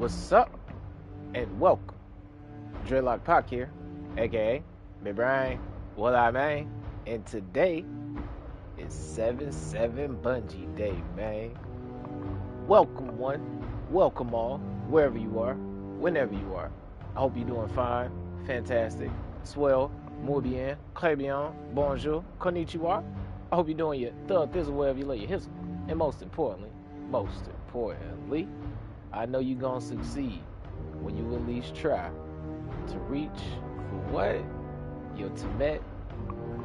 What's up? And welcome. Dreadlock Pac here, aka Big Brian, what I mean. And today is 7/7 Bungee Day, man. Welcome one, welcome all, wherever you are, whenever you are. I hope you're doing fine, fantastic, swell, muy bien, très bien, bonjour, konnichiwa. I hope you're doing your thug thizzle wherever you lay your hizzle. And most importantly, I know you're gonna succeed when you at least try to reach for what? Your Tibet,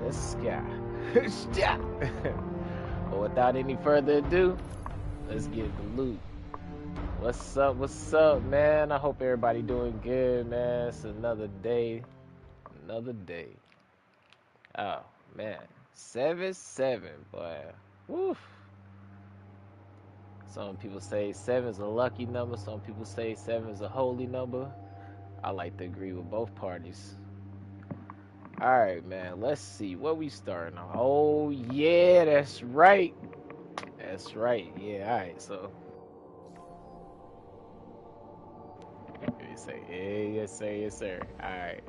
the sky. But without any further ado, let's get the loot. What's up, man? I hope everybody doing good, man. It's another day. Oh, man. 7/7, boy. Woof. Some people say 7 is a lucky number. Some people say 7 is a holy number. I like to agree with both parties. All right, man. Let's see. What we starting on? Oh, yeah, that's right. That's right. Yeah, all right. So, you say, yeah, yes, sir. All right.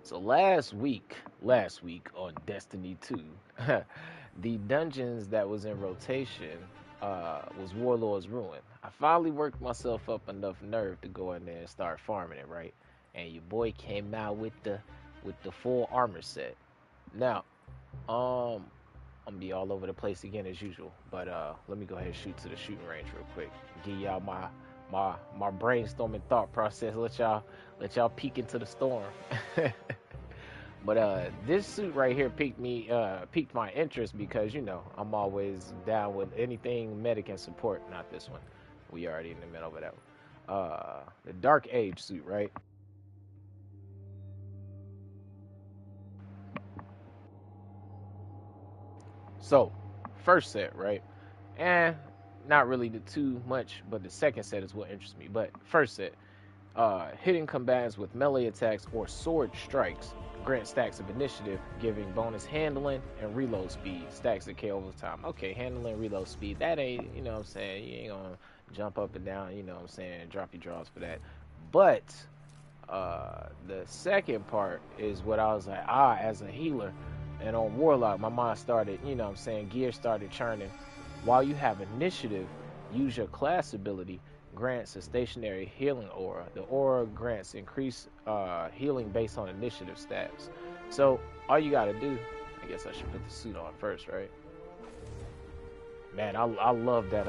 So last week on Destiny 2, the dungeons that was in rotation was Warlord's Ruin. I finally worked myself up enough nerve to go in there and start farming it, right? And your boy came out with the full armor set. Now, I'm gonna be all over the place again as usual, but let me go ahead and shoot to the shooting range real quick. Give y'all my brainstorming thought process. Let y'all peek into the storm. But this suit right here piqued my interest because, you know, I'm always down with anything medic and support. Not this one. We already in the middle of that one. The Dark Age suit, right? So, first set, right? And not really the too much, but the second set is what interests me. But first set, hitting combatants with melee attacks or sword strikes grant stacks of initiative, giving bonus handling and reload speed. Stacks decay over time. Okay, handling and reload speed. That ain't, you know what I'm saying, you ain't gonna jump up and down, you know what I'm saying, drop your draws for that. But the second part is what I was like, as a healer and on Warlock, my mind started, you know what I'm saying, gears started churning. While you have initiative, use your class ability grants a stationary healing aura. The aura grants increased healing based on initiative stats. So all you gotta do, I guess I should put the suit on first, right? Man, I love that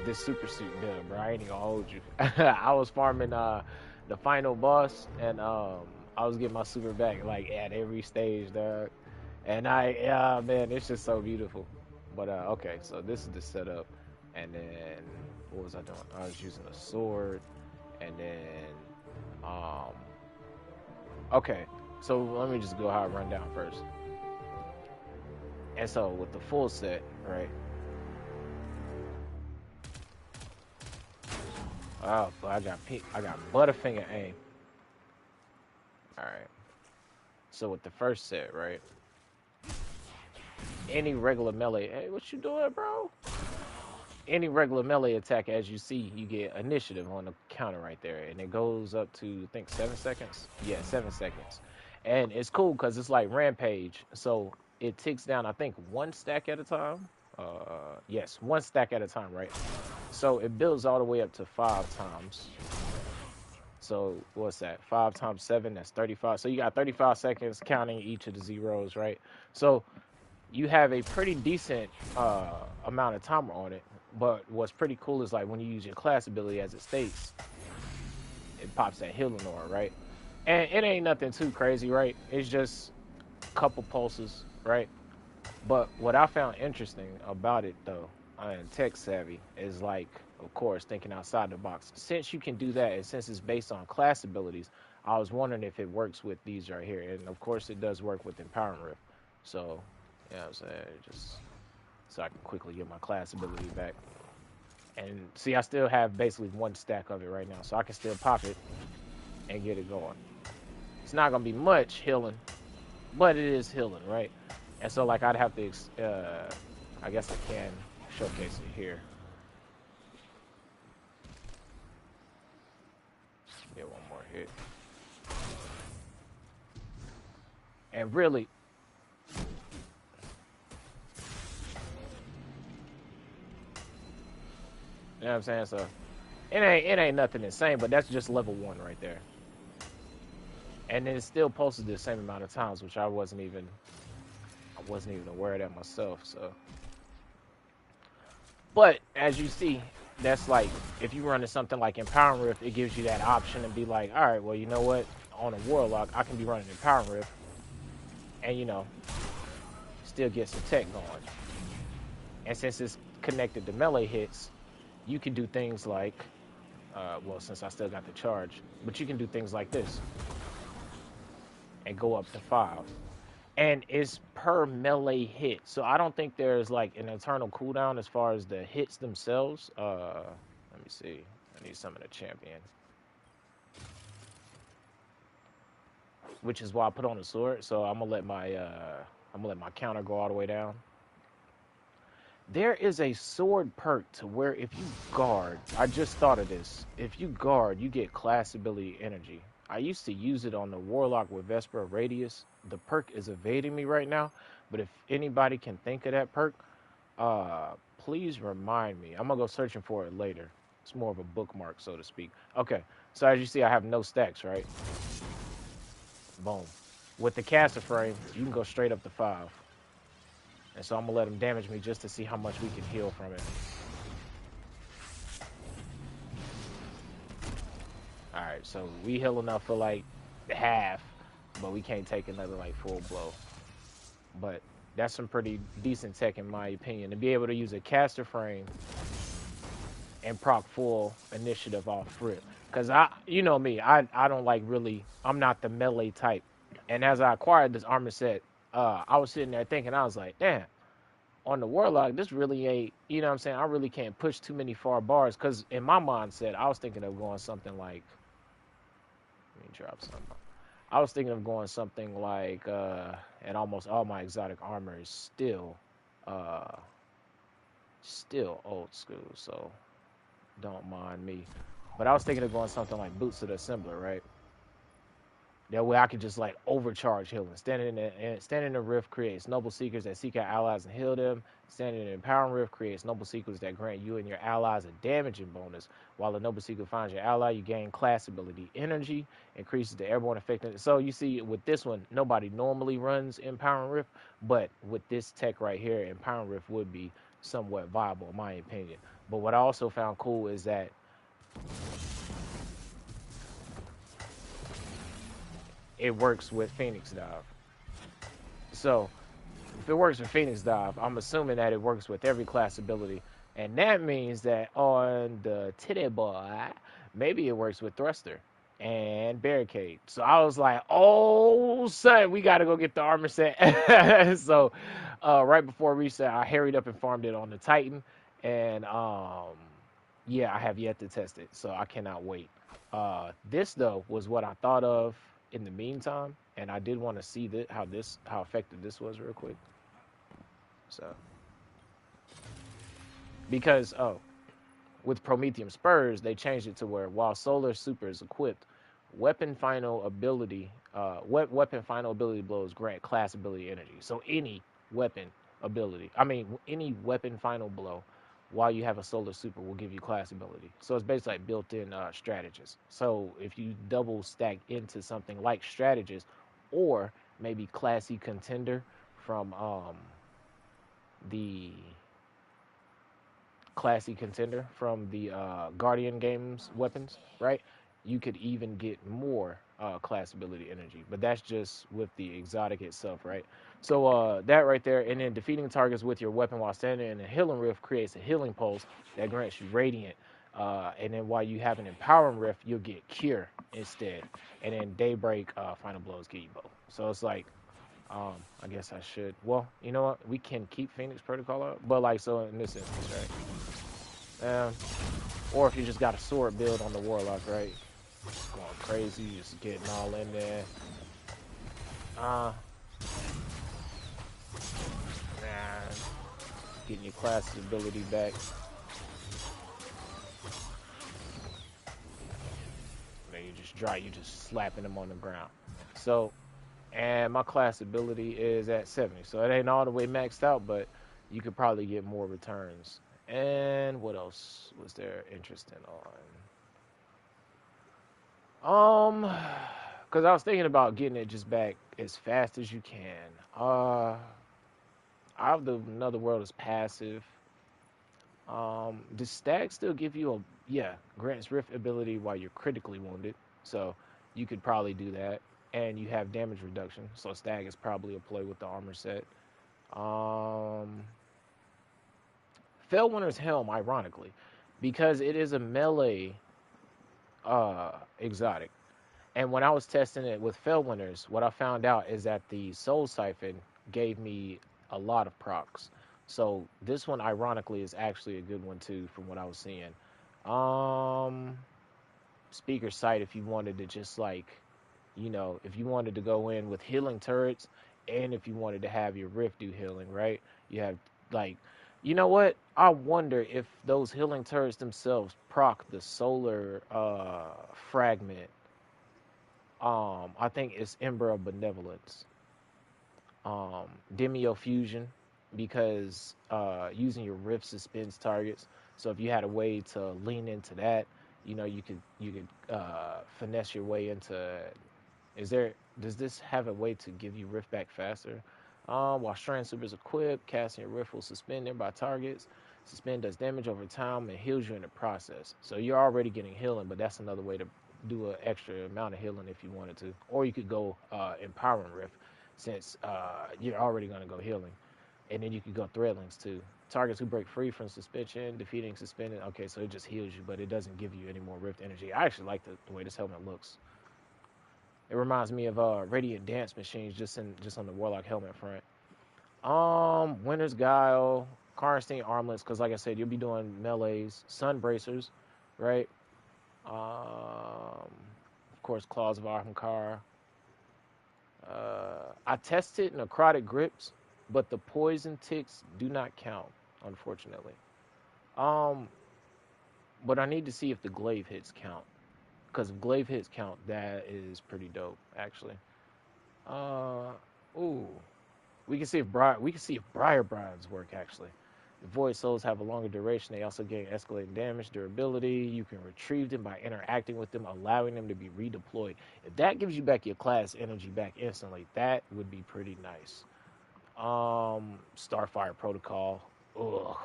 this super suit build, bro. I ain't even gonna hold you. I was farming the final boss, and I was getting my super back like at every stage, dog. And man, it's just so beautiful. But okay, so this is the setup, and then what was I doing? I was using a sword, and then okay, so let me just go how I run down first. And so with the full set, right? Oh, but I got Butterfinger aim. All right. So with the first set, right? Any regular melee, hey, what you doing, bro? Any regular melee attack, as you see, you get initiative on the counter right there, and it goes up to, I think, 7 seconds. Yeah, 7 seconds, and it's cool because it's like Rampage, so it ticks down, I think, 1 stack at a time. Yes, 1 stack at a time, right? So it builds all the way up to 5 times. So what's that? 5 times 7, that's 35. So you got 35 seconds counting each of the zeros, right? So you have a pretty decent amount of timer on it. But what's pretty cool is like when you use your class ability, as it states, it pops that healing aura, right? And it ain't nothing too crazy, right? It's just a couple pulses, right? But what I found interesting about it, though, and tech savvy, is like, of course, thinking outside the box. Since you can do that, and since it's based on class abilities, I was wondering if it works with these right here. And of course, it does work with Empowering Rift. So, you know what I'm saying? Just so I can quickly get my class ability back. And see, I still have basically 1 stack of it right now, so I can still pop it and get it going. It's not gonna be much healing, but it is healing, right? And so, like, I'd have to, I guess I can showcase it here. it. And really, you know what I'm saying? So it ain't nothing insane, but that's just level 1 right there. And then it still posted the same amount of times, which I wasn't even aware of that myself. So, but as you see, that's like if you run to something like Empowering Rift, it gives you that option and be like, all right, well, you know what? On a Warlock, I can be running Empowering Rift, and still get some tech going. And since it's connected to melee hits, you can do things like, well, since I still got the charge, but you can do things like this and go up to 5. And it's per melee hit. So I don't think there's like an eternal cooldown as far as the hits themselves. Let me see. I need some of the champion. Which is why I put on the sword. So I'm gonna let my counter go all the way down. There is a sword perk to where if you guard, I just thought of this. If you guard, you get class ability energy. I used to use it on the Warlock with Vesper Radius. The perk is evading me right now, but if anybody can think of that perk, please remind me. I'm gonna go searching for it later. It's more of a bookmark, so to speak. Okay, so as you see, I have no stacks, right? Boom. With the caster frame, you can go straight up to 5. And so I'm gonna let him damage me just to see how much we can heal from it. Alright, so we heal enough for like half, but we can't take another like full blow. But that's some pretty decent tech in my opinion. To be able to use a caster frame and proc full initiative off rip. Cause you know me, I don't like really, I'm not the melee type. And as I acquired this armor set, I was sitting there thinking, I was like, damn, on the Warlock, this really ain't, you know what I'm saying? I really can't push too many far bars. Cause in my mindset, I was thinking of going something like, let me drop something. I was thinking of going something like, and almost all my exotic armor is still old school, so don't mind me. But I was thinking of going something like Boots of the Assembler, right? That way I could just like overcharge healing. Standing in the rift creates noble seekers that seek out allies and heal them. Standing in empowering rift creates noble seekers that grant you and your allies a damaging bonus. While the noble seeker finds your ally, you gain class ability energy, increases the airborne effectiveness. So you see with this one, nobody normally runs empowering rift, but with this tech right here, empowering rift would be somewhat viable in my opinion. But what I also found cool is that it works with Phoenix Dive. So if it works with Phoenix Dive, I'm assuming that it works with every class ability. And that means that on the Titty Boy, maybe it works with Thruster and Barricade. So I was like, oh, son, we got to go get the armor set. So right before reset, I hurried up and farmed it on the Titan. And yeah, I have yet to test it. So I cannot wait. This, though, was what I thought of in the meantime, and I did want to see how effective this was real quick. So because with Prometheum Spurs, they changed it to where while Solar Super is equipped, weapon final ability blows grant class ability energy. So any weapon final blow while you have a Solar Super will give you class ability. So it's basically like built-in strategist. So if you double stack into something like strategist or maybe classy contender from the Guardian Games weapons, right? You could even get more class ability energy, but that's just with the exotic itself, right? So that right there, and then defeating targets with your weapon while standing in a healing rift creates a healing pulse that grants you radiant. And then while you have an empowering rift, you'll get cure instead. And then daybreak final blows get you both. So it's like, I guess I should. Well, you know what? We can keep Phoenix Protocol up, but like so in this instance, right? Or if you just got a sword build on the Warlock, right? Going crazy, just getting all in there. Nah, getting your class ability back. Then you just dry. You just slapping them on the ground. So, and my class ability is at 70, so it ain't all the way maxed out, but you could probably get more returns. And what else was there interesting on? Because I was thinking about getting it just back as fast as you can. Out of the Another World is passive. Does Stag still give you a, yeah, grants Rift ability while you're critically wounded? So you could probably do that. And you have damage reduction. So Stag is probably a play with the armor set. Um, Fellwinter's Helm, ironically, because it is a melee exotic. And when I was testing it with Fellwinter's, what I found out is that the Soul Siphon gave me a lot of procs. So this one, ironically, is actually a good one too, from what I was seeing. Um, Speaker Sight, if you wanted to just like, if you wanted to go in with healing turrets, and if you wanted to have your Rift do healing, right? You have like, you know what? I wonder if those healing turrets themselves proc the solar fragment. I think it's Ember of Benevolence. Demio Fusion, because using your Rift suspends targets. So if you had a way to lean into that, you could finesse your way into. Does this have a way to give you Rift back faster? While Strand Super is equipped, casting your Rift will suspend nearby targets. Suspend does damage over time and heals you in the process. So you're already getting healing, but that's another way to do an extra amount of healing if you wanted to. Or you could go Empowering Rift, since you're already going to go healing. And then you could go Threadlings too. Targets who break free from suspension, defeating suspended. Okay, so it just heals you, but it doesn't give you any more Rift energy. I actually like the way this helmet looks. It reminds me of Radiant Dance Machines just on the Warlock helmet front. Winter's Guile, Karnstein Armlets, because like I said, you'll be doing melees, Sun Bracers, right? Of course, Claws of Arhamkar. I tested Necrotic Grips, but the Poison Ticks do not count, unfortunately. But I need to see if the Glaive hits count. Because if Glaive hits count, that is pretty dope, actually. Ooh. We can see if Briar Brides work, actually. If Void Souls have a longer duration, they also gain escalating damage, durability. You can retrieve them by interacting with them, allowing them to be redeployed. If that gives you back your class energy back instantly, that would be pretty nice. Starfire Protocol. Ugh.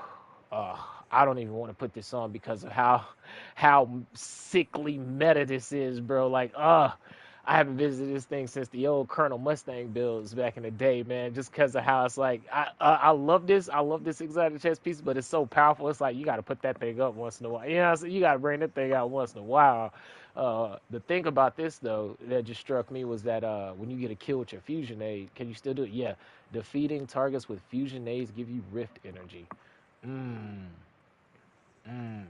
I don't even want to put this on because of how sickly meta this is, bro. Like, I haven't visited this thing since the old Colonel Mustang builds back in the day, man. Just because of how it's like, I love this. I love this exotic chess piece, but it's so powerful. It's like you got to put that thing up once in a while. You know, so you got to bring that thing out once in a while. The thing about this though that just struck me was that when you get a kill with your fusion aid, can you still do it? Yeah, defeating targets with fusion aids give you rift energy. Mm. Mm.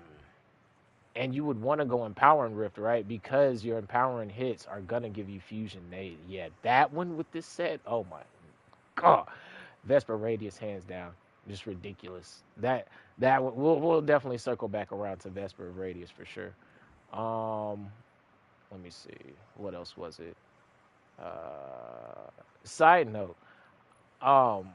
And you would want to go Empowering Rift, right? Because your Empowering hits are going to give you Fusion Nade. Yeah, that one with this set, oh my God. Vesper Radius, hands down. Just ridiculous. That we'll definitely circle back around to Vesper Radius for sure. Let me see. What else was it? Side note. Um,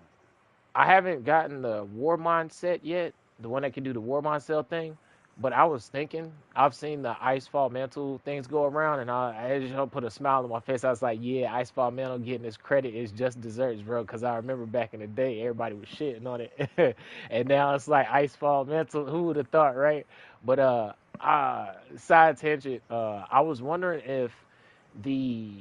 I haven't gotten the War Mindset yet, the one that can do the War Mindset thing. But I was thinking, I've seen the Icefall Mantle things go around, and I just put a smile on my face. I was like, yeah, Icefall Mantle getting this credit is just desserts, bro. Because I remember back in the day, everybody was shitting on it. And now it's like Icefall Mantle. Who would have thought, right? But side tangent, I was wondering if the,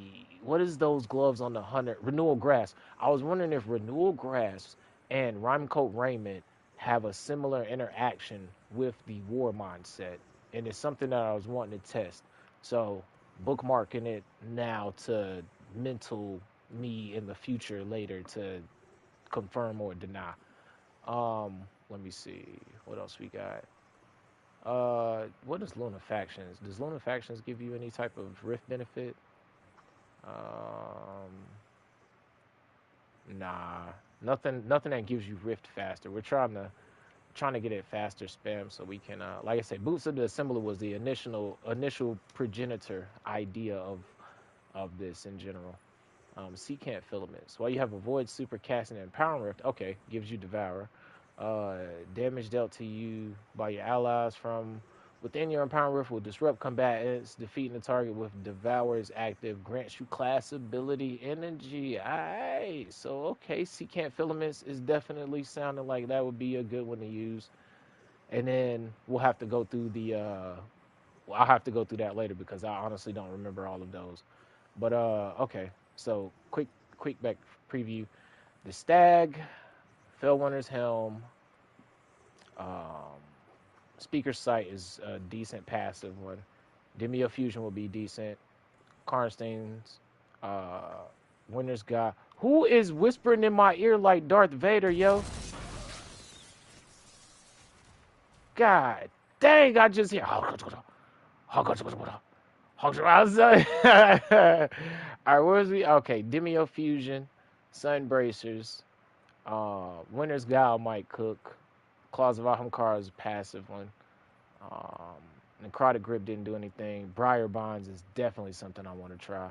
what is those gloves on the hunter? Renewal Grass. I was wondering if Renewal Grass and Rhymecoat Raiment have a similar interaction with the War Mindset, and it's something that I was wanting to test. So bookmarking it now to mental me in the future later to confirm or deny. Let me see what else we got. What is Luna Factions? Does Luna Factions give you any type of rift benefit? Nah, nothing that gives you rift faster. We're trying trying to get it faster spam so we can, like I said, Boots of the Assembler was the initial progenitor idea of this in general. Secant filaments. While you have avoid, super casting, and power rift, okay, gives you devour. Damage dealt to you by your allies from within your empower rift will disrupt combatants. Defeating the target with devour is active. Grants you class ability energy. Alright, so okay, secant filaments is definitely sounding like that would be a good one to use. And then we'll have to go through the well, I'll have to go through that later because I honestly don't remember all of those. But okay. So quick back preview. The Stag, Fellwinter's Helm, um, Speaker Sight is a decent passive one. Demio Fusion will be decent. Karnstein's, Winter's Guide. Who is whispering in my ear like Darth Vader, yo? God dang, I just hear. All right, where's we? Okay, Demio Fusion, Sun Bracers, Winter's Guile might cook. Claws of Ahamkar's passive one. Necrotic Grip didn't do anything. Briar Bonds is definitely something I want to try.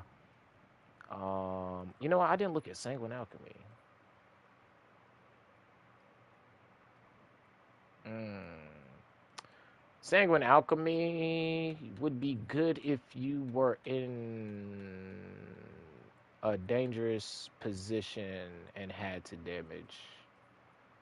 You know what? I didn't look at Sanguine Alchemy. Sanguine Alchemy would be good if you were in a dangerous position and had to damage.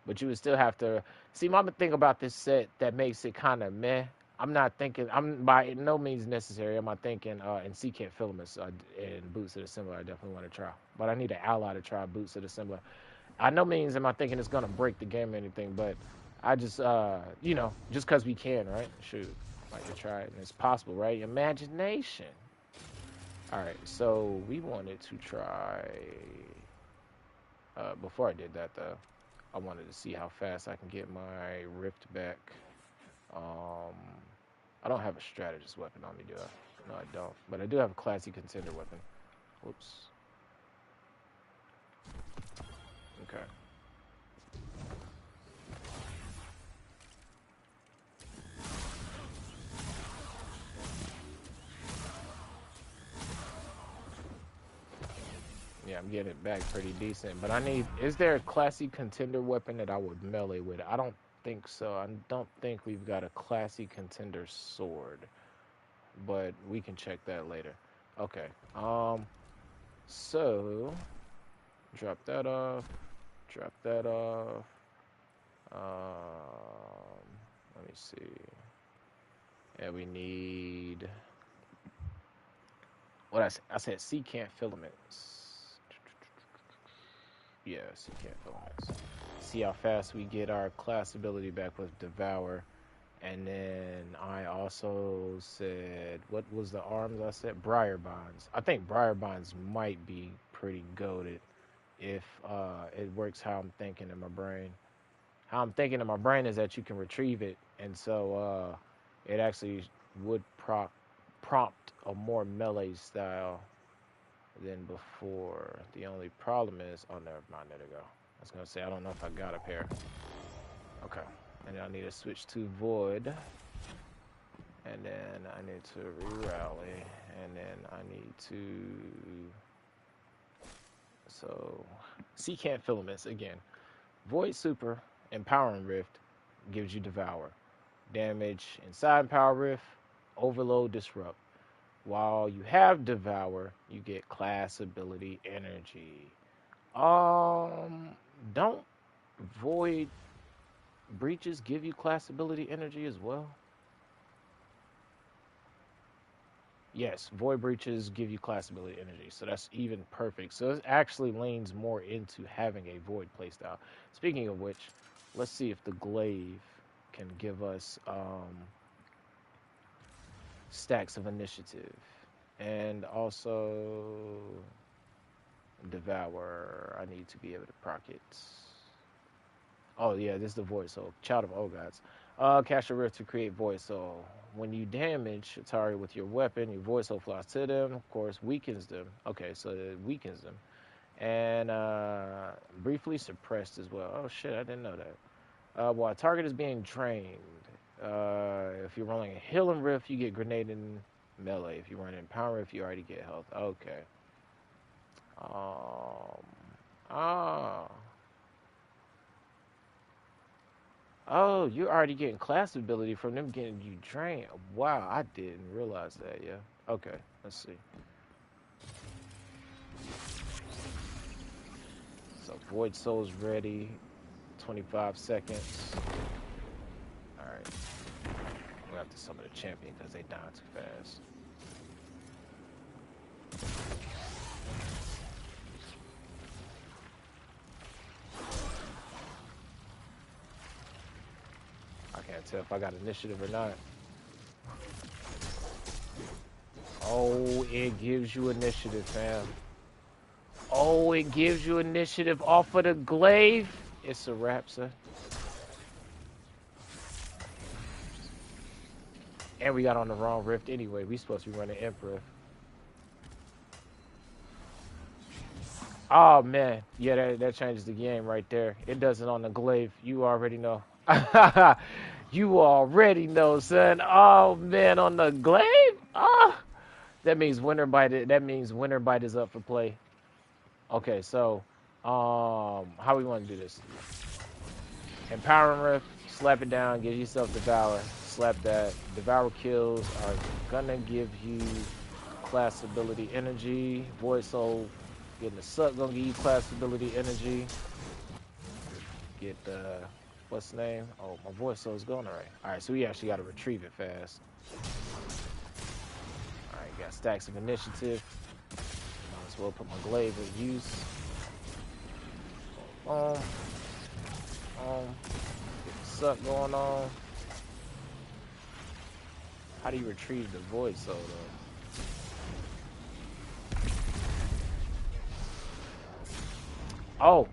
But you would still have to see. My thing about this set that makes it kind of meh. I'm not thinking. I'm by no means necessary. I'm not thinking. And Secant Filaments and Boots of the Assembler I definitely want to try. But I need an ally to try Boots of the Assembler. I no means am I thinking it's gonna break the game or anything. But I just you know, just cause we can, right? Shoot, like to try it and it's possible, right? Imagination. All right. So we wanted to try. Before I did that though. I wanted to see how fast I can get my rift back. I don't have a strategist weapon on me, do I? No, I don't. But I do have a classy contender weapon. Whoops. Okay. Yeah, I'm getting it back pretty decent. But I need... Is there a classy contender weapon that I would melee with? I don't think so. I don't think we've got a classy contender sword. But we can check that later. Okay. So... Drop that off. Drop that off. Let me see. Yeah, we need... What I said secant filaments. Yeah, secant filaments. See how fast we get our class ability back with Devour. And then I also said, what was the arms I said? Briar Bonds. I think Briar Bonds might be pretty goated if it works how I'm thinking in my brain. How I'm thinking in my brain is that you can retrieve it, and so it actually would prompt a more melee style than before. The only problem is, oh, never mind, there we go. I was gonna say, I don't know if I got a pair. Okay, and then I need to switch to Void, and then I need to re-rally, and then I need to, so, Secant Filaments, again, Void Super, Empowering Rift, gives you Devour. Damage inside Power Rift, Overload, Disrupt. While you have Devour, you get class ability energy. Don't Void Breaches give you class ability energy as well? Yes, Void Breaches give you class ability energy, so that's even perfect. So it actually leans more into having a Void playstyle. Speaking of which, let's see if the Glaive can give us stacks of initiative. And also Devour. I need to be able to proc it. Oh yeah, this is the Void Soul. Child of All Gods. Cast a Rift to create Void Soul. When you damage a target with your weapon, your Void Soul flies to them. Of course, weakens them. Okay, so it weakens them. And briefly suppressed as well. Oh shit, I didn't know that. While a target is being drained, if you're rolling a healing rift, you get grenade and melee. If you run in power rift, you already get health. Okay. Ah. Oh, you're already getting class ability from them getting you drained. Wow, I didn't realize that, yeah. Okay, let's see. So Void Soul's ready. 25 seconds. Alright. We'll have to summon a champion because they die too fast. I can't tell if I got initiative or not. Oh, it gives you initiative, fam. Oh, it gives you initiative off of the glaive. It's a wrap, sir. And we got on the wrong rift anyway. We supposed to be running Emperor. Oh, man. Yeah, that changes the game right there. It does it on the glaive. You already know. You already know, son. Oh, man, on the glaive? Oh, that means winter bite. That means winter bite is up for play. Okay, so how we want to do this? Empowering rift, slap it down, give yourself devour, slap that. Devour kills are gonna give you class ability energy. Void soul getting the suck gonna give you class ability energy. Get what's the name? Oh, my void soul's going alright. Alright, so we actually gotta retrieve it fast. Alright, got stacks of initiative. Might as well put my glaive at use. Get the suck going on. How do you retrieve the void soul though? Oh,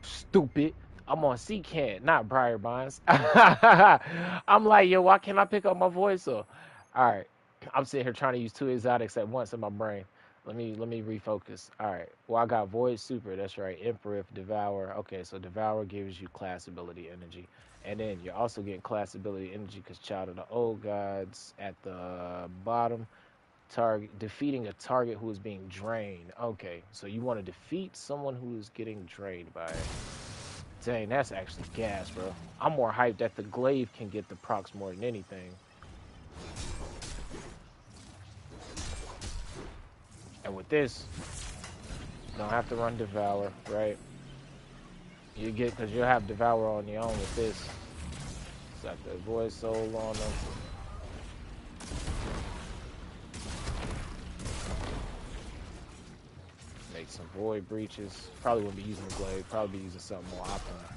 stupid. I'm on C-Can, not Briar Bonds. I'm like, yo, why can't I pick up my void soul? Alright. I'm sitting here trying to use two exotics at once in my brain. Let me refocus. Alright. Well, I got Void Super, that's right. Emperor, Devour. Okay, so Devour gives you class ability energy. And then you're also getting class ability energy because Child of the Old Gods at the bottom. Defeating a target who is being drained. Okay, so you want to defeat someone who is getting drained by it. Dang, that's actually gas, bro. I'm more hyped that the glaive can get the procs more than anything. And with this, you don't have to run Devour, right? You get, because you'll have Devour on your own with this. Slap the Void Soul on them. Make some Void Breaches. Probably wouldn't be using the Glaive. Probably be using something more optimal.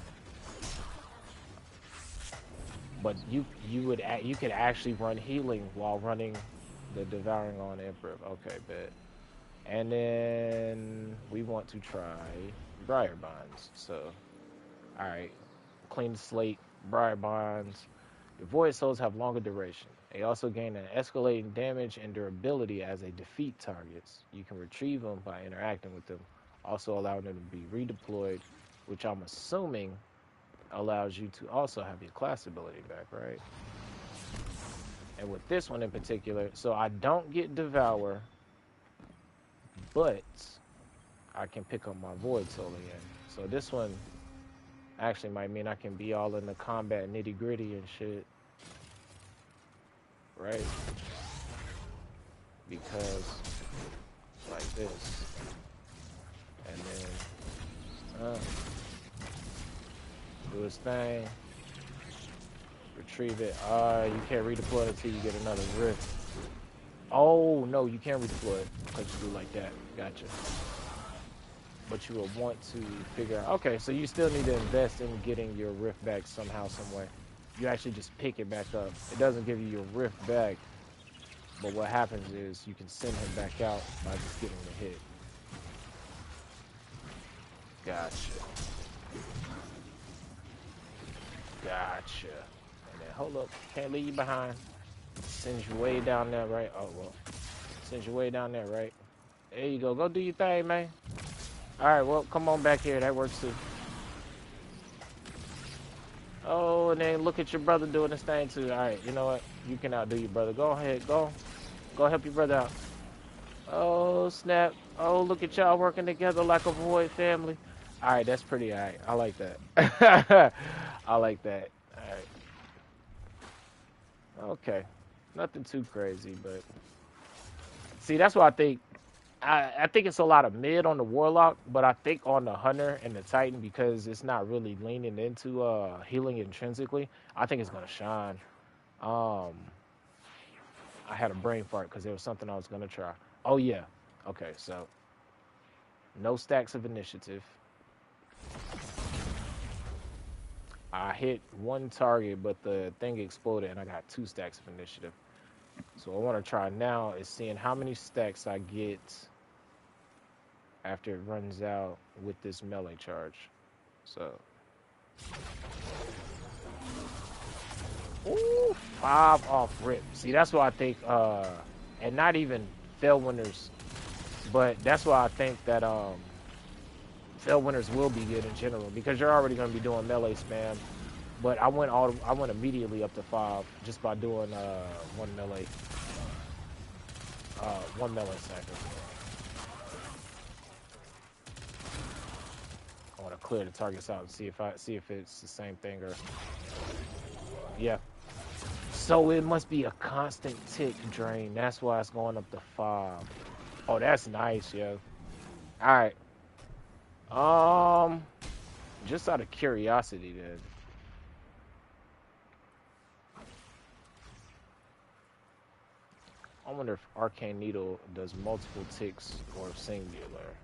But you could actually run healing while running the Devouring on Emperor. Okay, bet. And then we want to try Briar Bonds. So, alright. Clean the slate, Briar Bonds. Your Void Souls have longer duration. They also gain an escalating damage and durability as they defeat targets. You can retrieve them by interacting with them, also allowing them to be redeployed, which I'm assuming allows you to also have your class ability back, right? And with this one in particular, so I don't get Devour, but I can pick up my Void Soul again. So this one actually might mean I can be all in the combat nitty gritty and shit. Right? Because like this. And then do his thing. Retrieve it. You can't redeploy it until you get another rift. Oh no, you can't redeploy it because you do like that. Gotcha. But you will want to figure out, okay, so you still need to invest in getting your rift back somehow, some way. You actually just pick it back up. It doesn't give you your rift back, but what happens is you can send him back out by just getting the hit. Gotcha. Gotcha. And then hold up, can't leave you behind. Sends you way down there, right? Oh well. Sends you way down there, right? There you go. Go do your thing, man. Alright, well, come on back here. That works too. Oh, and then look at your brother doing this thing too. All right, you know what? You can outdo your brother. Go ahead, go help your brother out. Oh snap! Oh, look at y'all working together like a void family. All right, that's pretty. All right, I like that. I like that. All right, okay, nothing too crazy, but see, that's what I think. I think it's a lot of mid on the warlock, but I think on the hunter and the titan, because it's not really leaning into healing intrinsically, I think it's gonna shine. Um, I had a brain fart because there was something I was gonna try. Oh yeah. Okay, so no stacks of initiative. I hit one target, but the thing exploded, and I got 2 stacks of initiative. So what I want to try now is seeing how many stacks I get after it runs out with this melee charge. So, ooh, 5 off rip. See, that's why I think, and not even fail winners, but that's why I think that fail winners will be good in general because you're already going to be doing melee spam. But I went immediately up to 5 just by doing one melee second. I want to clear the targets out and see if it's the same thing or yeah. So it must be a constant tick drain. That's why it's going up to 5. Oh, that's nice, yo. All right. Just out of curiosity, then. I wonder if Arcane Needle does multiple ticks or singular.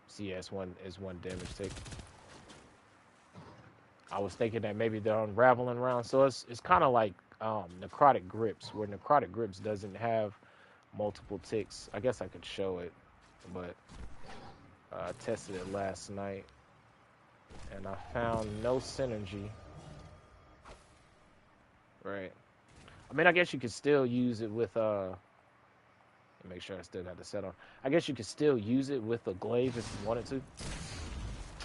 See, yeah, it's one damage tick. I was thinking that maybe they're unraveling around, so it's kind of like necrotic grips, where necrotic grips doesn't have multiple ticks. I guess I could show it, but I tested it last night, and I found no synergy. Right. I mean, I guess you could still use it with make sure I still got the set on. I guess you could still use it with a glaive if you wanted to.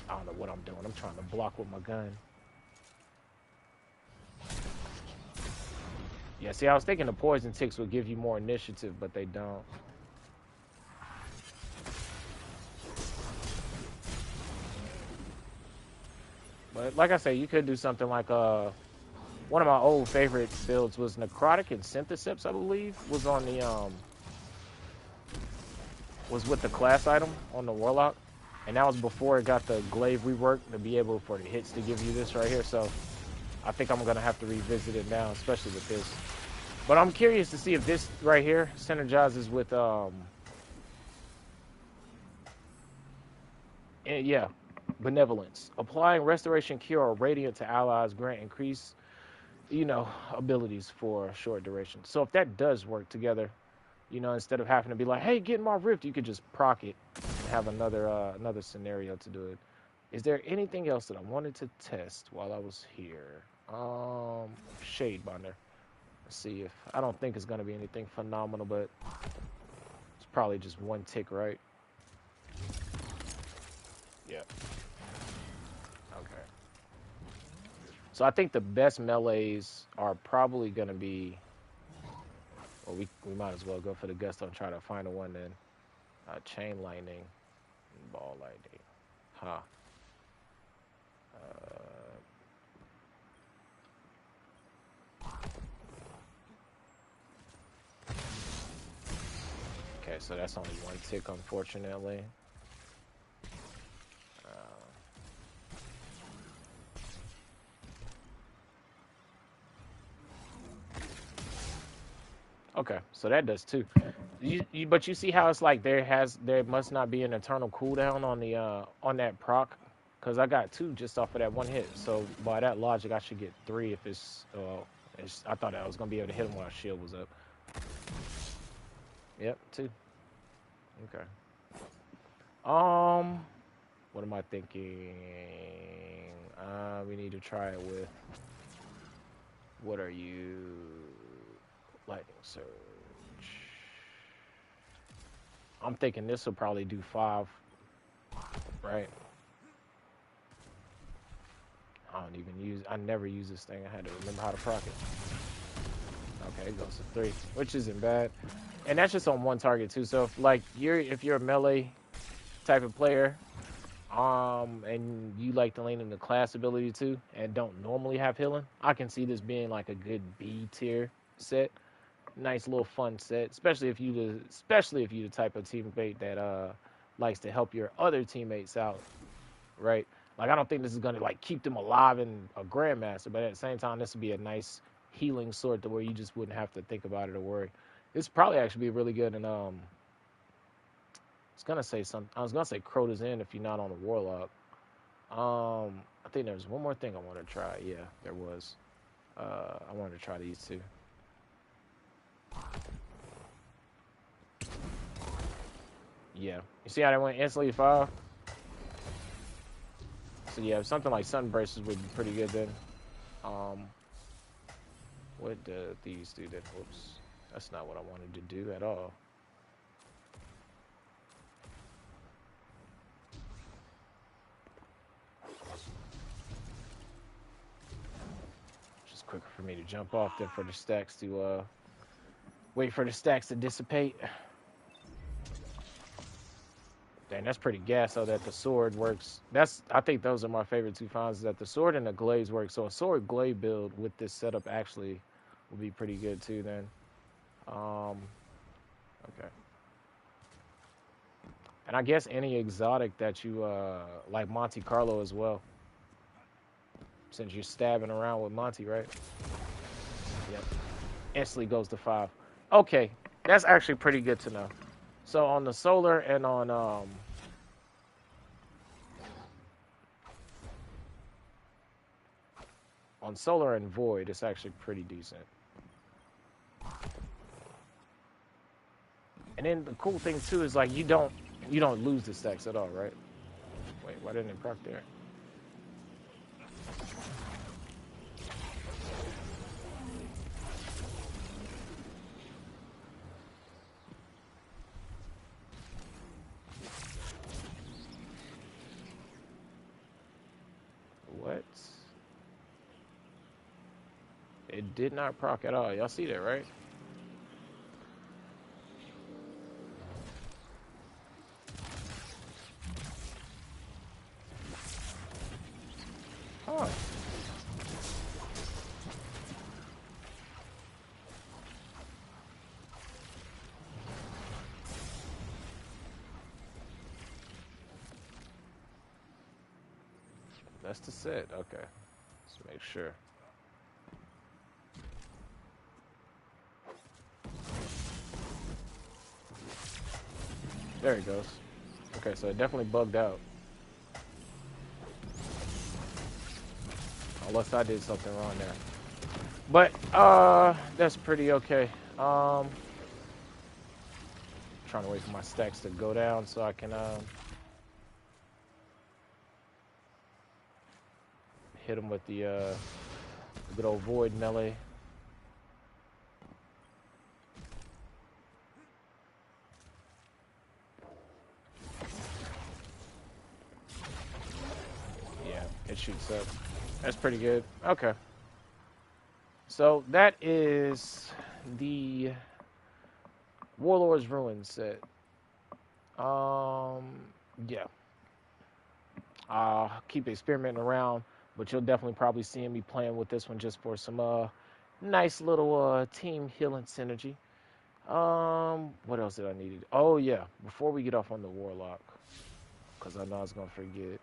I don't know what I'm doing. I'm trying to block with my gun. Yeah, see, I was thinking the poison ticks would give you more initiative, but they don't. But like I say, you could do something like one of my old favorite builds was necrotic and synthesis, I believe, was on the was with the class item on the warlock, and that was before it got the glaive rework to be able for the hits to give you this right here. So I think I'm gonna have to revisit it now, especially with this. But I'm curious to see if this right here synergizes with yeah, benevolence. Applying restoration, cure, or radiant to allies grant increase, abilities for a short duration. So if that does work together, instead of having to be like, hey, get in my rift, you could just proc it and have another scenario to do it. Is there anything else that I wanted to test while I was here? Shade binder. Let's see if I don't think it's gonna be anything phenomenal, but it's probably just one tick, right? Yeah. Okay. So I think the best melees are probably gonna be. Well, we might as well go for the gusto and try to find a one then. Chain lightning, ball lightning. Huh. Okay, so that's only one tick, unfortunately. Okay, so that does too. But you see how it's like there must not be an eternal cooldown on the on that proc, because I got 2 just off of that one hit. So by that logic, I should get 3 if it's. I thought I was gonna be able to hit him while shield was up. Yep, 2. Okay. What am I thinking? We need to try it with. What are you? Lightning surge. I'm thinking this will probably do 5, right? I never use this thing. I had to remember how to proc it. Okay, it goes to 3, which isn't bad. And that's just on one target too. So if you're a melee type of player, and you like to lean into class ability too, and don't normally have healing, I can see this being like a good B tier set. Nice little fun set, especially if you the type of teammate that likes to help your other teammates out, right? Like I don't think this is gonna like keep them alive in a grandmaster, but at the same time, this would be a nice healing sort to where you just wouldn't have to think about it or worry. This probably actually be really good. And I was gonna say Crota's in if you're not on the Warlock. I think there's one more thing I want to try. Yeah, there was. I wanted to try these two. Yeah, you see how they went instantly 5? So yeah, something like Sun Braces would be pretty good then. What do these do then? Whoops, that's not what I wanted to do at all. Just quicker for me to jump off than for the stacks to wait for the stacks to dissipate. Dang, that's pretty gas though that the sword works. I think those are my favorite 2 finds, is that the sword and the glaives work. So a sword glaive build with this setup actually will be pretty good too then. Okay. And I guess any exotic that you like Monte Carlo as well. Since you're stabbing around with Monte, right? Yep. Instantly goes to 5. Okay, that's actually pretty good to know. So on the solar and on solar and void, it's actually pretty decent. And then the cool thing too is like you don't lose the stacks at all, right? Wait, why didn't it proc there? What? It did not proc at all. Y'all see that, right? Huh. That's the set. Okay. Let's make sure. There it goes. Okay, so it definitely bugged out. Unless I did something wrong there. But that's pretty okay. Trying to wait for my stacks to go down so I can hit them with the good old void melee. Yeah, it shoots up. That's pretty good. Okay. So that is the Warlord's Ruin set. Yeah. Keep experimenting around, but you'll definitely probably see me playing with this one just for some nice little team healing synergy. What else did I need? Oh yeah, before we get off on the Warlock, because I know I was gonna forget.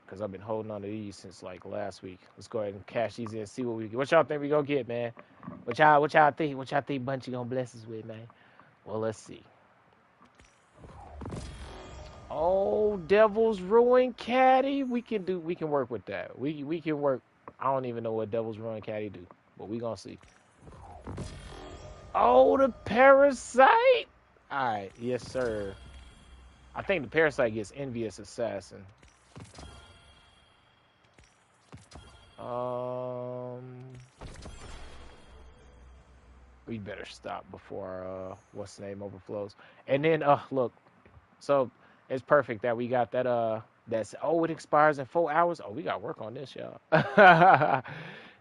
Because I've been holding on to these since like last week. Let's go ahead and cash these in and see what y'all think we gonna get, man. What y'all think Bunchy gonna bless us with, man? Well, let's see. Oh, Devil's Ruin Caddy. We can work with that. We can work. I don't even know what Devil's Ruin Caddy do, but we gonna see. Oh, the Parasite. All right, yes sir. I think the Parasite gets Envious Assassin. We better stop before what's the name overflows. And then look, so it's perfect that we got that that's it expires in 4 hours. Oh, we got work on this, y'all.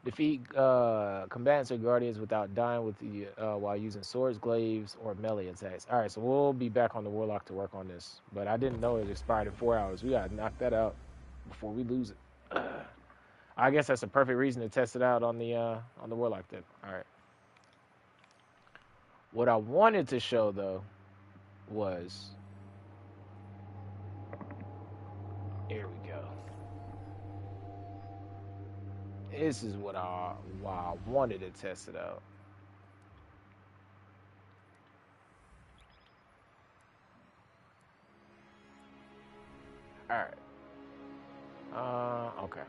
Defeat combatants or guardians without dying with the while using swords, glaives, or melee attacks. All right, so we'll be back on the warlock to work on this. But I didn't know it expired in 4 hours. We gotta knock that out before we lose it. I guess that's a perfect reason to test it out on the warlock then. All right. What I wanted to show though was, here we go. This is why I wanted to test it out. All right. Okay.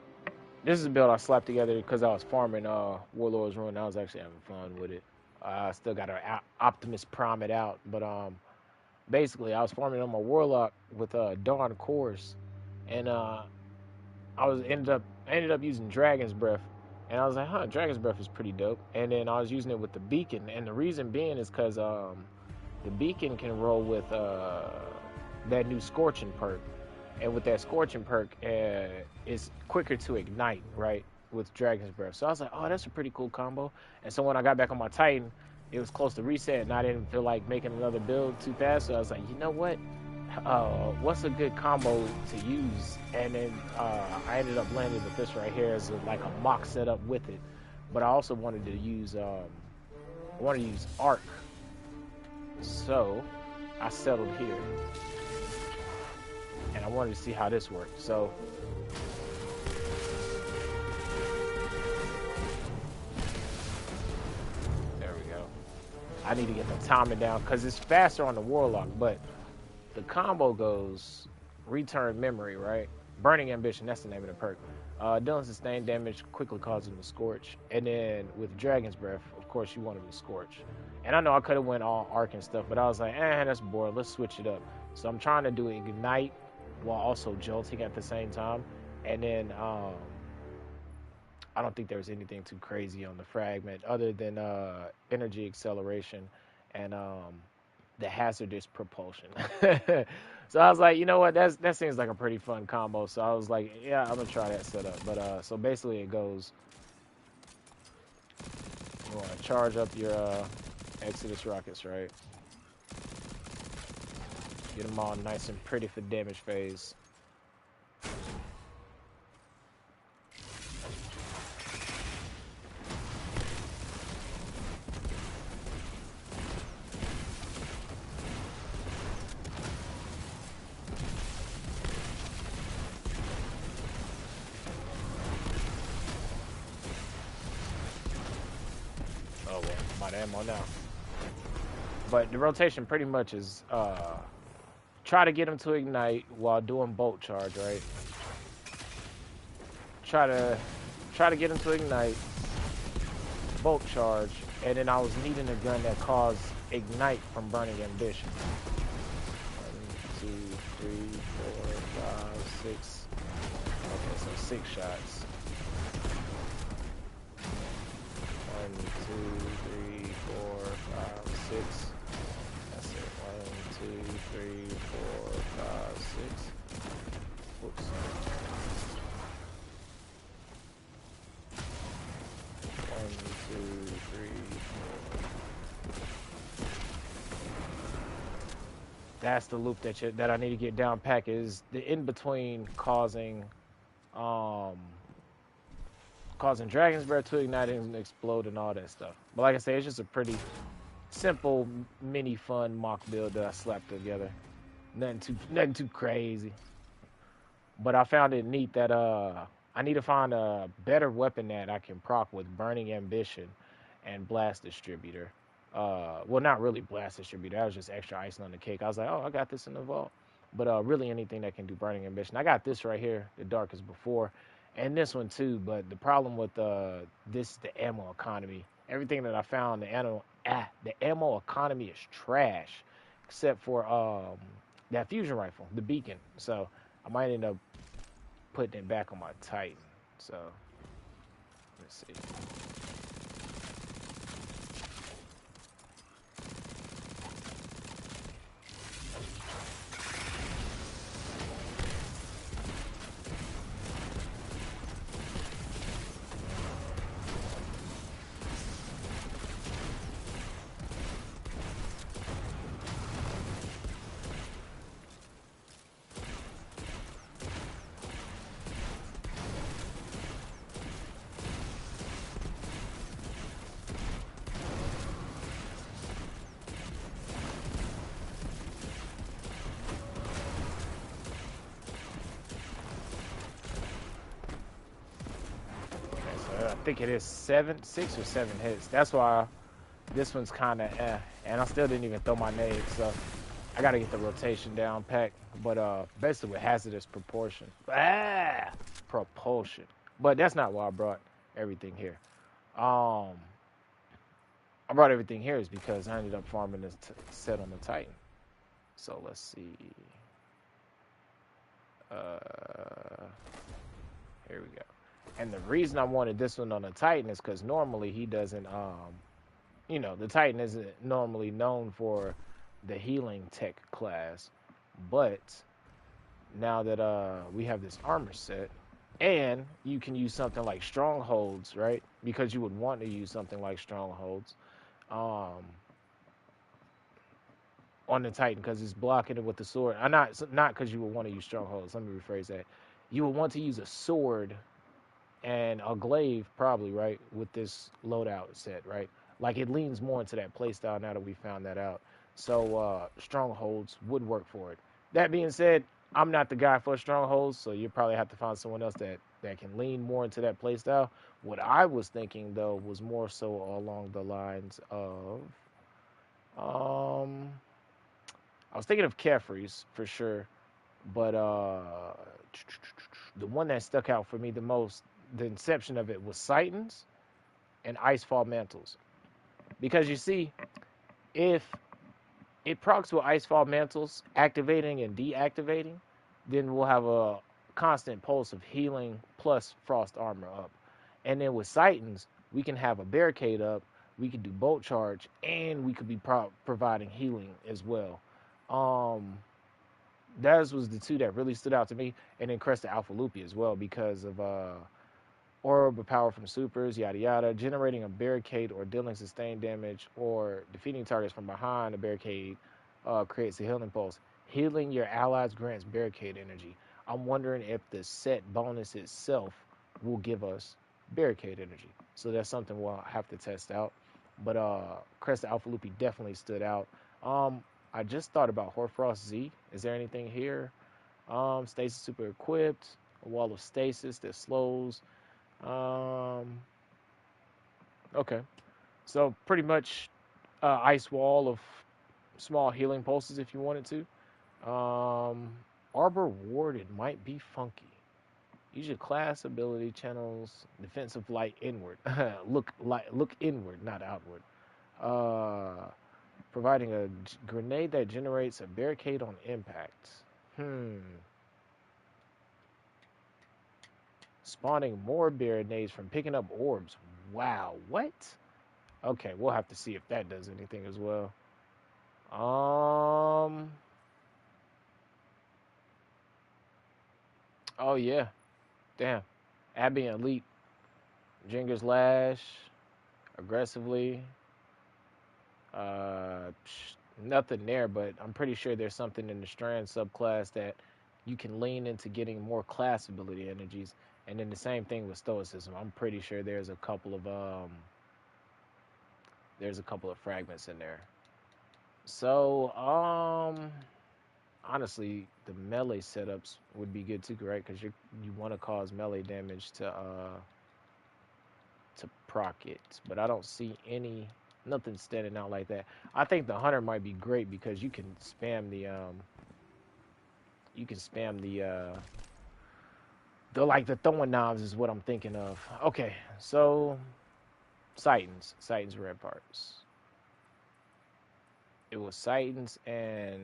This is a build I slapped together because I was farming Warlord's Ruin. I was actually having fun with it. I still got to Optimus Prime it out, but basically I was farming on my Warlock with Dawn Cores, and I ended up using Dragon's Breath, and I was like, huh, Dragon's Breath is pretty dope. And then I was using it with the Beacon, and the reason being is because the Beacon can roll with that new Scorching perk. And with that Scorching perk, it's quicker to ignite, right, with Dragon's Breath. So I was like, oh, that's a pretty cool combo. And so when I got back on my Titan, it was close to reset, and I didn't feel like making another build too fast. So I was like, you know what? What's a good combo to use? And then I ended up landing with this right here as like a mock setup with it. But I also wanted to use Arc. So I settled here. And I wanted to see how this worked. So there we go. I need to get the timing down because it's faster on the Warlock, but the combo goes Return Memory, right? Burning Ambition, that's the name of the perk. Dealing sustained damage, quickly causing the Scorch. And then with Dragon's Breath, of course, you want him to Scorch. And I know I could have went all Arc and stuff, but I was like, that's boring. Let's switch it up. So I'm trying to do Ignite while also jolting at the same time. And then I don't think there's anything too crazy on the fragment other than energy acceleration and the hazardous propulsion. So I was like, you know what, that seems like a pretty fun combo. So I was like, yeah, I'm gonna try that setup. But so basically it goes, you want to charge up your Exodus rockets, right? Get them all nice and pretty for damage phase. Oh, well, I'm out of ammo now. But the rotation pretty much is try to get them to ignite while doing bolt charge, right? Try to get them to ignite, bolt charge, and then I was needing a gun that caused ignite from Burning Ambition. 1, 2, 3, 4, 5, 6. Okay, so 6 shots. 1, 2, 3, 4, 5, 6. That's it. 1, 2, 3, 4, 5, 6. Whoops. 1, 2, 3, 4. That's the loop that I need to get down pack, is the in between causing Dragon's Breath to ignite and explode and all that stuff. But like I say, it's just a pretty simple, mini fun mock build that I slapped together. Nothing too crazy. But I found it neat that I need to find a better weapon that I can proc with Burning Ambition and Blast Distributor. Well, not really Blast Distributor. That was just extra icing on the cake. I was like, oh, I got this in the vault. But really anything that can do Burning Ambition. I got this right here, the Darkest Before, and this one too. But the problem with this, the ammo economy. Everything that I found, the ammo economy is trash, except for that fusion rifle, the Beacon. So I might end up putting it back on my Titan. So let's see. think it is 6 or 7 hits. That's why this one's kind of and I still didn't even throw my nade, so I gotta get the rotation down pack. But basically with hazardous proportion, propulsion. But that's not why I brought everything here. I brought everything here is because I ended up farming this set on the Titan. So let's see. Here we go. And the reason I wanted this one on the Titan is because normally he doesn't, you know, the Titan isn't normally known for the healing tech class. But now that we have this armor set, and you can use something like strongholds, right? Because you would want to use something like strongholds on the Titan because it's blocking it with the sword. Not because you would want to use strongholds. Let me rephrase that. You would want to use a sword and a glaive probably, right, with this loadout set, right? Like it leans more into that playstyle now that we found that out. So strongholds would work for it. That being said, I'm not the guy for strongholds, so you probably have to find someone else that can lean more into that playstyle. What I was thinking though was more so along the lines of I was thinking of Kefri's for sure, but the one that stuck out for me the most, the inception of it was Titans and Icefall Mantles. Because you see, if it procs with Icefall Mantles activating and deactivating, then we'll have a constant pulse of healing plus frost armor up. And then with Titans, we can have a barricade up, we could do bolt charge, and we could be providing healing as well. Those was the two that really stood out to me, and then Crest Alpha Loopy as well because of orb of power from supers, yada yada, generating a barricade or dealing sustained damage or defeating targets from behind a barricade creates a healing pulse. Healing your allies grants barricade energy. I'm wondering if the set bonus itself will give us barricade energy. So that's something we'll have to test out. But Crest Alpha Loopy definitely stood out. I just thought about Hoarfrost Z. Is there anything here? Stasis super equipped. A wall of stasis that slows. Okay. So pretty much ice wall of small healing pulses if you wanted to. Arbor Warded might be funky. Use your class ability channels defensive light inward. Look inward, not outward. Providing a grenade that generates a barricade on impact. Spawning more grenades from picking up orbs. Wow, what? Okay, we'll have to see if that does anything as well. Oh yeah. Damn. Abby Elite. Jinger's Lash. Aggressively. Nothing there, but I'm pretty sure there's something in the Strand subclass that you can lean into getting more class ability energies. And then the same thing with Stoicism. I'm pretty sure there's a couple of fragments in there. So honestly, the melee setups would be good too, right? Because you want to cause melee damage to proc it, but I don't see nothing standing out like that. I think the hunter might be great because you can spam the the throwing knobs is what I'm thinking of. Okay, so Titans red parts. It was Titans and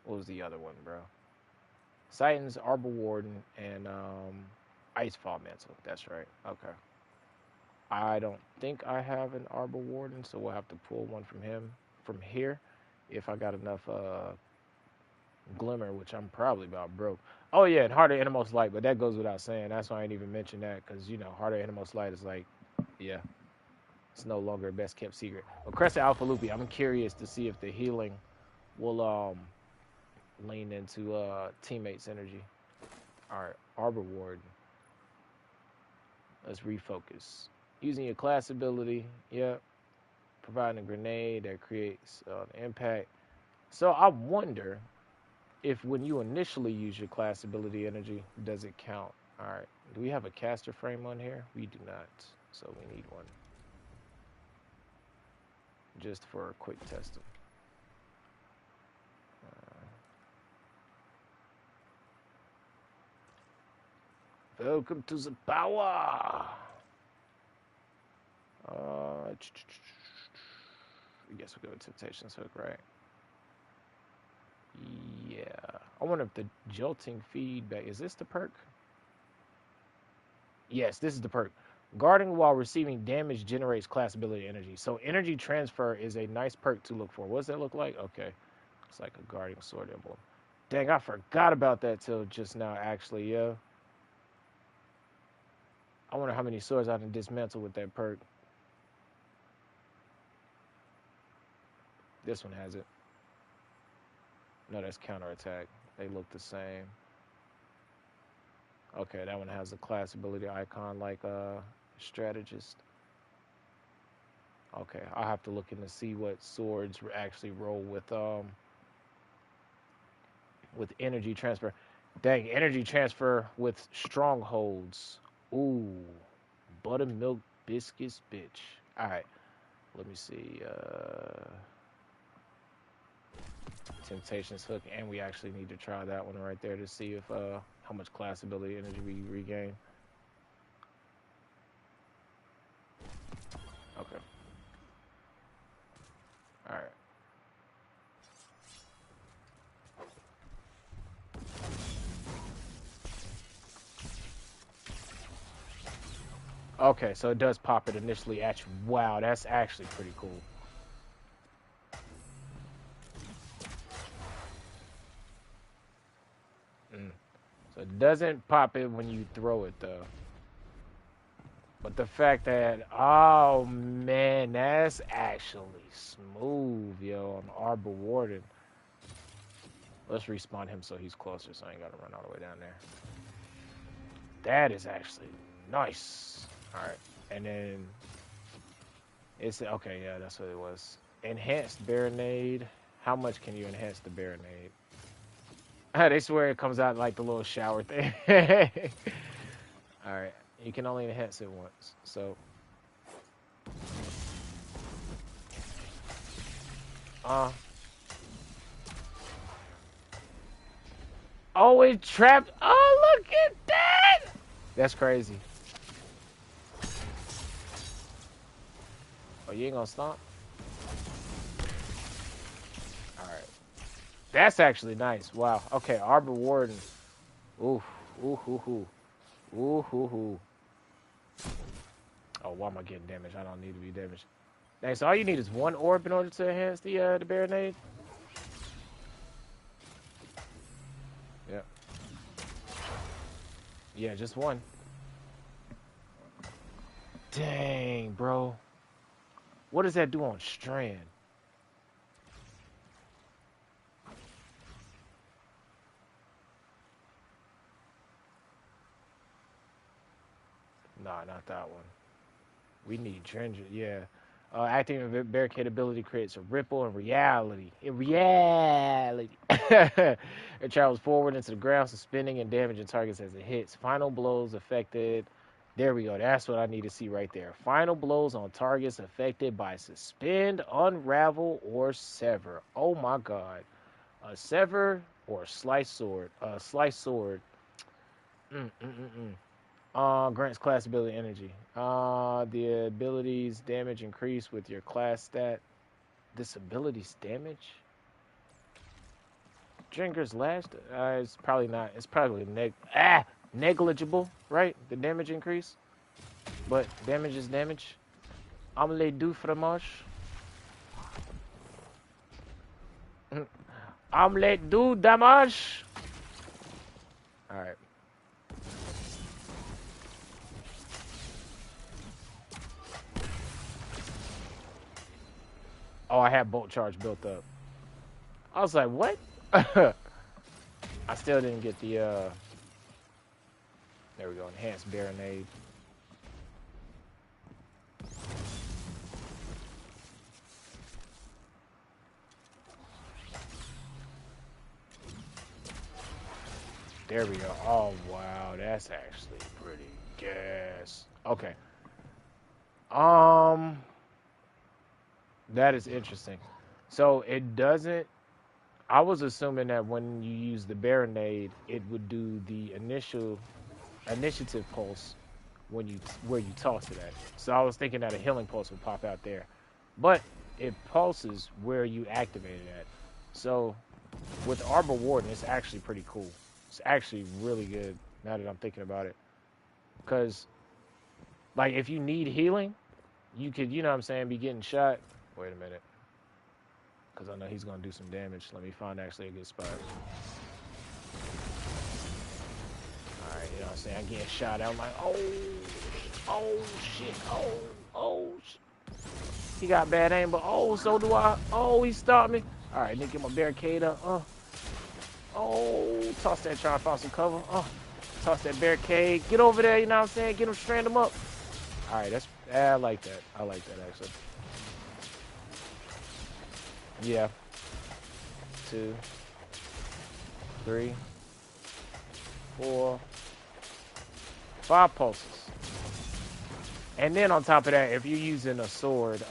what was the other one, bro? Titans, Arbor Warden, and Icefall Mantle. That's right. Okay. I don't think I have an Arbor Warden, so we'll have to pull one from here, if I got enough Glimmer, which I'm probably about broke. Oh yeah, and Heart of Innermost Light, but that goes without saying. That's why I didn't even mention that, because you know Heart of Innermost Light is like, yeah, it's no longer a best kept secret. But Crescent Alpha Loopy, I'm curious to see if the healing will lean into teammates' energy. All right, Arbor Warden. Let's refocus. Using your class ability, yep. Providing a grenade that creates an impact. So I wonder if when you initially use your class ability energy, does it count? All right. Do we have a caster frame on here? We do not. So we need one. Just for a quick testing. Welcome to the power. I guess we'll go with Temptations Hook, right? Yeah. I wonder if the jolting feedback, is this the perk? Yes, this is the perk. Guarding while receiving damage generates class ability energy. So energy transfer is a nice perk to look for. What does that look like? Okay. It's like a guarding sword emblem. Dang, I forgot about that till just now, actually, yeah. I wonder how many swords I can dismantle with that perk. This one has it. No, that's counterattack. They look the same. Okay, that one has a class ability icon like strategist. Okay, I'll have to look in to see what swords actually roll with energy transfer. Dang, energy transfer with strongholds. Ooh, buttermilk biscuits, bitch. All right, let me see. Temptations Hook, and we actually need to try that one right there to see if how much class ability energy we regain. Okay. All right. Okay, so it does pop it initially at you. Wow, that's actually pretty cool. So it doesn't pop it when you throw it, though. But the fact that, oh man, that's actually smooth, yo, on Arbor Warden. Let's respawn him so he's closer, so I ain't gotta run all the way down there. That is actually nice. All right, and then it's okay. Yeah, that's what it was. Enhanced Baronade. How much can you enhance the Baronade? They swear it comes out like the little shower thing. All right, you can only enhance it once. So, oh, it trapped. Oh, look at that. That's crazy. Oh, you ain't gonna stop? All right. That's actually nice. Wow. Okay, Arbor Warden. Ooh, ooh, ooh, ooh. Ooh, ooh, ooh. Oh, why am I getting damaged? I don't need to be damaged. Dang, so all you need is one orb in order to enhance the Baronade? Yeah. Yeah, just one. Dang, bro. What does that do on Strand? Nah, not that one. We need Drenger. Yeah. Acting a barricade ability creates a ripple in reality. In reality. It travels forward into the ground, suspending and damaging targets as it hits. Final blows affected. There we go. That's what I need to see right there. Final blows on targets affected by suspend, unravel, or sever. Oh my god. A sever or slice sword. Slice sword. Grants class ability energy. The abilities damage increase with your class stat. This ability's damage? Drinker's last? It's probably not. It's probably negligible, right? The damage increase? But damage is damage. Omelette du fromage. Omelette du damage. Alright. Oh, I had bolt charge built up. I was like, what? I still didn't get the, there we go, enhanced Baronade. There we go. Oh, wow, that's actually pretty gas. Okay. That is interesting. So it doesn't. I was assuming that when you use the Baronade, it would do the initiative pulse when where you toss it at. So I was thinking that a healing pulse would pop out there, but it pulses where you activate it at. So with Arbor Warden, it's actually pretty cool. It's actually really good now that I'm thinking about it. Because like if you need healing, you could, you know what I'm saying, be getting shot. Wait a minute. Because I know he's going to do some damage. Let me find actually a good spot. Alright, you know what I'm saying? I'm getting shot out. I'm like, oh, shit. He got bad aim, but so do I. Oh, he stopped me. Alright, need to get my barricade up. Toss that, try and find some cover. Toss that barricade. Get over there, you know what I'm saying? Get him, strand him up. Alright, I like that. I like that, actually. Yeah. 2, 3, 4, 5 pulses. And then on top of that, if you're using a sword,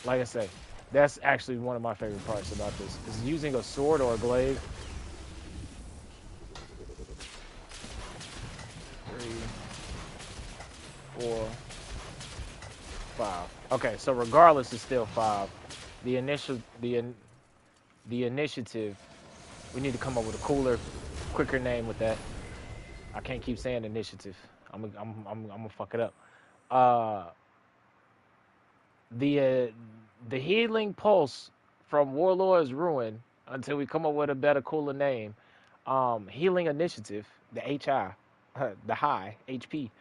like I say, that's actually one of my favorite parts about this, is using a sword or a glaive. 3, 4, 5. Okay, so regardless, it's still 5. The initiative, we need to come up with a cooler, quicker name with that. I can't keep saying initiative. I'm gonna fuck it up. The healing pulse from Warlord's Ruin until we come up with a better, cooler name. Healing initiative, the HI, the high HP.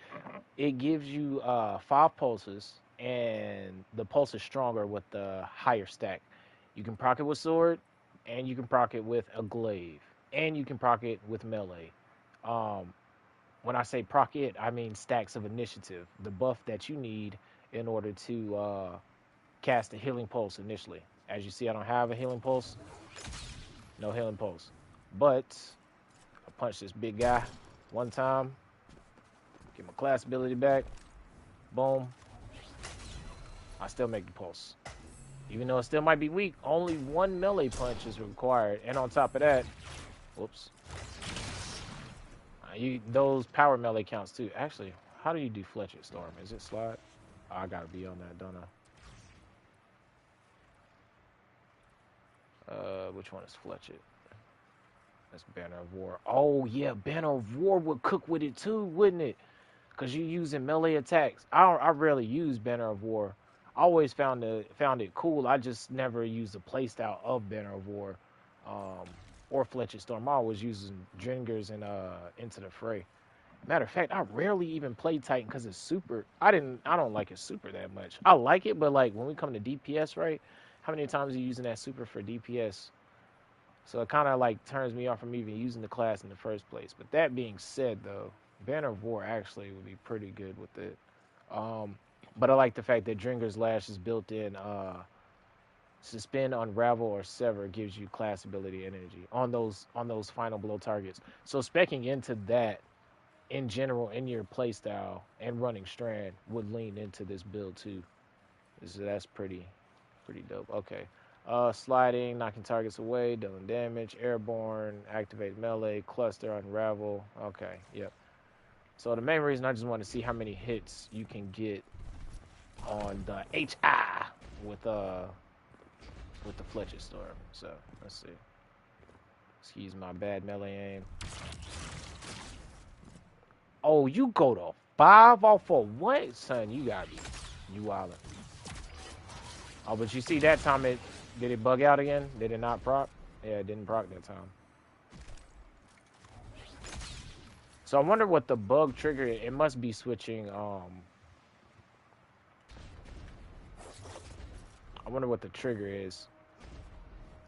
It gives you 5 pulses, and the pulse is stronger with the higher stack. You can proc it with sword, and you can proc it with a glaive, and you can proc it with melee. When I say proc it, I mean stacks of initiative, the buff that you need in order to cast a healing pulse initially. As you see, I don't have a healing pulse. No healing pulse. But I punch this big guy one time, get my class ability back, boom. I still make the pulse. Even though it still might be weak, only 1 melee punch is required. And on top of that, whoops. Those power melee counts too. Actually, how do you do Fletcher Storm? Is it slide? Oh, I gotta be on that, don't I? Which one is Fletcher? That's Banner of War. Oh yeah, Banner of War would cook with it too, wouldn't it? Because you're using melee attacks. I rarely use Banner of War. I always found it cool. I just never used the playstyle of Banner of War, or Fletcher Storm. I always using Dringers and Into the Fray. Matter of fact, I rarely even play Titan because it's super. I don't like it super that much. I like it, but like when we come to DPS, right? How many times are you using that super for DPS? So it kind of like turns me off from even using the class in the first place. But that being said, though, Banner of War actually would be pretty good with it. But I like the fact that Dringer's Lash is built in. Suspend, Unravel, or Sever gives you class ability and energy on those final blow targets. So speccing into that in general in your playstyle and running Strand would lean into this build too. So that's pretty dope. Okay. Sliding, knocking targets away, dealing damage, airborne, activate melee, cluster, unravel. Okay, yep. So the main reason I just want to see how many hits you can get on the HI with the Fletcher Storm. So let's see. Excuse my bad melee aim. Oh, you go to 5 off of what? Son, you gotta be wildin'. Oh, but you see that time did it bug out again? Did it not proc? Yeah, it didn't proc that time. So I wonder what the bug trigger. It must be switching. I wonder what the trigger is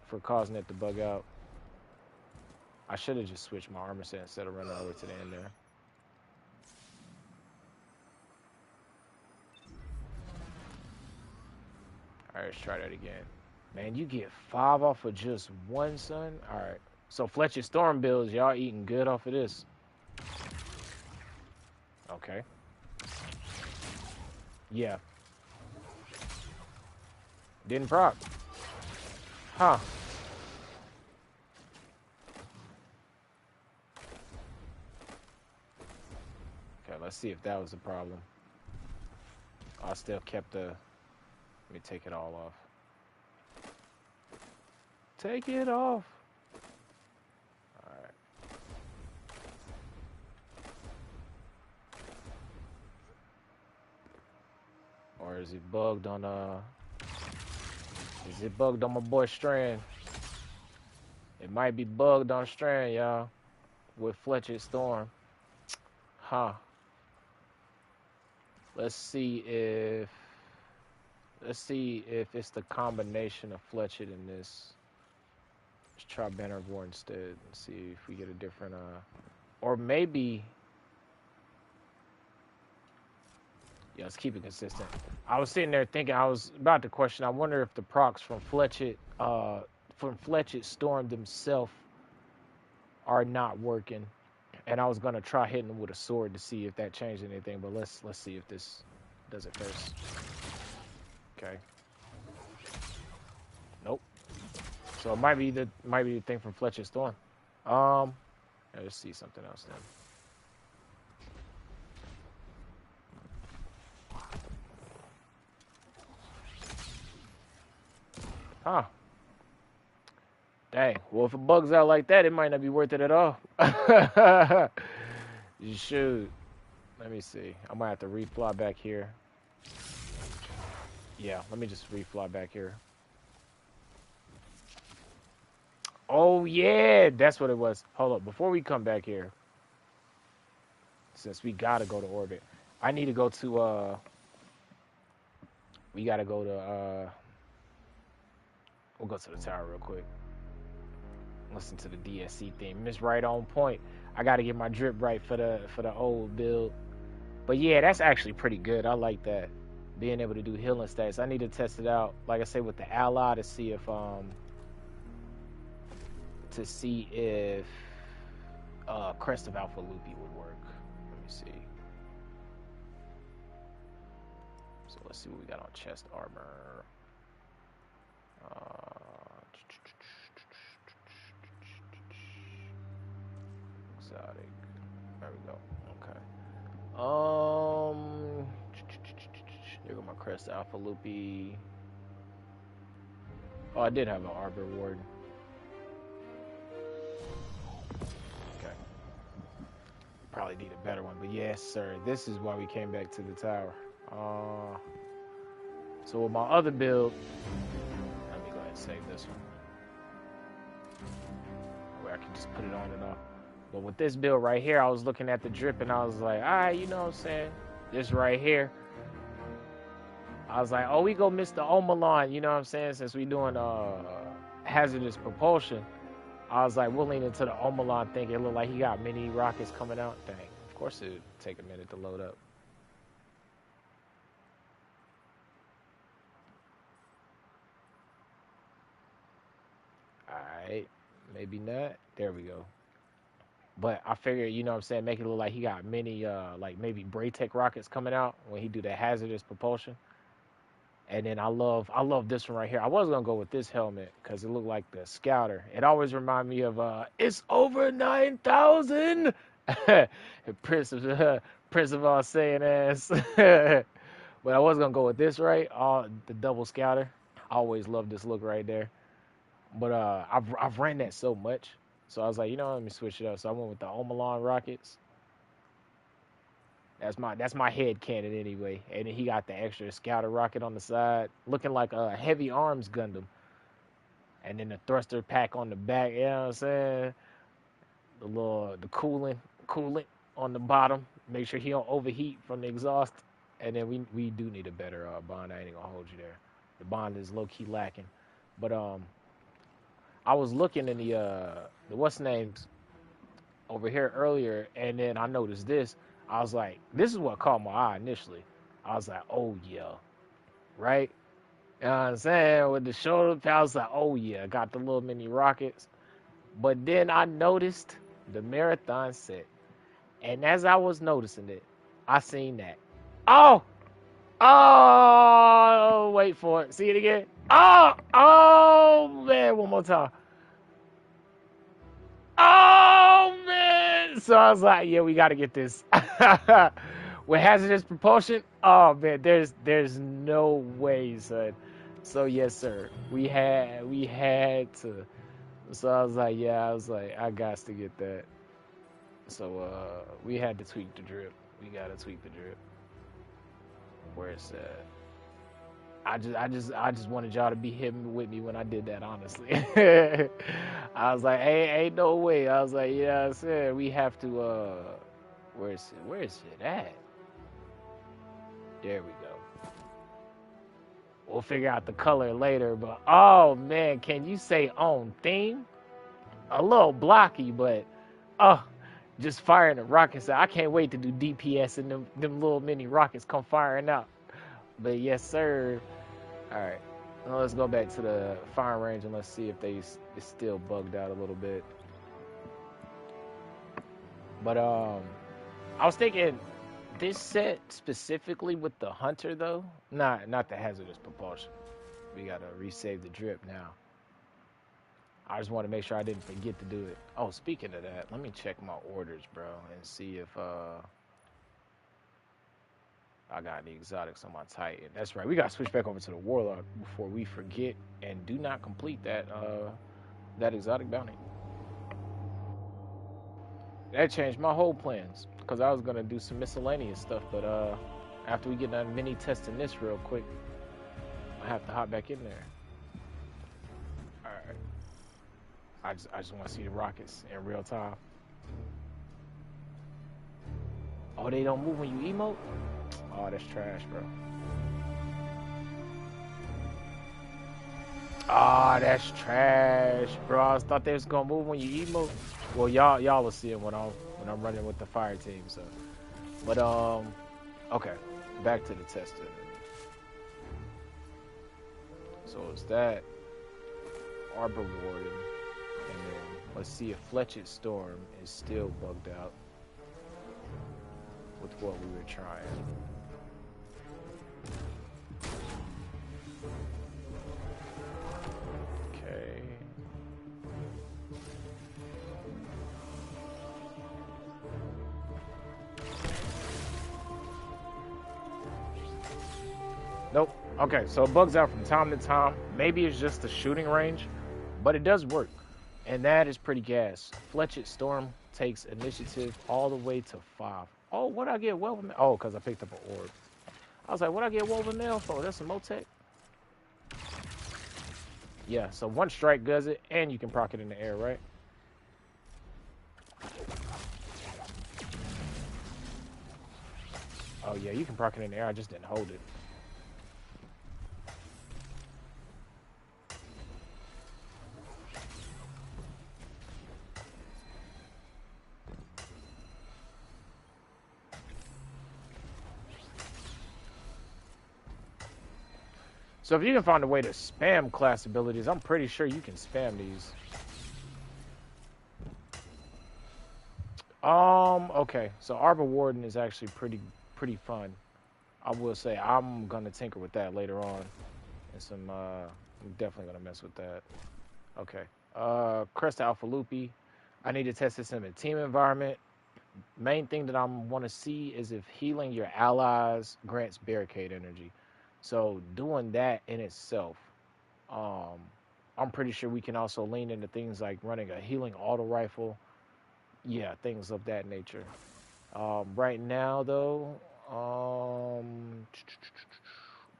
for causing it to bug out. I should have just switched my armor set instead of running over to the end there. All right, let's try that again. Man, you get 5 off of just one, son. All right. So Fletcher Storm builds, y'all eating good off of this. Okay. Yeah. Didn't proc. Huh. Okay, let's see if that was the problem. I still kept the... Let me take it all off. Take it off. Alright. Or is it bugged on Is it bugged on my boy Strand? It might be bugged on Strand, y'all. With Fletcher Storm. Huh. Let's see if it's the combination of Fletcher and this. Let's try Banner of War instead and see if we get a different or maybe yeah, let's keep it consistent. I was sitting there thinking, I was about to question, I wonder if the procs from Fletcher Storm themselves are not working. And I was gonna try hitting them with a sword to see if that changed anything, but let's see if this does it first. Okay. Nope. So it might be the thing from Fletcher Storm. Let's see something else then. Huh. Dang. Well, if it bugs out like that, it might not be worth it at all. You should. Let me see. I might have to refly back here. Yeah, let me just refly back here. Oh, yeah. That's what it was. Hold up. Before we come back here, since we got to go to orbit, I need to go to, we got to go to, we'll go to the tower real quick. Listen to the DSC theme. It's right on point. I got to get my drip right for the old build. But yeah, that's actually pretty good. I like that. Being able to do healing stats. I need to test it out, like I say, with the ally to see if Crest of Alpha Loopy would work. Let me see. So let's see what we got on chest armor. Exotic. There we go. Okay. There go my Crest Alpha Loopy. Oh, I did have an Arbor Ward. Okay. Probably need a better one, but yes, sir. This is why we came back to the tower. So with my other build, let me go ahead and save this one. Where I can just put it on and off. But with this build right here, I was looking at the drip and I was like, alright, you know what I'm saying? This right here. I was like, oh, we go Mr. Omalon, you know what I'm saying? Since we doing hazardous propulsion. I was like, we'll lean into the Omalon thing. It looked like he got mini rockets coming out. Dang, of course it would take a minute to load up. Alright, maybe not. There we go. But I figured, you know what I'm saying, make it look like he got many, like maybe Braytech rockets coming out when he do the hazardous propulsion. And then I love this one right here. I was gonna go with this helmet because it looked like the Scouter. It always remind me of it's over 9,000. Prince of all Saiyan ass. But I was gonna go with this right, the double Scouter. I always love this look right there. But I've ran that so much. So I was like, you know, let me switch it up. So I went with the Omalon rockets. That's my head cannon anyway. And then he got the extra scouter rocket on the side, looking like a heavy arms Gundam. And then the thruster pack on the back, you know what I'm saying? The coolant on the bottom. Make sure he don't overheat from the exhaust. And then we do need a better bond. I ain't gonna hold you there. The bond is low key lacking. But I was looking in the what's names over here earlier, and then I noticed this. I was like, this is what caught my eye initially. I was like, oh yeah, right? You know what I'm saying? With the shoulder pad, I was like, oh yeah, got the little mini rockets. But then I noticed the marathon set. And as I was noticing it, I seen that. Oh! Oh, wait for it. See it again. Oh, man. One more time. Oh, man. So I was like, yeah, we got to get this. With hazardous propulsion, oh, man, there's no way, son. So, yes, sir. We had to. So I was like, yeah, I got to get that. So, we had to tweak the drip. We got to tweak the drip. Where it's at. I just wanted y'all to be hitting with me when I did that, honestly. I was like, hey, ain't no way. I was like, yeah, I said we have to where is it at? There we go. We'll figure out the color later, but oh man, can you say on theme? A little blocky, but oh, just firing the rockets out. I can't wait to do DPS and them little mini rockets come firing out. But yes, sir. All right, now let's go back to the firing range and let's see if it's still bugged out a little bit. But I was thinking this set specifically with the hunter though, not the hazardous propulsion. We gotta resave the drip now. I just want to make sure I didn't forget to do it. Oh, speaking of that, let me check my orders, bro, and see if I got the exotics on my Titan. That's right. We got to switch back over to the Warlock before we forget and do not complete that exotic bounty. That changed my whole plans because I was going to do some miscellaneous stuff, but after we get done mini testing this real quick, I have to hop back in there. All right. I just want to see the rockets in real time. Oh, they don't move when you emote? Oh, that's trash, bro. Oh, that's trash, bro. I thought they was gonna move when you emote. Well, y'all will see it when I'm running with the fire team. So, but okay, back to the testing. So it's that Arbor Warden, and then let's see if Fletched Storm is still bugged out with what we were trying. Okay. Nope. Okay, so it bugs out from time to time. Maybe it's just the shooting range, but it does work. And that is pretty gas. Fletched Storm takes initiative all the way to 5. Oh, what'd I get woven? Oh, because I picked up an orb. I was like, what'd I get woven mail for? That's a Motec? Yeah, so one strike does it, and you can proc it in the air, right? Oh, yeah, you can proc it in the air. I just didn't hold it. So if you can find a way to spam class abilities, I'm pretty sure you can spam these. Okay. So Arbor Warden is actually pretty fun. I will say I'm gonna tinker with that later on. And some I'm definitely gonna mess with that. Okay. Crest Alpha Loopy. I need to test this in a team environment. Main thing that I want to see is if healing your allies grants barricade energy. So doing that in itself, I'm pretty sure we can also lean into things like running a healing auto rifle. Yeah, things of that nature. Right now, though, I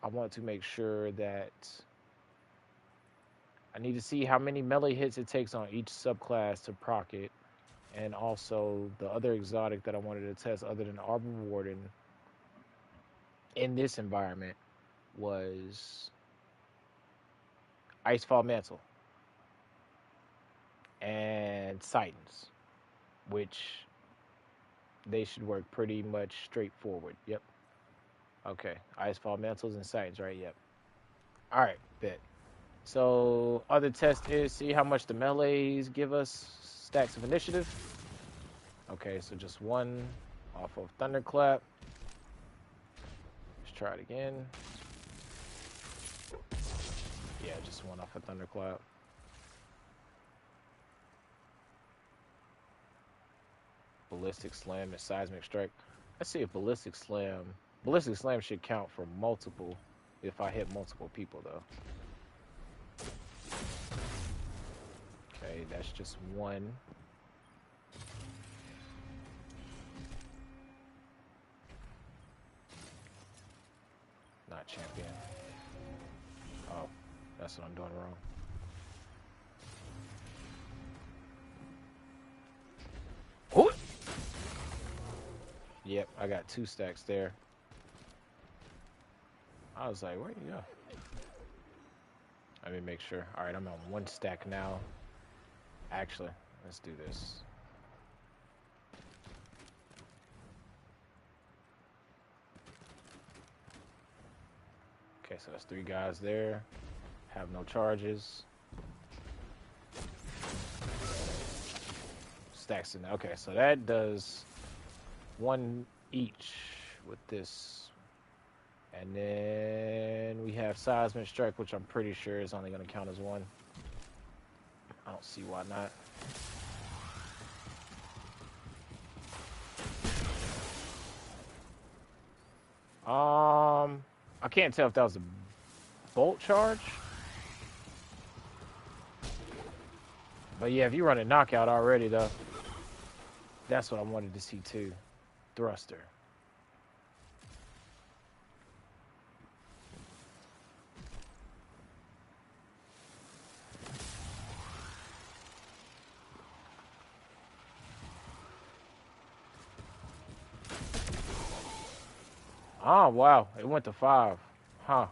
want to make sure that I need to see how many melee hits it takes on each subclass to proc it. And also the other exotic that I wanted to test other than Arbor Warden in this environment was Icefall Mantle and Titans, which they should work pretty much straightforward. Yep. Okay. Icefall Mantles and Titans, right? Yep. All right, bet. So other test is see how much the melees give us stacks of initiative. Okay, so just one off of Thunderclap. Let's try it again. Yeah, just one off a thundercloud. Ballistic slam and seismic strike. Let's see if ballistic slam should count for multiple if I hit multiple people though. Okay, that's just one. Not champion. Oh, that's what I'm doing wrong. Oh! Yep, I got 2 stacks there. I was like, where you go? Let me make sure. Alright, I'm on 1 stack now. Actually, let's do this. Okay, so that's 3 guys there. Have no charges. Stacks in there. Okay, so that does 1 each with this. And then we have seismic strike, which I'm pretty sure is only going to count as 1. I don't see why not. I can't tell if that was a bolt charge. But yeah, if you run a knockout already, though, that's what I wanted to see too. Thruster. Oh, wow. It went to 5. Huh.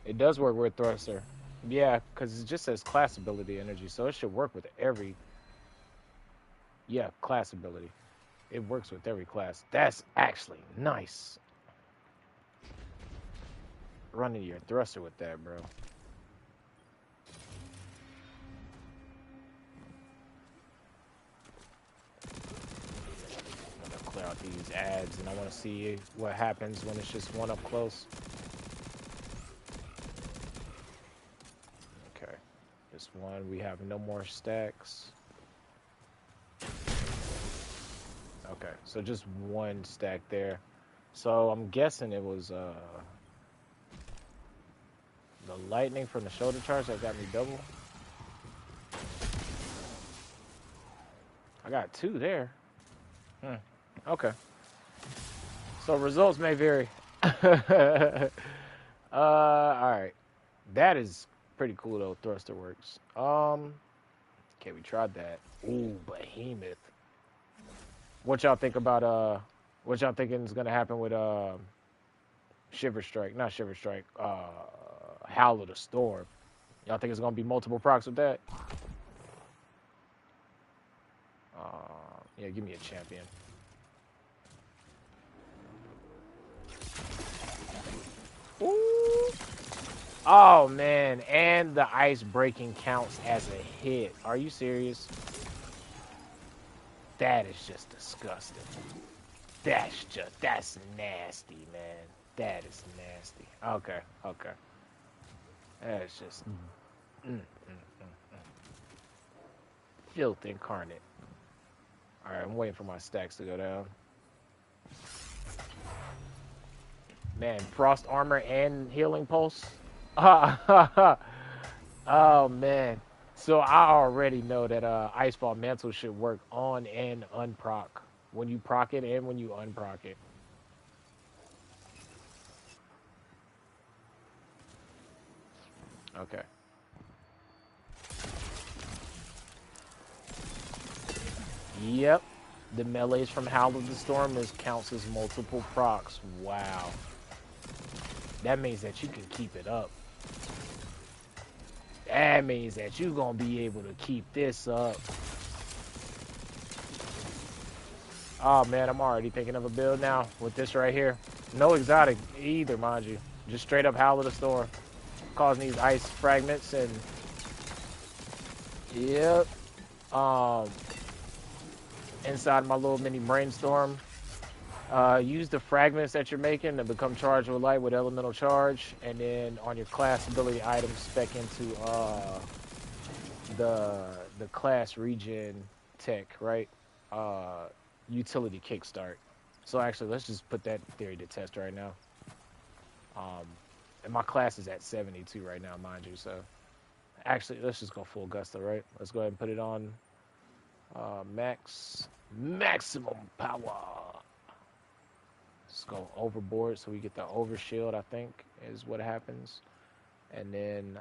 It does work with thruster. Yeah, because it just says class ability energy, so it should work with every... Yeah, class ability. It works with every class. That's actually nice. Running your thruster with that, bro. I'm gonna clear out these ads, and I want to see what happens when it's just one up close. Okay, just one. We have no more stacks. Okay, so just 1 stack there. So I'm guessing it was the lightning from the shoulder charge that got me double. I got 2 there. Okay. So results may vary. Alright. That is pretty cool though, thruster works. Okay, we tried that. Ooh, behemoth. What y'all think about what y'all thinking is gonna happen with Shiver Strike? Not Shiver Strike, Howl of the Storm. Y'all think it's gonna be multiple procs with that? Yeah, give me a champion. Ooh. Oh man, and the ice breaking counts as a hit. Are you serious? That is just disgusting. That's nasty, man. That is nasty. Okay. That's just filth incarnate. Alright, I'm waiting for my stacks to go down. Man, frost armor and healing pulse. Oh man. So I already know that Iceball Mantle should work on and unproc. When you proc it and when you unproc it. Okay. Yep. The melees from Howl of the Storm counts as multiple procs. Wow. That means that you can keep it up. That means that you're going to be able to keep this up. Oh, man, I'm already thinking of a build now with this right here. No exotic either, mind you. Just straight up Howl of the Storm. Causing these ice fragments and... Yep. Inside my little mini brainstorm. Use the fragments that you're making to become charged with light with elemental charge, and then on your class ability items, spec into the class regen tech, right? Utility kickstart. So actually, let's just put that theory to test right now. And my class is at 72 right now, mind you. So actually, let's just go full gusto, right? Let's go ahead and put it on maximum power. Let's go overboard so we get the overshield, I think, is what happens. And then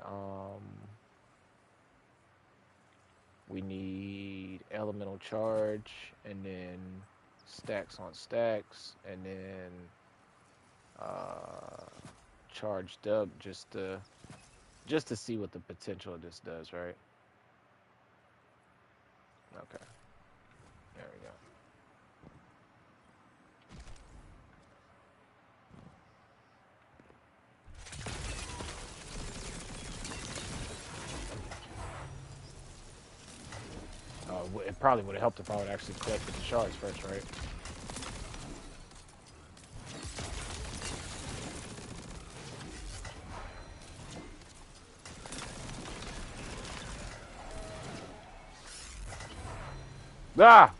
we need elemental charge, and then stacks on stacks, and then charged up just to see what the potential of this does, right? Okay, there we go. It probably would have helped if I would actually collected the shards first, right? Ah!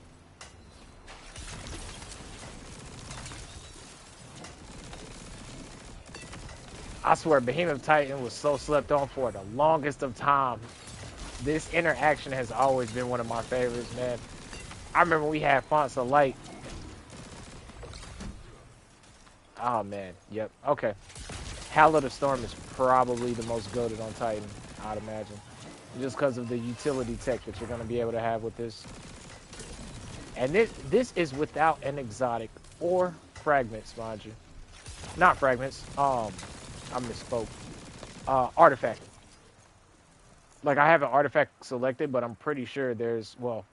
I swear, Behemoth Titan was so slept on for the longest of time. This interaction has always been one of my favorites, man. I remember we had Fonts of Light. Oh, man. Yep. Okay. Howl of the Storm is probably the most goated on Titan, I'd imagine. Just because of the utility tech that you're going to be able to have with this. And this is without an exotic or fragments, mind you. Not fragments. I misspoke. Artifact. Like, I have an artifact selected, but I'm pretty sure there's, well,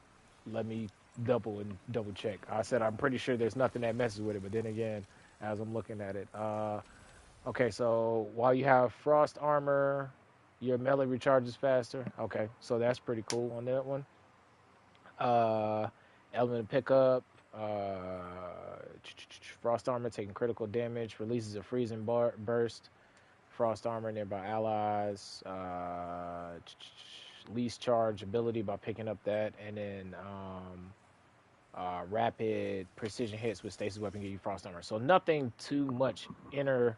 let me double check. I said I'm pretty sure there's nothing that messes with it, but then again, as I'm looking at it, okay, so while you have frost armor, your melee recharges faster. Okay, so that's pretty cool on that one. Element pickup, frost armor taking critical damage, releases a freezing burst. Frost armor nearby allies, least charge ability by picking up that, and then rapid precision hits with stasis weapon give you frost armor. So nothing too much inner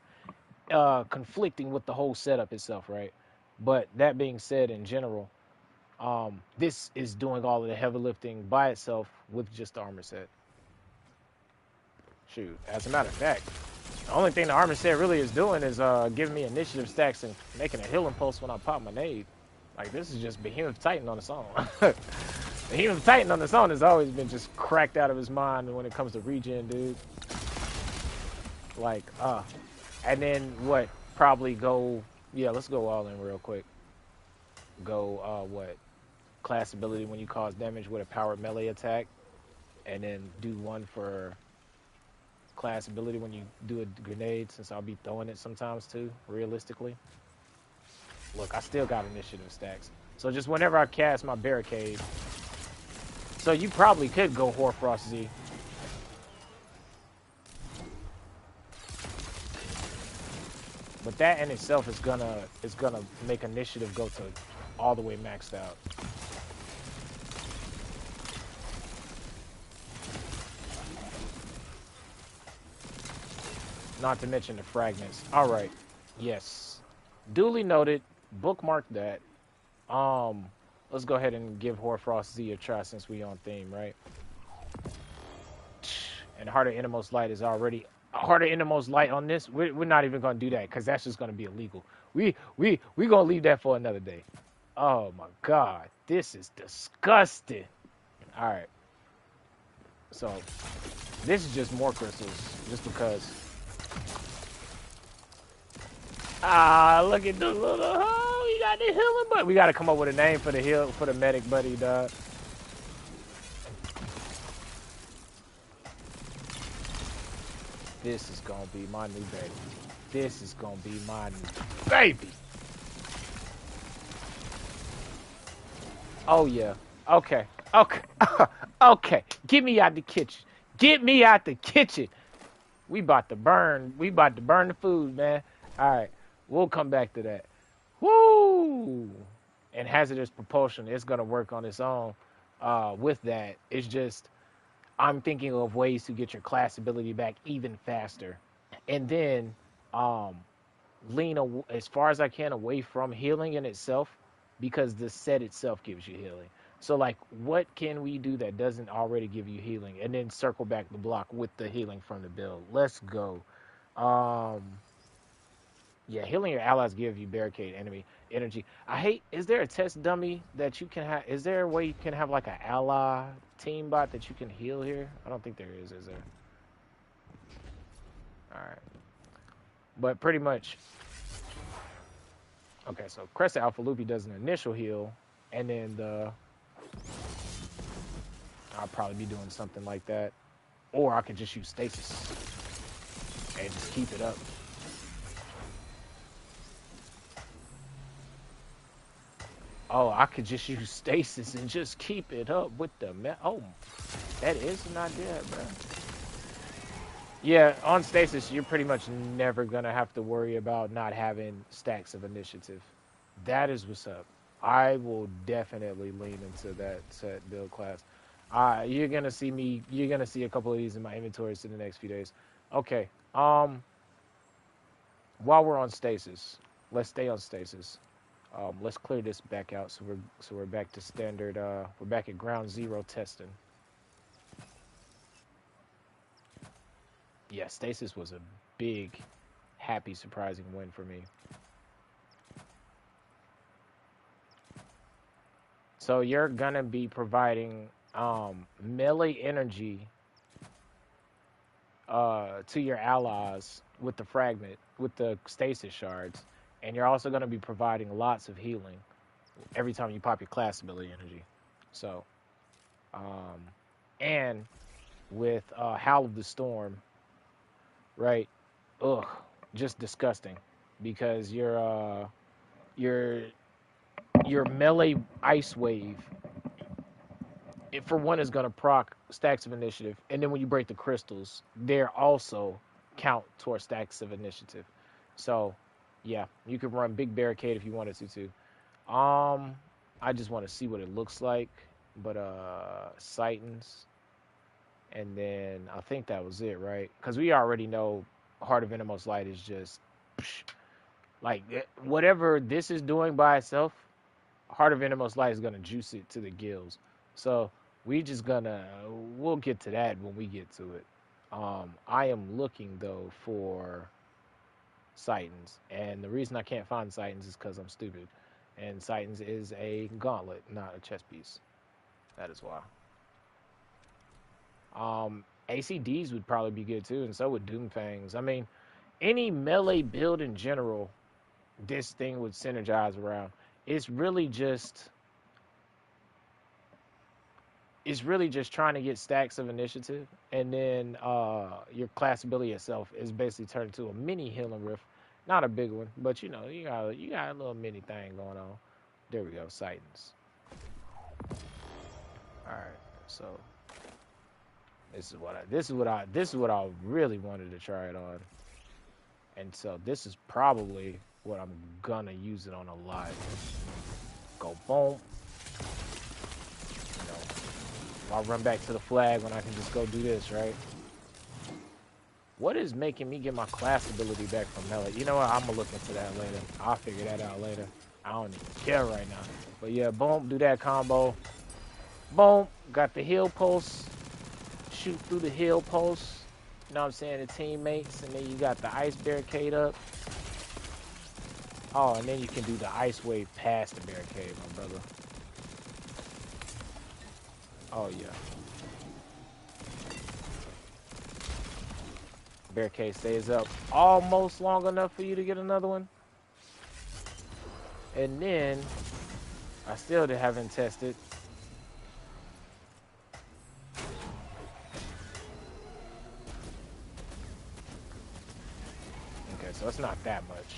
conflicting with the whole setup itself, right? But that being said, in general, this is doing all of the heavy lifting by itself with just the armor set. Shoot, as a matter of fact, the only thing the armor set really is doing is giving me initiative stacks and making a healing pulse when I pop my nade. Like, this is just Behemoth Titan on its own. Behemoth Titan on its own has always been just cracked out of his mind when it comes to regen, dude. Like, and then what? Probably go, yeah, let's go all in real quick. Go, what? Class ability when you cause damage with a powered melee attack. And then do one for class ability when you do a grenade, since I'll be throwing it sometimes too, realistically. Look, I still got initiative stacks. So just whenever I cast my barricade. So you probably could go Hoarfrost Z. But that in itself is gonna make initiative go to all the way maxed out. Not to mention the fragments. All right. Yes. Duly noted. Bookmark that. Let's go ahead and give Hoarfrost Z a try since we on theme, right? And Heart of Innermost Light is already Heart of Innermost Light on this. We're not even gonna do that because that's just gonna be illegal. We gonna leave that for another day. Oh my God, this is disgusting. All right. So this is just more crystals, just because. Look at the little, oh, you got the healing buddy. We got to come up with a name for the medic buddy, dog. This is going to be my new baby. This is going to be my new baby. Oh, yeah. Okay. Okay. Okay. Get me out the kitchen. Get me out the kitchen. We about to burn. We about to burn the food, man. All right, we'll come back to that. Woo! And hazardous propulsion is gonna work on its own. With that, it's just I'm thinking of ways to get your class ability back even faster, and then um, as far as I can away from healing in itself, because the set itself gives you healing. So like, what can we do that doesn't already give you healing, and then circle back the block with the healing from the build? Let's go. Um, yeah, healing your allies give you barricade enemy energy. I hate. Is there a test dummy that you can have? Is there a way you can have like an ally team bot that you can heal here? I don't think there is. Is there? All right, but pretty much. Okay, so Crescent Alpha Loopy does an initial heal, and then I'll probably be doing something like that, or I could just use stasis and just keep it up. Oh, I could just use stasis and just keep it up with the oh, that is an idea, bro. Yeah, on stasis, you're pretty much never gonna have to worry about not having stacks of initiative. That is what's up. I will definitely lean into that set build class. You're gonna see me. You're gonna see a couple of these in my inventories in the next few days. Okay. While we're on stasis, let's stay on stasis. Let's clear this back out so we're back to standard. We're back at ground zero testing. Yeah, stasis was a big, happy, surprising win for me. So you're gonna be providing melee energy to your allies with the fragment, with the stasis shards, and you're also gonna be providing lots of healing every time you pop your class ability energy. So, and with Howl of the Storm, right? Ugh, just disgusting, because your melee ice wave, it, for one, is going to proc stacks of initiative, and then when you break the crystals, they're also count towards stacks of initiative. So yeah, you could run big barricade if you wanted to too. I just want to see what it looks like, but Sightons, and then I think that was it, right? Because we already know Heart of Innermost Light is just psh, like whatever this is doing by itself. Heart of Innermost Light is gonna juice it to the gills. So we'll get to that when we get to it. I am looking though for Sightons, and the reason I can't find Sightons is because I'm stupid. And Sightons is a gauntlet, not a chess piece. That is why. ACDs would probably be good too, and so would Doomfangs. I mean, any melee build in general, this thing would synergize around. It's really just trying to get stacks of initiative, and then your class ability itself is basically turned into a mini healing rift. Not a big one, but you know, you got a little mini thing going on. There we go, Sightons. All right, so this is what I really wanted to try it on, and so this is probably what I'm gonna use it on a lot. Go boom. You know, I'll run back to the flag when I can just go do this, right? What is making me get my class ability back from melee? You know what? I'm gonna look into that later. I'll figure that out later. I don't even care right now. But yeah, boom, do that combo. Boom, got the heal pulse. Shoot through the heal pulse. You know what I'm saying? The teammates, and then you got the ice barricade up. Oh, and then you can do the ice wave past the barricade, my brother. Oh yeah. Barricade stays up almost long enough for you to get another one. And then, I still haven't tested. Okay, so it's not that much.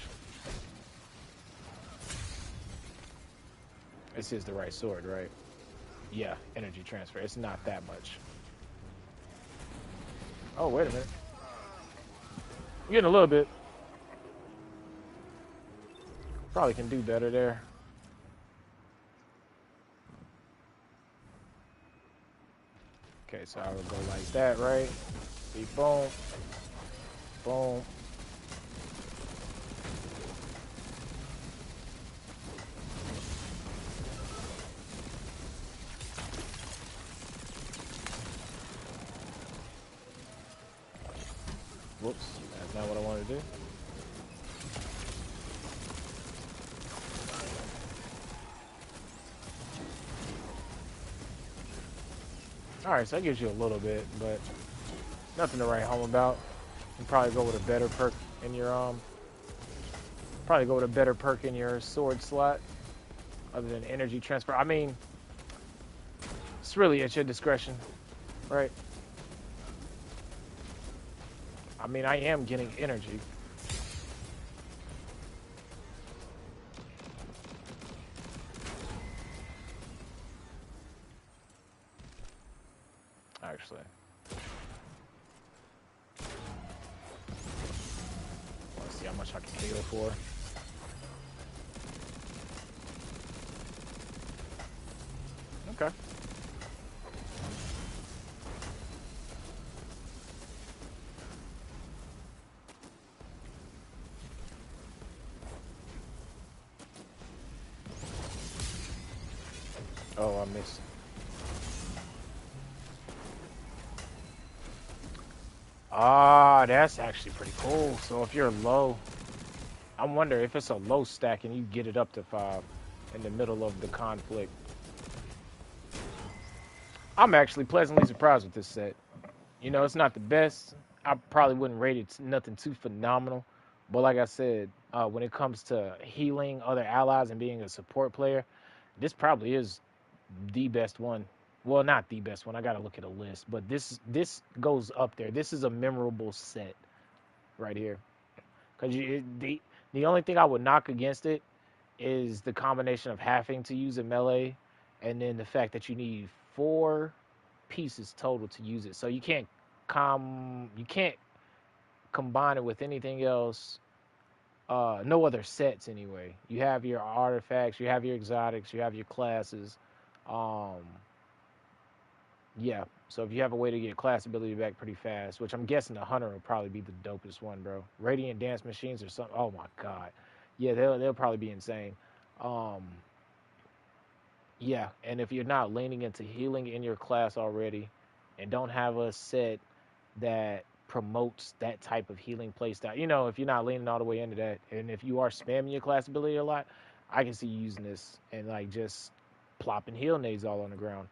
This is the right sword, right? Yeah, energy transfer. It's not that much. Oh, wait a minute. Getting a little bit. Probably can do better there. Okay, so I would go like that, right? Be boom, boom. Whoops, that's not what I wanted to do. Alright, so that gives you a little bit, but nothing to write home about. You probably go with a better perk in your sword slot other than energy transfer. I mean, it's really at your discretion, right? I mean, I am getting energy. Actually. Let's see how much I can heal for. Okay. Oh, I missed. Ah, that's actually pretty cool. So if you're low, I wonder if it's a low stack and you get it up to 5 in the middle of the conflict. I'm actually pleasantly surprised with this set. You know, it's not the best. I probably wouldn't rate it nothing too phenomenal. But like I said, when it comes to healing other allies and being a support player, this probably is the best one. Well, not the best one. I gotta look at a list, but this goes up there. This is a memorable set right here. Because the only thing I would knock against it is the combination of having to use a melee, and then the fact that you need 4 pieces total to use it. So you can't combine it with anything else. No other sets anyway. You have your artifacts, you have your exotics, you have your classes. Um, yeah. So if you have a way to get class ability back pretty fast, which I'm guessing the hunter will probably be the dopest one, bro. Radiant dance machines or something. Oh my god. Yeah, they'll probably be insane. Um, yeah, and if you're not leaning into healing in your class already, and don't have a set that promotes that type of healing playstyle, you know, if you're not leaning all the way into that, and if you are spamming your class ability a lot, I can see you using this and like just plopping heal nades all on the ground.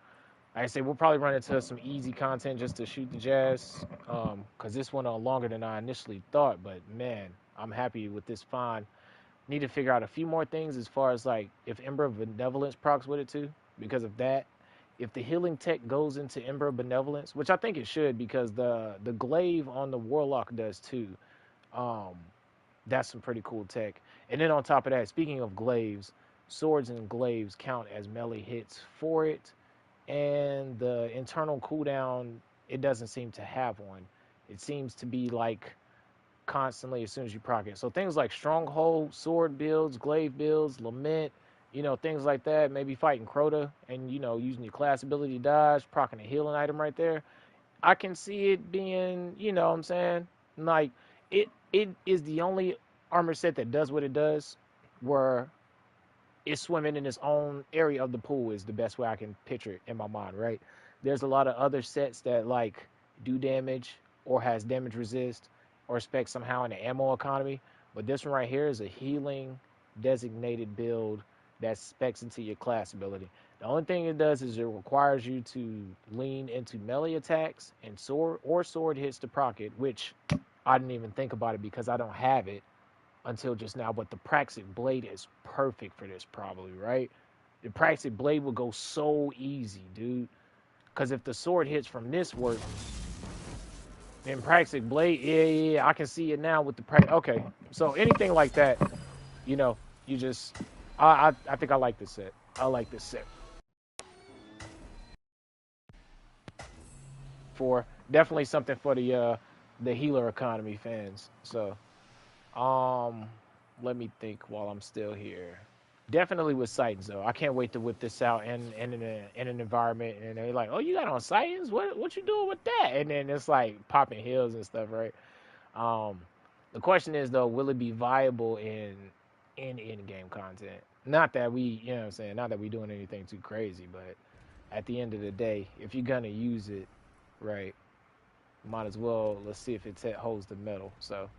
Like I say, we'll probably run into some easy content just to shoot the jazz, because this went on longer than I initially thought. But man, I'm happy with this find. Need to figure out a few more things as far as like if Ember of Benevolence procs with it too, because of that. If the healing tech goes into Ember of Benevolence, which I think it should, because the glaive on the Warlock does too. Um, that's some pretty cool tech. And then on top of that, speaking of glaives, swords and glaives count as melee hits for it, and the internal cooldown, it doesn't seem to have one. It seems to be like constantly as soon as you proc it. So things like stronghold, sword builds, glaive builds, lament, you know, things like that. Maybe fighting Crota and, you know, using your class ability to dodge, proccing a healing item right there. I can see it being, you know what I'm saying? Like it is the only armor set that does what it does, where it's swimming in its own area of the pool is the best way I can picture it in my mind, right? There's a lot of other sets that like do damage or has damage resist or spec somehow in the ammo economy, but this one right here is a healing designated build that specs into your class ability. The only thing it does is it requires you to lean into melee attacks and sword hits to proc it, which I didn't even think about it because I don't have it until just now, but the Praxic Blade is perfect for this, probably, right? The Praxic Blade will go so easy, dude. Because if the sword hits from this work, then Praxic Blade, yeah, I can see it now with the Praxic. Okay, so anything like that, you know, you just, I think I like this set. I like this set. For definitely something for the the healer economy fans. So, um, let me think while I'm still here. Definitely with Titans though. I can't wait to whip this out in an environment and they're like, oh, you got on Titans? What you doing with that? And then it's like popping hills and stuff, right? Um, the question is though, will it be viable in game content? Not that we, you know what I'm saying, not that we doing anything too crazy, but at the end of the day, if you're gonna use it, right, might as well let's see if it holds the metal. So,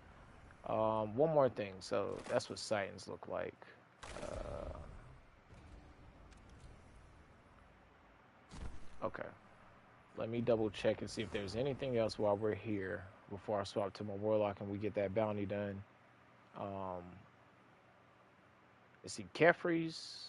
one more thing. So that's what Titans look like. Okay, let me double check and see if there's anything else while we're here before I swap to my Warlock and we get that bounty done. Um, let's see, Kefri's.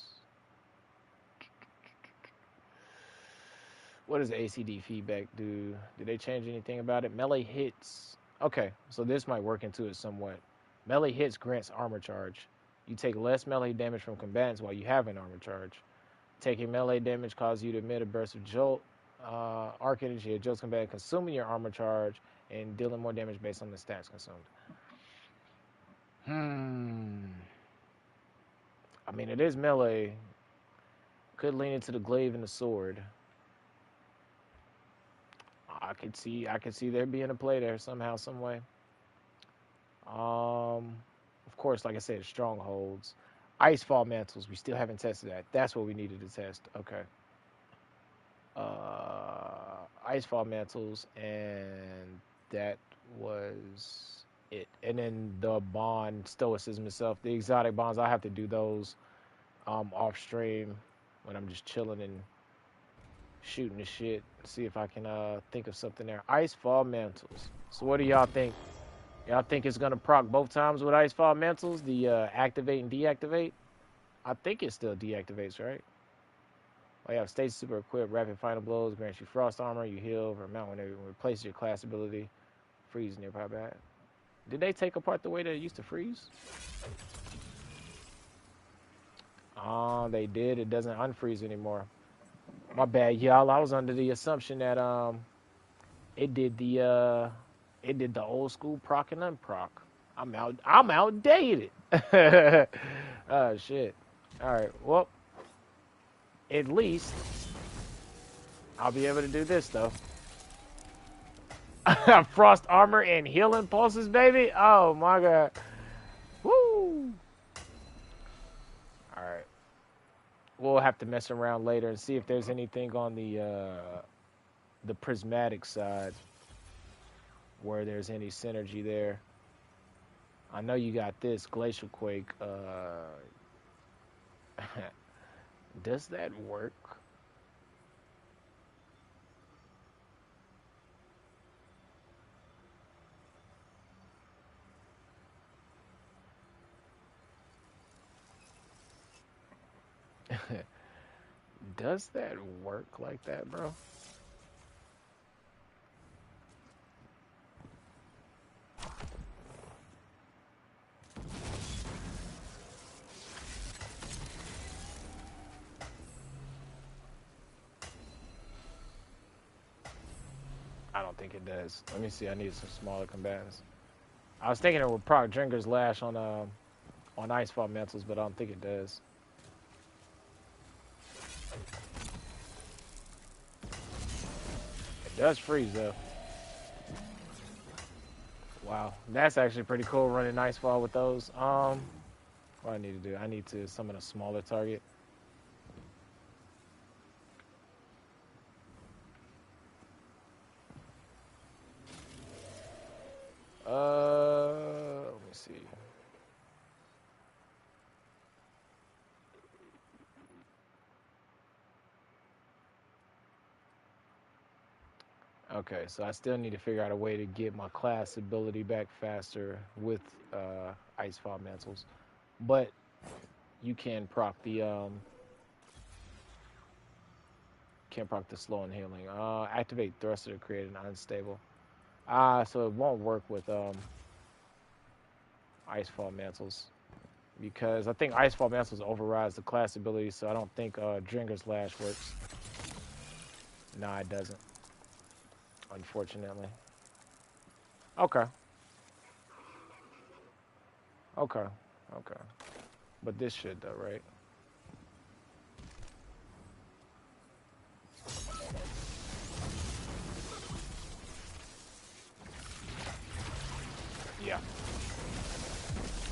What does ACD feedback do? Did they change anything about it? Melee hits. Okay, so this might work into it somewhat. Melee hits grants armor charge. You take less melee damage from combatants while you have an armor charge. Taking melee damage causes you to emit a burst of jolt. Arc energy adjusts combatant consuming your armor charge and dealing more damage based on the stats consumed. I mean, it is melee. Could lean into the glaive and the sword. I could see there being a play there somehow, some way. Of course, like I said, strongholds, icefall mantles. We still haven't tested that. That's what we needed to test. Okay. Icefall mantles, and that was it. And then the bond stoicism itself, the exotic bonds. I have to do those off stream when I'm just chilling and shooting the shit. See if I can think of something there. Icefall mantles. So what do y'all think? Y'all think it's gonna proc both times with Icefall Mantles, the activate and deactivate? I think it still deactivates, right? Oh yeah, stays super equipped, rapid final blows, grants you frost armor, you heal over amount when it replaces your class ability, freeze nearby bad. Did they take apart the way that it used to freeze? Oh, they did. It doesn't unfreeze anymore. My bad, y'all. I was under the assumption that it did the old school proc and unproc. I'm outdated. Oh shit. Alright, well, at least I'll be able to do this though. Frost armor and healing pulses, baby. Oh my god. Woo! Alright. We'll have to mess around later and see if there's anything on the prismatic side where there's any synergy there. I know you got this glacial quake. Does that work? Does that work like that, bro? I don't think it does. Let me see. I need some smaller combatants. I was thinking it would proc Drinker's Lash on Icefall Mantles, but I don't think it does. It does freeze though. Wow, that's actually pretty cool running Icefall with those. What do I need to do? I need to summon a smaller target. Let me see. Okay, so I still need to figure out a way to get my class ability back faster with Icefall Mantles. But you can proc the slow and healing. Activate thruster to create an unstable. So it won't work with Icefall Mantles because I think Icefall Mantles overrides the class ability, so I don't think Drinker's Lash works. Nah, it doesn't. Unfortunately. Okay. Okay. Okay. But this should though, right? Yeah.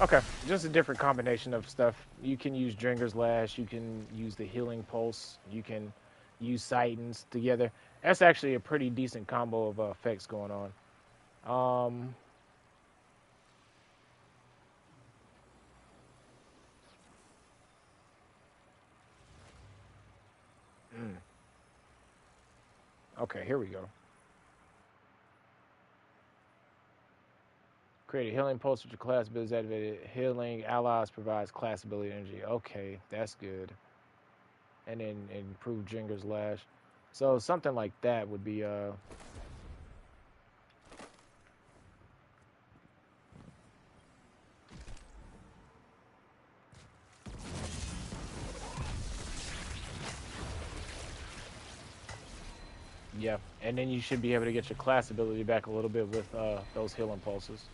Okay. Just a different combination of stuff. You can use Dringer's Lash. You can use the Healing Pulse. You can use Sightings together. That's actually a pretty decent combo of effects going on. Um. mm, Okay. Here we go. Create a healing pulse with your class abilities activated. Healing allies provides class ability energy. Okay, that's good. And then improve Jinger's Lash. So something like that would be yeah. And then you should be able to get your class ability back a little bit with those healing pulses.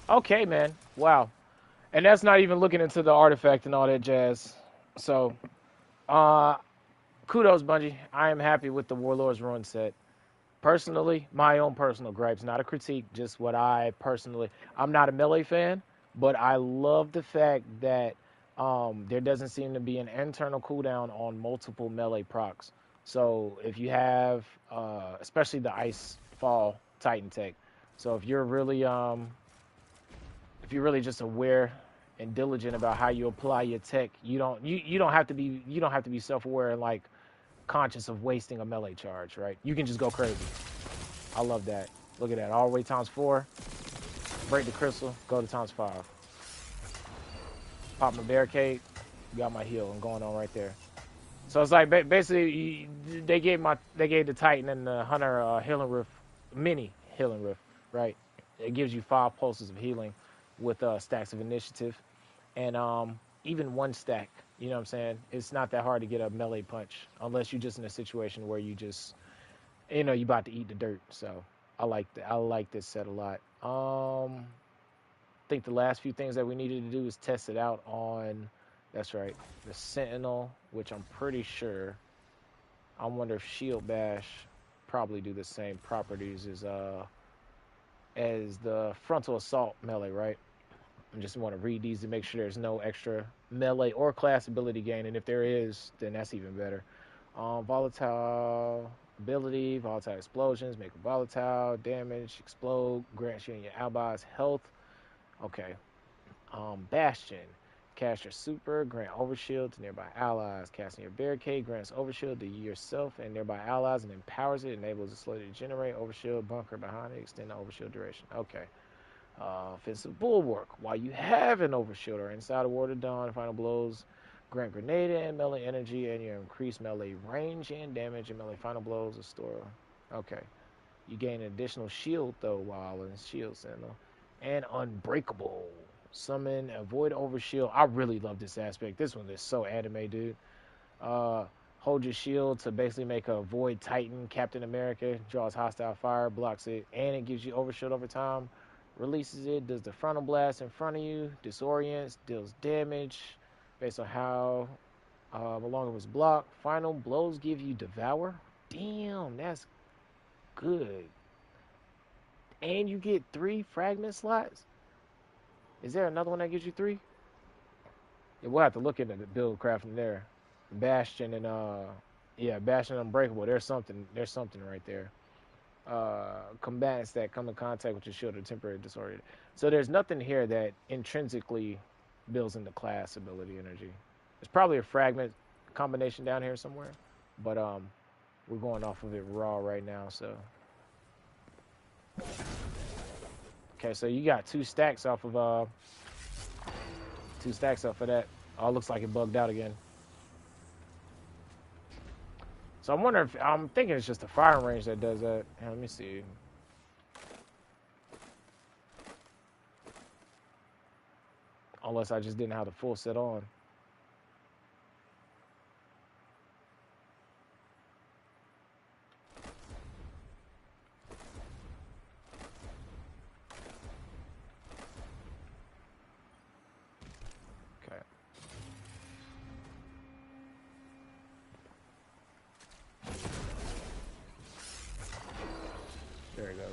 Okay, man. Wow. And that's not even looking into the artifact and all that jazz. So uh kudos, Bungie. I am happy with the Warlord's Ruin set. Personally, my own personal gripes, not a critique, just what I personally. I'm not a melee fan, but I love the fact that there doesn't seem to be an internal cooldown on multiple melee procs. So if you have, especially the Ice Fall Titan tech, so if you're really just aware and diligent about how you apply your tech, you don't have to be self-aware and like conscious of wasting a melee charge, right? You can just go crazy. I love that. Look at that. All the way times 4. Break the crystal. Go to times 5. Pop my barricade. Got my heal. I'm going on right there. So it's like basically they gave the Titan and the Hunter healing rift, mini healing rift, right? It gives you 5 pulses of healing with stacks of initiative, and even one stack. You know what I'm saying? It's not that hard to get a melee punch unless you're just in a situation where you about to eat the dirt. So I like this set a lot. I think the last few things that we needed to do is test it out on. That's right, the Sentinel, which I'm pretty sure. I wonder if Shield Bash probably do the same properties as the Frontal Assault melee, right? I just want to read these to make sure there's no extra melee or class ability gain, and if there is, then that's even better. Volatile ability, volatile explosions, make a volatile, damage, explode, grants you and your allies health. Okay. Bastion, cast your super, grant overshield to nearby allies. Casting your barricade grants overshield to yourself and nearby allies and empowers it, enables the slowly to generate overshield, bunker behind it, extend the overshield duration. Okay. Offensive bulwark. While you have an overshield or inside a ward of dawn, final blows grant grenade and melee energy, and you increase melee range and damage, and melee final blows store. Okay. You gain an additional shield though while in shield sentinel, and unbreakable. Summon avoid overshield. I really love this aspect. This one is so anime, dude. Uh, hold your shield to basically make a void titan. Captain America draws hostile fire, blocks it, and it gives you overshield over time. Releases it, does the frontal blast in front of you, disorients, deals damage based on how along it was blocked. Final blows give you devour. Damn, that's good. And you get 3 fragment slots. Is there another one that gives you 3? Yeah, we'll have to look into the build crafting there. Bastion and yeah, Bastion Unbreakable. There's something right there. Combatants that come in contact with your shield are temporarily disoriented. So there's nothing here that intrinsically builds into class ability energy. There's probably a fragment combination down here somewhere, but we're going off of it raw right now. So okay, so you got 2 stacks off of 2 stacks off of that. Oh, it looks like it bugged out again. So I'm thinking it's just the firing range that does that. Here, let me see. Unless I just didn't have the full set on.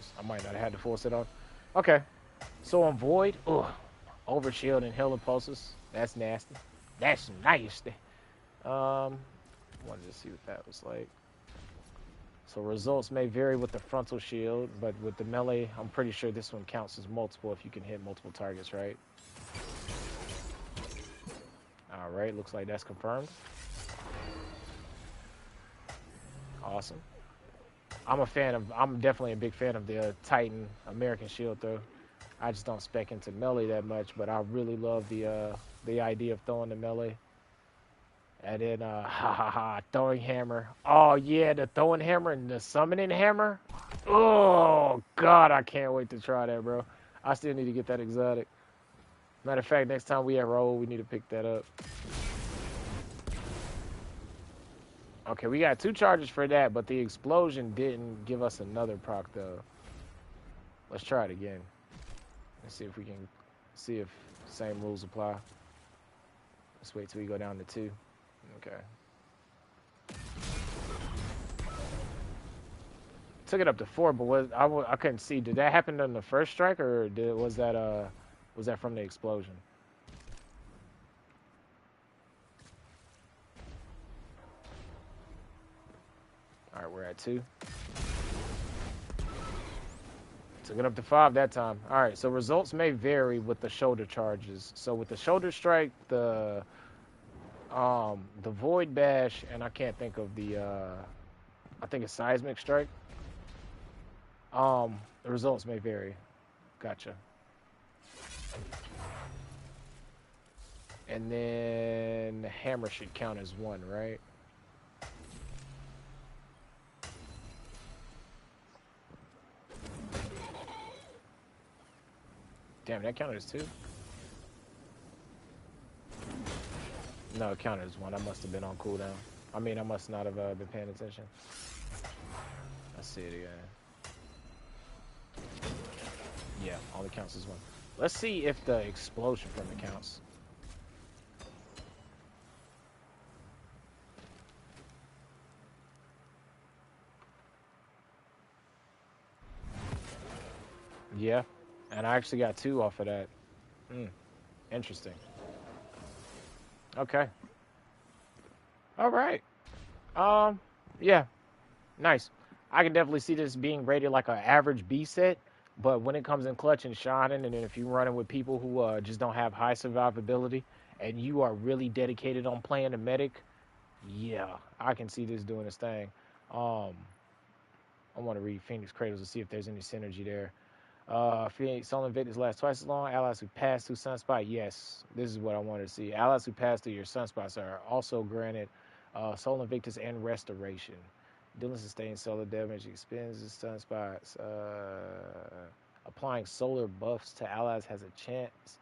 goes. I might not have had to force it on. Okay. So on Void, ugh. Over shield and healing pulses. That's nasty. That's nasty. Wanted to see what that was like. So results may vary with the frontal shield, but with the melee, I'm pretty sure this one counts as multiple if you can hit multiple targets, right? All right, looks like that's confirmed. Awesome. I'm definitely a big fan of the Titan American Shield though. I just don't spec into melee that much, but I really love the idea of throwing the melee. And then throwing hammer. Oh yeah, the throwing hammer and the summoning hammer. Oh god, I can't wait to try that, bro. I still need to get that exotic. Matter of fact, next time we at roll, we need to pick that up. Okay, we got 2 charges for that, but the explosion didn't give us another proc though. Let's try it again. Let's see if we can see if the same rules apply. Let's wait till we go down to 2. Okay. Took it up to 4, but I couldn't see. Did that happen on the first strike, or was that from the explosion? All right, we're at 2. Took it up to 5 that time. All right, so results may vary with the shoulder charges. So with the shoulder strike, the void bash, and I can't think of the I think it's seismic strike. The results may vary. Gotcha. And then the hammer should count as 1, right? Damn, that counted as 2? No, it counted as 1. I must have been on cooldown. I mean, I must not have been paying attention. Let's see it again. Yeah, all it counts as 1. Let's see if the explosion from it counts. Yeah, and I actually got 2 off of that. Interesting. Okay. All right. Yeah, nice. I can definitely see this being rated like an average B set, but when it comes in clutch and shining, and then if you're running with people who just don't have high survivability, and you are really dedicated on playing the medic, yeah, I can see this doing its thing. I want to read Phoenix Cradles to see if there's any synergy there. Phoenix Soul Invictus lasts twice as long. Allies who pass through Sunspot, yes, this is what I wanted to see. Allies who pass through your Sunspots are also granted Soul Invictus and Restoration. Dealing sustained solar damage, expends his Sunspots. Applying solar buffs to allies has a chance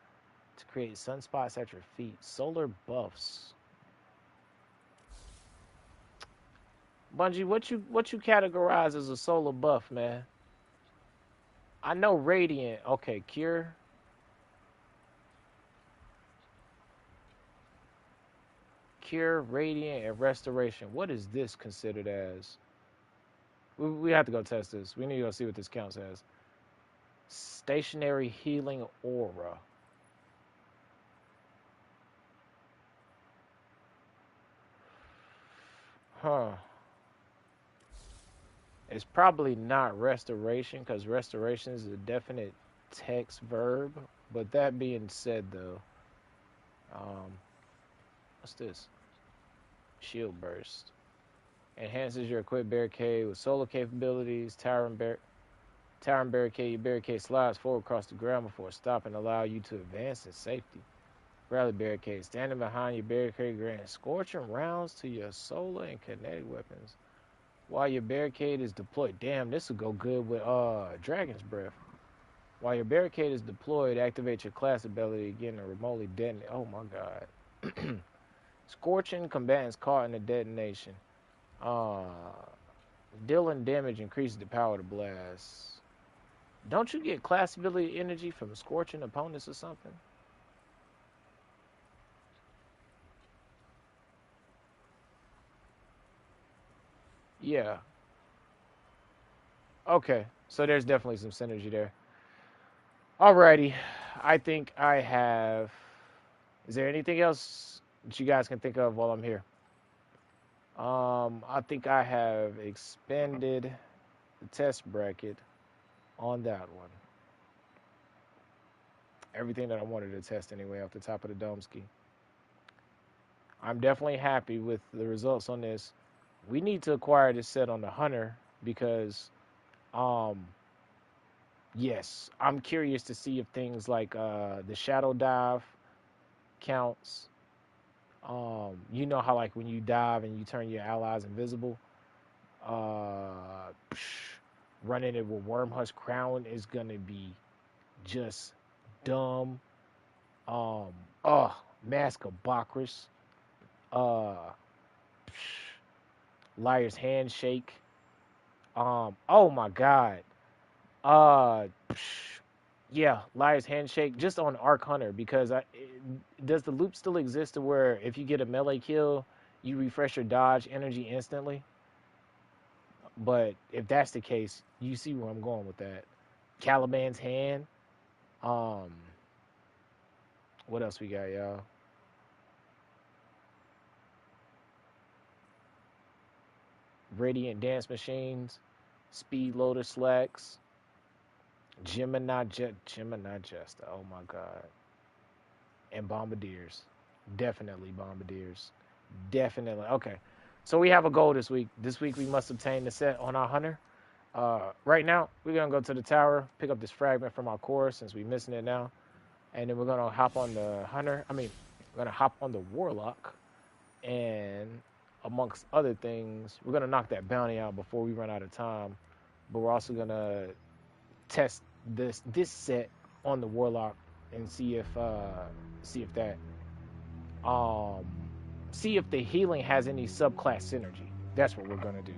to create sunspots at your feet. Solar buffs. Bungie, what you categorize as a solar buff, man? I know Radiant. Okay, Cure. Cure, Radiant, and Restoration. What is this considered as? We have to go test this. We need to go see what this counts as. Stationary Healing Aura. Huh. It's probably not Restoration, because Restoration is a definite text verb. But that being said, though, what's this? Shield Burst. Enhances your equipped barricade with solar capabilities. Towering barricade. Your barricade slides forward across the ground before stopping, allow you to advance in safety. Rally barricade. Standing behind your barricade grants scorching rounds to your solar and kinetic weapons while your barricade is deployed. Damn, this would go good with Dragon's Breath. While your barricade is deployed, activate your class ability again to remotely detonate. Oh my god. Scorching combatants caught in the detonation. Dealing damage increases the power to blast. Don't you get class ability energy from scorching opponents or something? Yeah. Okay. So there's definitely some synergy there. Alrighty. I think I have. Is there anything else that you guys can think of while I'm here? I think I have expanded the test bracket on that one. Everything that I wanted to test anyway off the top of the dome ski. I'm definitely happy with the results on this. We need to acquire this set on the Hunter because, um, yes, I'm curious to see if things like the Shadow Dive counts. You know how like when you dive and you turn your allies invisible, uh, running it with Wormhusk Crown is gonna be just dumb. Um, oh, Mask of Bakris, uh, Liar's Handshake. Oh my God. Uh, yeah, Liar's Handshake just on Arc Hunter because does the loop still exist to where if you get a melee kill, you refresh your dodge energy instantly? But if that's the case, you see where I'm going with that. Caliban's Hand. Um, what else we got, y'all? Radiant Dance Machines, Speed Loader Slacks, Gemini Jester. Oh my God. And Bombardiers. Definitely Bombardiers. Definitely. Okay. So we have a goal this week. This week we must obtain the set on our Hunter. Right now, we're going to go to the tower, pick up this fragment from our core since we're missing it now. And then we're going to hop on the Hunter. We're going to hop on the Warlock. And amongst other things, we're going to knock that bounty out before we run out of time. But we're also going to test this set on the Warlock and see if that see if the healing has any subclass synergy. That's what we're gonna do.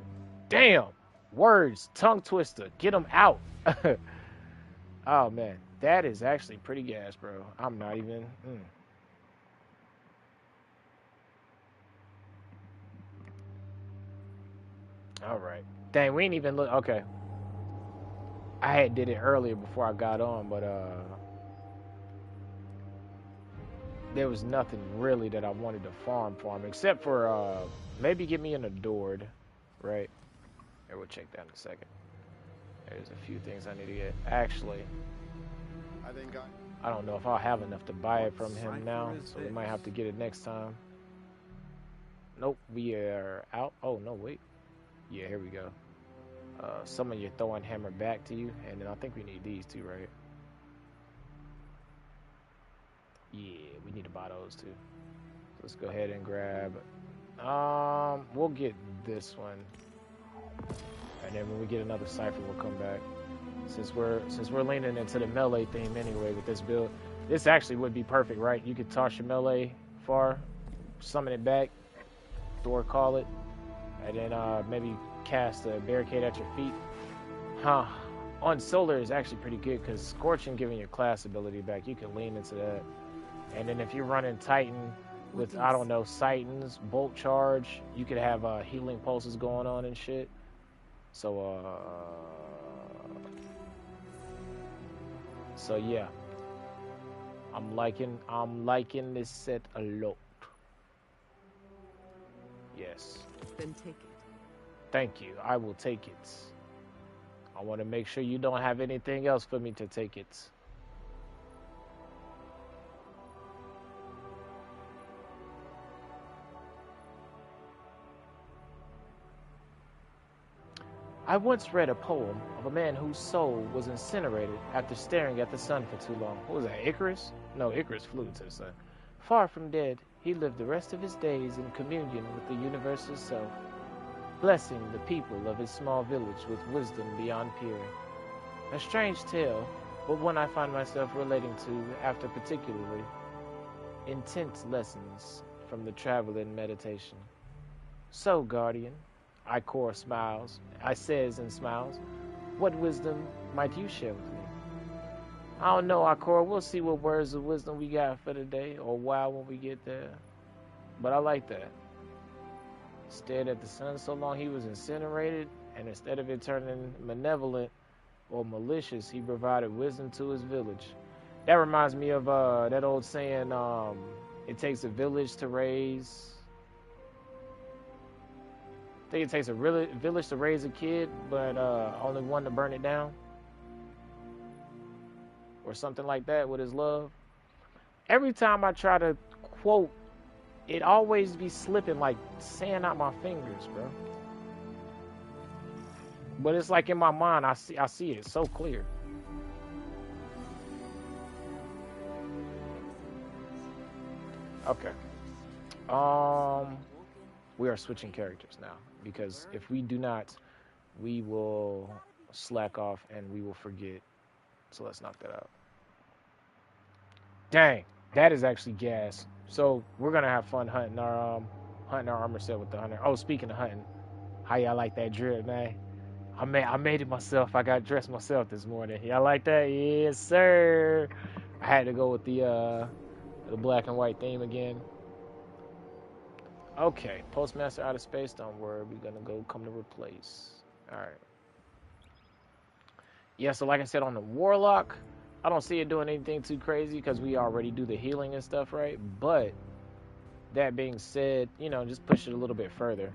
Damn, words, tongue twister, get them out. Oh man, that is actually pretty gas, bro. I'm not even. All right, dang, we ain't even look. Okay, I had did it earlier before I got on, but there was nothing really that I wanted to farm except for maybe get me an adored, right? Here, we'll check that in a second. There's a few things I need to get. Actually, I don't know if I'll have enough to buy it from him now, so we might have to get it next time. Nope, we are out. Oh, no, wait. Yeah, here we go. Summon your throwing hammer back to you, and then I think we need these too, right? Yeah, we need to buy those too. So let's go ahead and grab. We'll get this one, and then when we get another cipher, we'll come back. Since we're leaning into the melee theme anyway with this build, this actually would be perfect, right? You could toss your melee far, summon it back, Thor call it, and then maybe cast a barricade at your feet. Huh. On solar is actually pretty good because Scorching giving your class ability back, you can lean into that. And then if you're running Titan with, I don't know, Titans, Bolt Charge, you could have healing pulses going on and shit. So yeah, I'm liking this set a lot. Yes. Then take it. Thank you. I will take it. I want to make sure you don't have anything else for me to take it. I once read a poem of a man whose soul was incinerated after staring at the sun for too long. What was that, Icarus? No, Icarus flew to the sun. Far from dead, he lived the rest of his days in communion with the universe's self, blessing the people of his small village with wisdom beyond peer. A strange tale, but one I find myself relating to after particularly intense lessons from the traveling meditation. So, Guardian, I says and smiles, what wisdom might you share with me? I don't know, Ikora, we'll see what words of wisdom we got for today, or wow when we get there. But I like that. Stared at the sun so long he was incinerated, and instead of it turning malevolent, or malicious, he provided wisdom to his village. That reminds me of that old saying, it takes a village to raise. I think it takes a really village to raise a kid, but only one to burn it down. Or something like that with his love. Every time I try to quote, it always be slipping like sand out my fingers, bro. But it's like in my mind, I see it so clear. Okay. We are switching characters now because if we do not, we will slack off and we will forget. So let's knock that out. Dang, that is actually gas. So we're gonna have fun hunting our armor set with the hunter. Oh, speaking of hunting, how y'all like that drip, man? I made it myself. I got dressed myself this morning. Y'all like that? Yes, sir. I had to go with the black and white theme again. Okay, Postmaster out of space. Don't worry, we're gonna go come to replace. All right. Yeah, so like I said on the Warlock, I don't see it doing anything too crazy because we already do the healing and stuff, right? But that being said, you know, just push it a little bit further.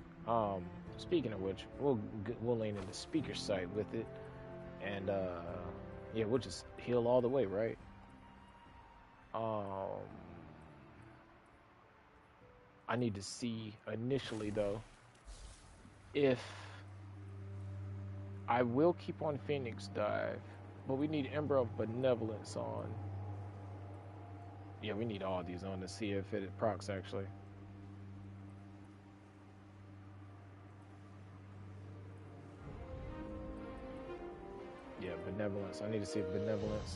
Speaking of which, we'll lean into speaker site with it, and yeah, we'll just heal all the way, right? I need to see initially though if I will keep on Phoenix Dive, but we need Ember of Benevolence on. Yeah, we need all these on to see if it procs actually. Yeah, Benevolence. I need to see if Benevolence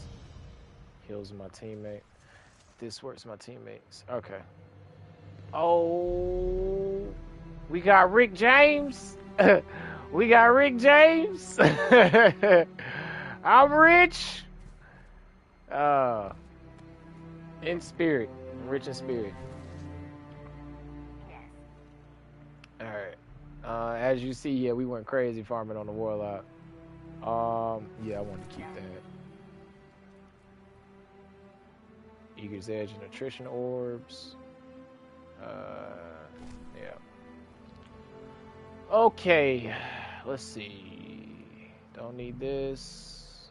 heals my teammate. This works my teammates. Okay. Oh, we got Rick James. We got Rick James. I'm rich. In spirit. Rich in spirit. Alright. As you see, yeah, we went crazy farming on the Warlock. Yeah, I want to keep that. Eager's Edge and Attrition Orbs. Yeah. Okay. Let's see. Don't need this.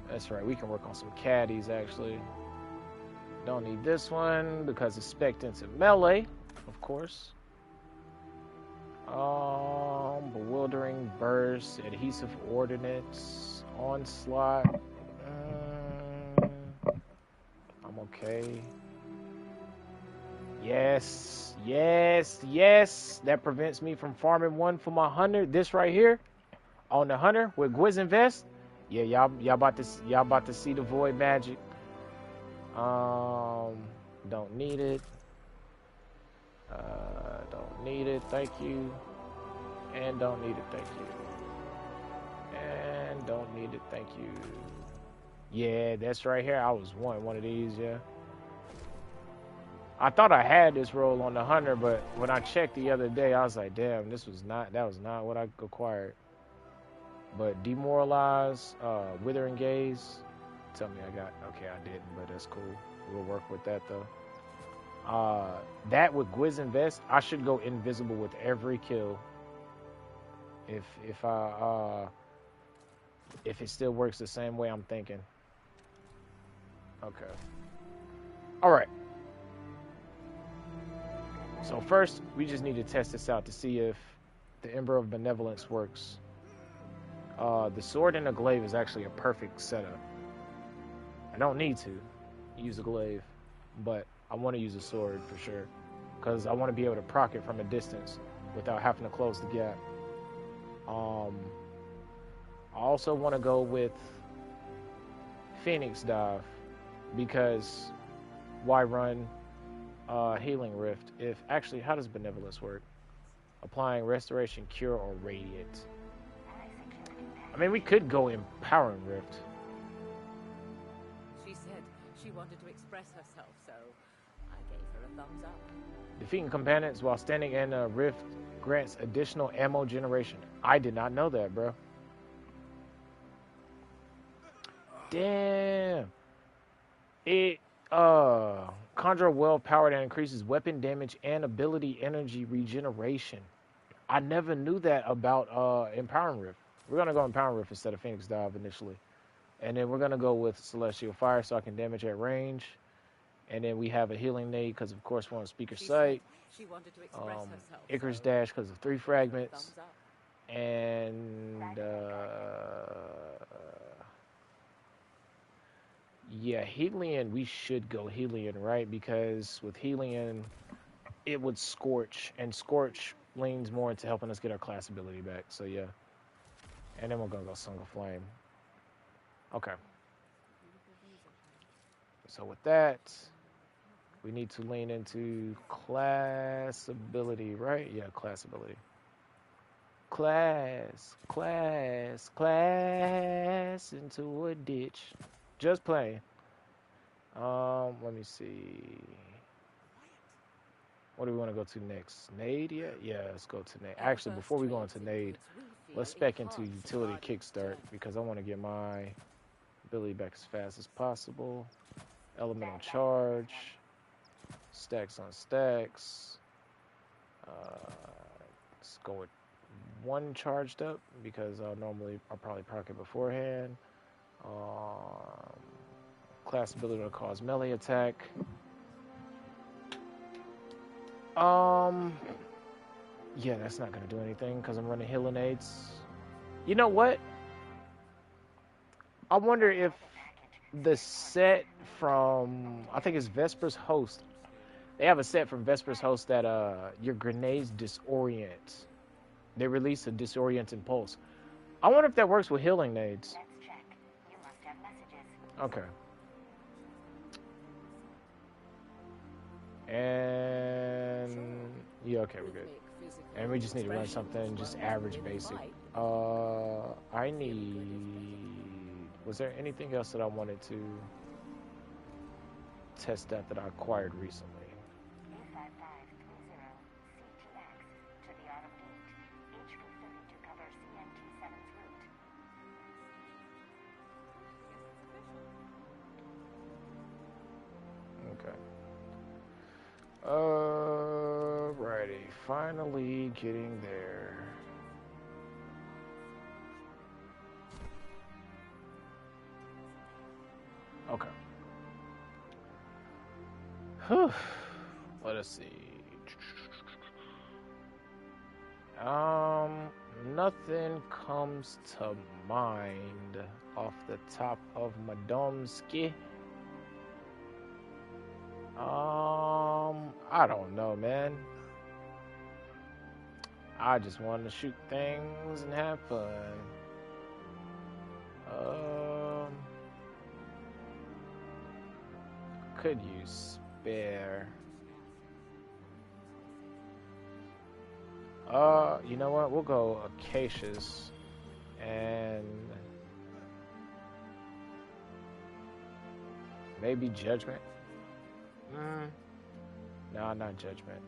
That's right, we can work on some caddies actually. Don't need this one because it's spec'd into melee, of course. Bewildering Burst, Adhesive Ordnance, Onslaught. I'm okay. Yes, yes, yes. That prevents me from farming one for my hunter. This right here, on the hunter with Gwiz Vest. Yeah, y'all about to see the void magic. Don't need it. Don't need it. Thank you. And don't need it. Thank you. And don't need it. Thank you. Yeah, that's right here. I was wanting one of these. Yeah. I thought I had this roll on the hunter, but when I checked the other day, I was like, damn, that was not what I acquired. But Demoralize, Withering Gaze, tell me I got, okay, I didn't, but that's cool. We'll work with that though. That with Gwiz Vest, I should go invisible with every kill. If it still works the same way I'm thinking. Okay. All right. So first, we just need to test this out to see if the Ember of Benevolence works. The sword and the glaive is actually a perfect setup. I don't need to use a glaive, but I want to use a sword for sure, because I want to be able to proc it from a distance without having to close the gap. I also want to go with Phoenix Dive, because why run Healing Rift if actually, how does Benevolence work? Applying Restoration, Cure, or Radiant. I mean, we could go Empowering Rift. She said she wanted to express herself, so I gave her a thumbs up. Defeating combatants while standing in a rift grants additional ammo generation. I did not know that, bro. Damn. It conjure well power that increases weapon damage and ability energy regeneration. I never knew that about Empowering Rift. We're gonna go Empowering Rift instead of Phoenix Dive initially. And then we're gonna go with Celestial Fire so I can damage at range. And then we have a healing nade because of course we're on speaker sight. She wanted to express herself. Icarus So dash because of 3 fragments. thumbs up. And yeah, Helion, we should go Helion, right? Because with Helion, it would Scorch, and Scorch leans more into helping us get our class ability back. So yeah. And then we're gonna go Song of Flame. Okay. So with that, we need to lean into class ability, right? Yeah, class ability. Class into a ditch. Just playing. Let me see. What do we want to go to next? Nade yet? Yeah, let's go to Nade. Actually, before we go into Nade, let's spec into Utility Kickstart because I want to get my ability back as fast as possible. Elemental Charge. Stacks on stacks. Let's go with 1 charged up because normally I'll probably proc it beforehand. Class ability to cause melee attack. Yeah, that's not gonna do anything because I'm running Healinades. You know what? I wonder if the set from, I think it's Vesper's Host. They have a set from Vesper's Host that your grenades disorient. They release a disorienting pulse. I wonder if that works with healing nades. Let's check. You must have messages. Okay. And yeah, okay, we're good. And we just need to run something just average basic. I need, was there anything else that I wanted to test that I acquired recently? A5530 CTX to the Autumn Gate. HV30 to cover CNT7's route. Okay. Alrighty, finally getting there. Okay. Let us see. Nothing comes to mind off the top of my domski. I don't know, man. I just want to shoot things and have fun. Could you spare? You know what? We'll go Acacias and maybe Judgment. No, not Judgment.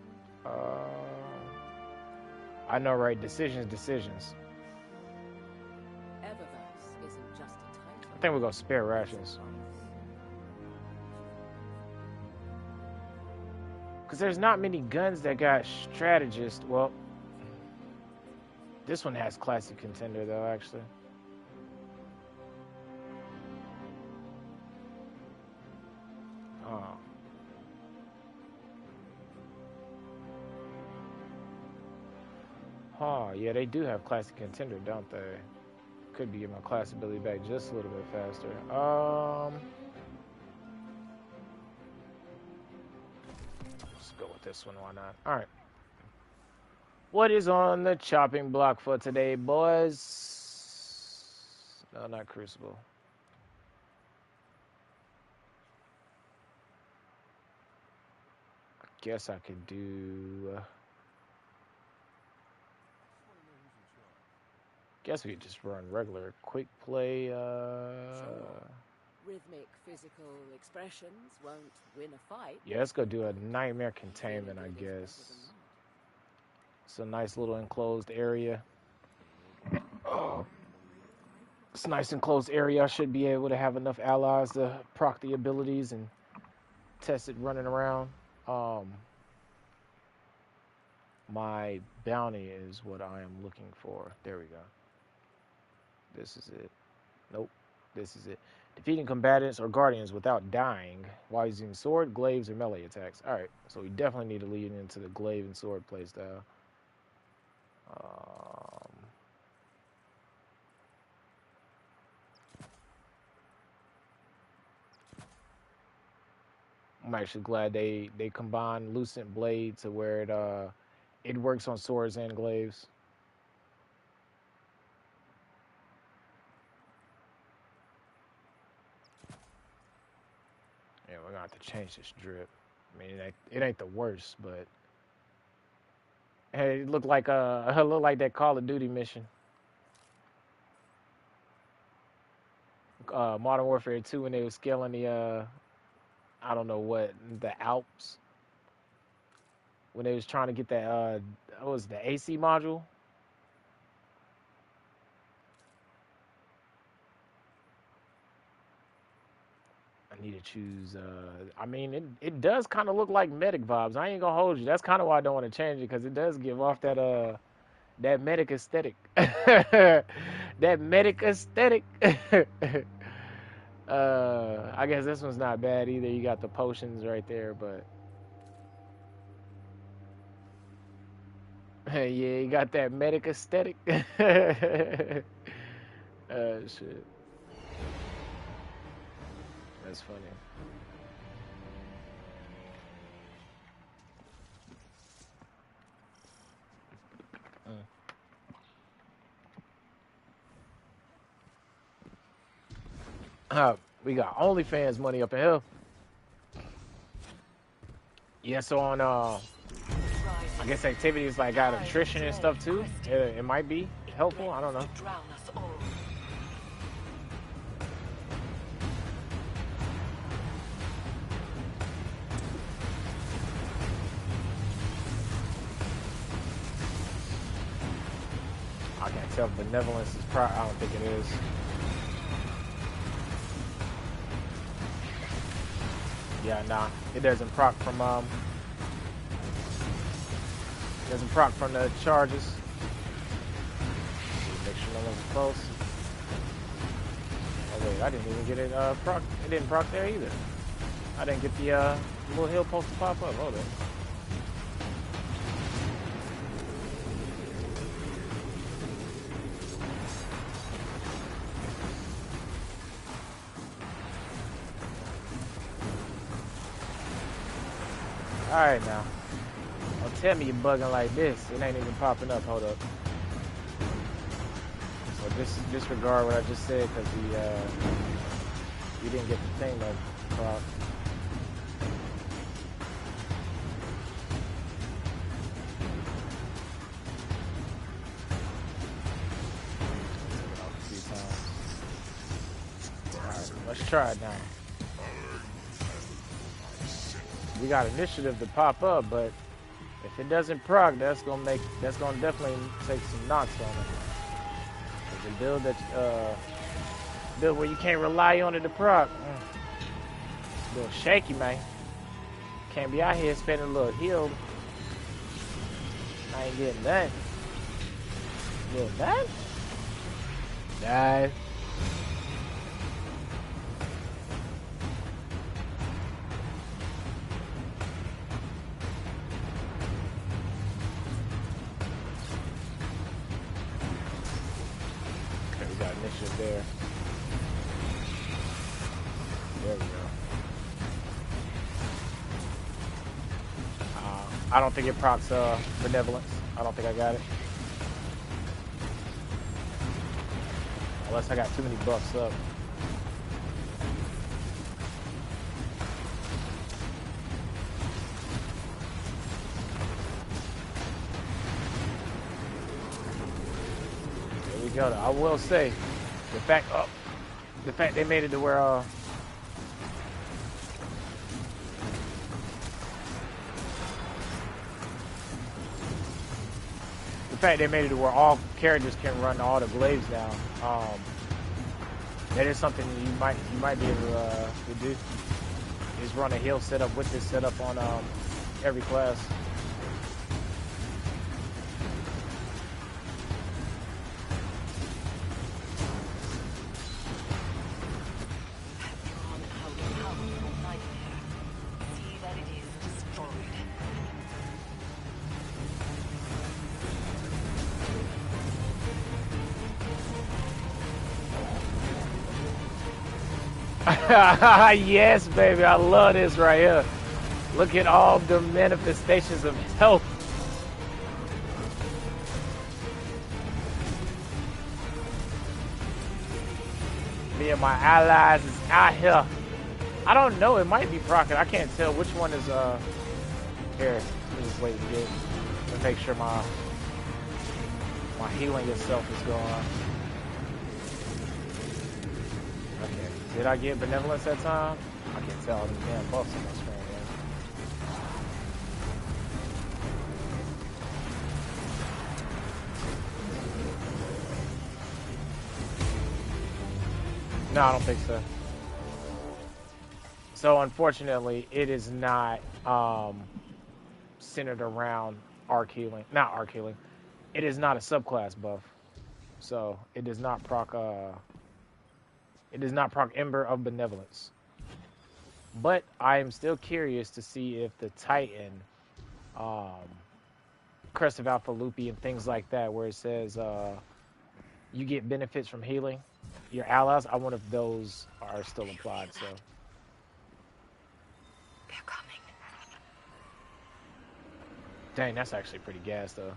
I know, right? Decisions. Eververse isn't just a title. I think we'll go Spare Rations. Because there's not many guns that got strategist. Well, this one has classic contender, though, actually. Oh, yeah, they do have classic contender, don't they? Could be getting my class ability back just a little bit faster. Let's go with this one, why not? Alright. What is on the chopping block for today, boys? No, not Crucible. I guess I could do... guess we could just run regular quick play. Sure. Rhythmic physical expressions won't win a fight. Yeah, let's go do a Nightmare Containment, I guess. It's a nice little enclosed area. Oh. It's nice and close area. I should be able to have enough allies to proc the abilities and test it running around. Um, my bounty is what I am looking for. There we go. This is it. Nope. This is it. Defeating combatants or guardians without dying while using sword, glaives, or melee attacks. Alright, so we definitely need to lead into the glaive and sword playstyle. I'm actually glad they combined Lucent Blade to where it works on swords and glaives. Yeah, we're gonna have to change this drip. I mean, it ain't the worst, but hey, it looked like it looked like that Call of Duty mission, Modern Warfare 2, when they were scaling the I don't know what, the Alps, when they was trying to get that what was it, the AC module. I need to choose. I mean, it does kind of look like medic vibes. I ain't gonna hold you. That's kind of why I don't want to change it, because it does give off that medic aesthetic. That medic aesthetic. I guess this one's not bad either. You got the potions right there, but yeah, you got that medic aesthetic. Shit, that's funny. We got OnlyFans money up in here. Yeah, so on I guess activities like got attrition and stuff too. It might be helpful. I don't know. I can't tell if benevolence is I don't think it is. Yeah, nah. It doesn't proc from the charges. Make sure no one's close. Oh wait, I didn't even get it proc. It didn't proc there either. I didn't get the little hill post to pop up. Hold on. Alright now. Don't tell me you're bugging like this. It ain't even popping up. Hold up. So disregard what I just said, because you didn't get the thing that prop. Alright, let's try it now. We got initiative to pop up, but if it doesn't proc, that's gonna definitely take some knocks on it. It's a build where you can't rely on it to proc. It's a little shaky, man. Can't be out here spending a little heal. I ain't getting that. Little that? Die. There. There we go. I don't think it procs benevolence. I don't think I got it. Unless I got too many buffs up. There we go. I will say, the fact they made it to where all characters can run all the glaives down. That is something you might be able to do. Is run a heal setup with this setup on every class. Yes, baby, I love this right here. Look at all the manifestations of health. Me and my allies is out here. I don't know, it might be Procket. I can't tell which one is here. Let me just wait to make sure my healing itself is going on. Okay. Did I get benevolence that time? I can't tell all these damn buffs on my screen, man. No, I don't think so. So unfortunately, it is not centered around arc healing. Not arc healing. It is not a subclass buff. So it does not proc Ember of Benevolence. But I am still curious to see if the Titan, Crest of Alpha Lupi and things like that, where it says you get benefits from healing your allies, I wonder if those are still applied. So They're coming. dang, that's actually pretty gas though.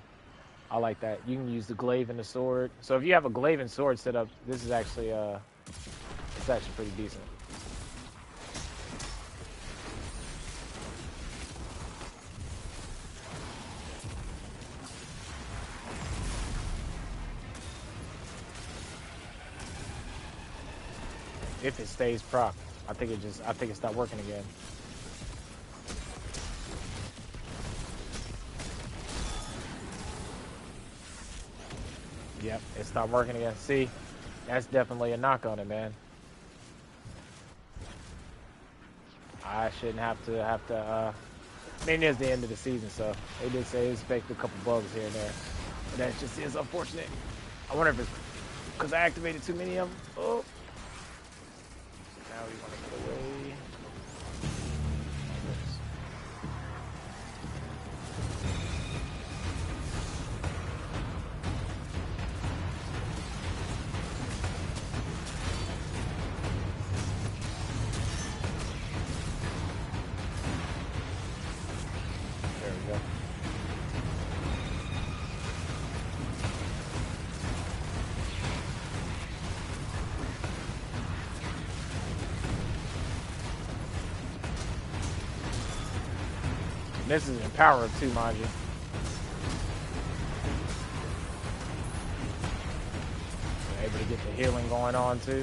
I like that. You can use the glaive and the sword. So if you have a glaive and sword set up, this is actually it's actually pretty decent. If it stays proc, I think it stopped working again. Yep, it stopped working again. See, that's definitely a knock on it, man. I shouldn't have to I mean, it's the end of the season, so they did say expect a couple bugs here and there. But that just is unfortunate. I wonder if it's because I activated too many of them. Oh. Now we want to get away. There we go. This is in power of 2, mind you. Able to get the healing going on too.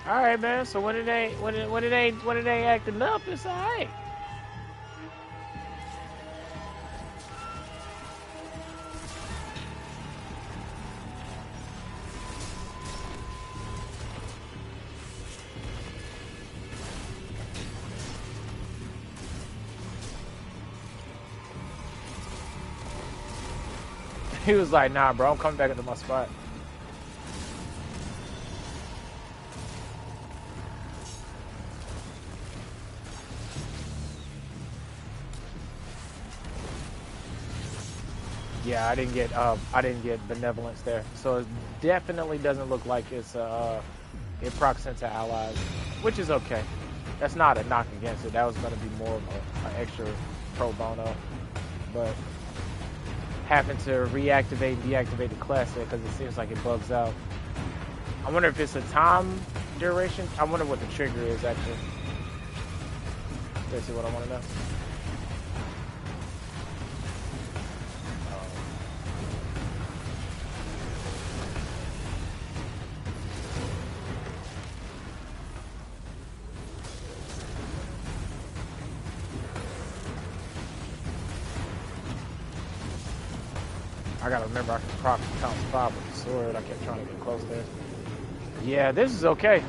All right, man. So when are they acting up? It's all right. He was like, nah, bro, I'm coming back into my spot. Yeah, I didn't get benevolence there. So it definitely doesn't look like it's it procs into allies, which is okay. That's not a knock against it. That was going to be more of an extra pro bono. But happen to reactivate and deactivate the class there because it seems like it bugs out. I wonder if it's a time duration. I wonder what the trigger is actually. Let's see what I want to know. I gotta remember I can proc pounce 5 with the sword. I kept trying to get close there. Yeah, this is okay.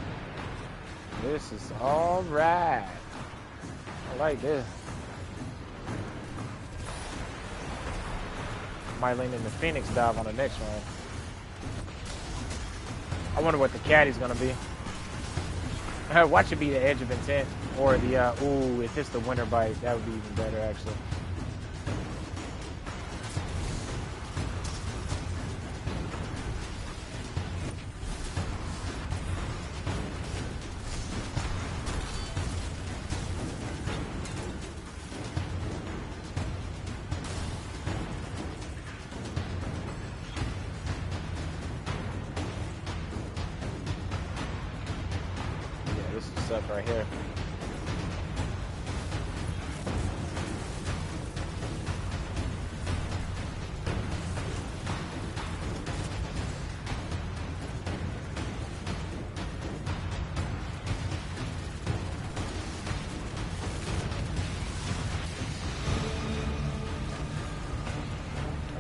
This is alright. I like this. Might lean into Phoenix dive on the next one. I wonder what the caddy's gonna be. Watch it be the Edge of Intent or the ooh, if it's the Winter Bite, that would be even better actually. Up right here.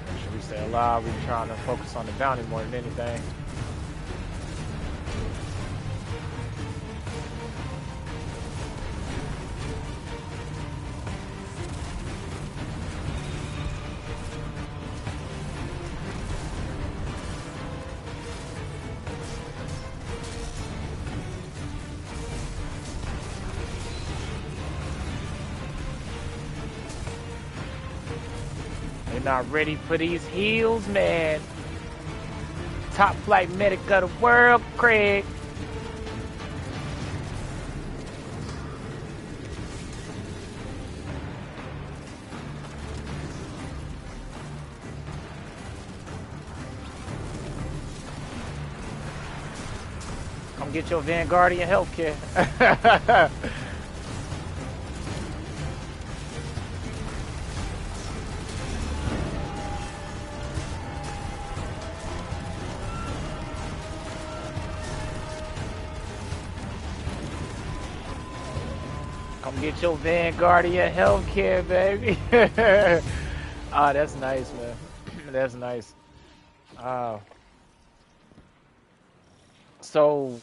Make sure we stay alive. We're trying to focus on the bounty more than anything. Not ready for these heals, man. Top flight medic of the world, Craig. Come get your Vanguardian healthcare. Get your Vanguardian healthcare, baby. Ah, that's nice, man. That's nice. So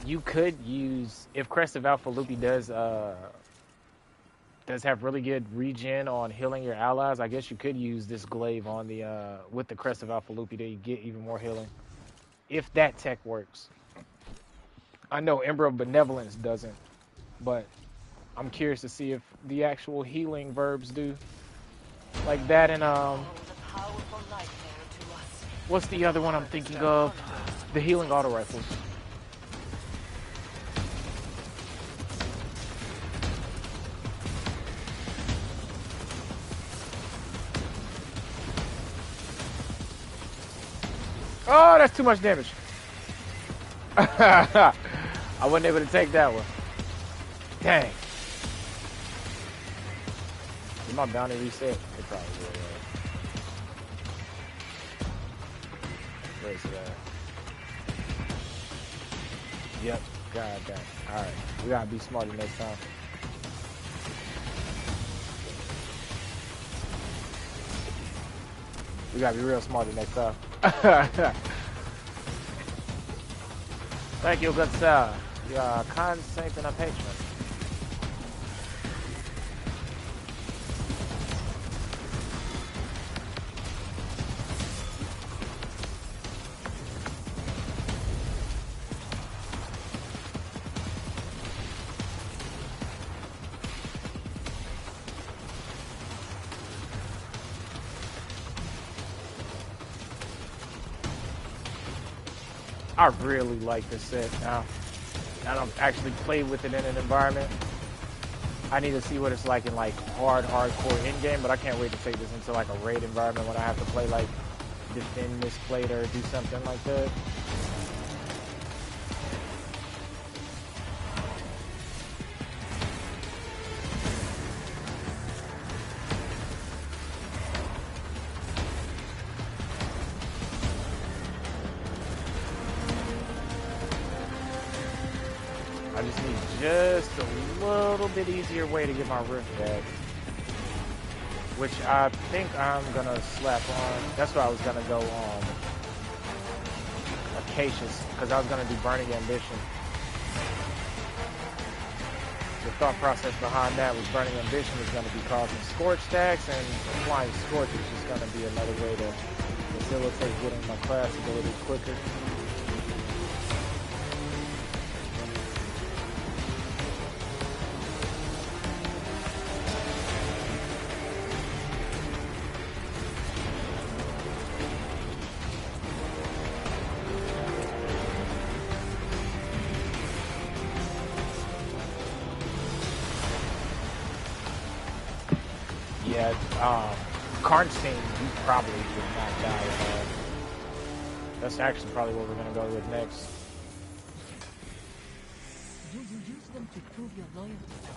you could use, if Crest of Alpha Loopy does have really good regen on healing your allies, I guess you could use this glaive on the with the Crest of Alpha Loopy to get even more healing. If that tech works. I know Ember of Benevolence doesn't, but I'm curious to see if the actual healing verbs do. Like that and what's the other one I'm thinking of? The healing auto rifles. Oh, that's too much damage. I wasn't able to take that one. Dang. Did my bounty reset? It probably will. Where's it at? Yep. God damn. Alright. We gotta be smarter next time. We gotta be real smarter next time. Thank you, good sir. You are a kind saint and a patron. I really like this set now. I don't actually play with it in an environment. I need to see what it's like in like hardcore in-game, but I can't wait to take this into like a raid environment when I have to play like defend this plate or do something like that. I just need just a little bit easier way to get my rift back. which I think I'm gonna slap on. That's why I was gonna go Acacious, because I was gonna do Burning Ambition. The thought process behind that was Burning Ambition is gonna be causing Scorch stacks, and applying Scorch is just gonna be another way to facilitate getting my class ability quicker. Yeah, Karnstein, you probably would not die at all. That's actually probably what we're gonna go with next. Do you use them to prove your loyalty to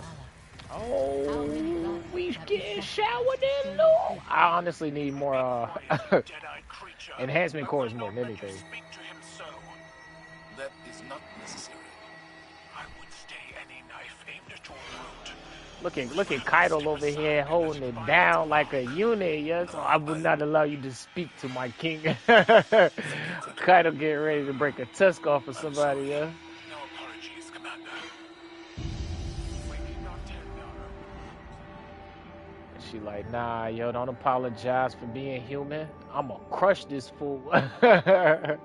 Allah? Oh, we get showered in, no. I honestly need more enhancement cores more than anything. That is not necessary. I would stay any knife aimed at your throat. Look at Kaido over here holding it down like a unit, yeah. So I would not allow you to speak to my king. Kaido getting ready to break a tusk off of somebody, yeah. No apologies, Commander. We cannot tell now. And she like, nah, yo, don't apologize for being human. I'ma crush this fool. Shit.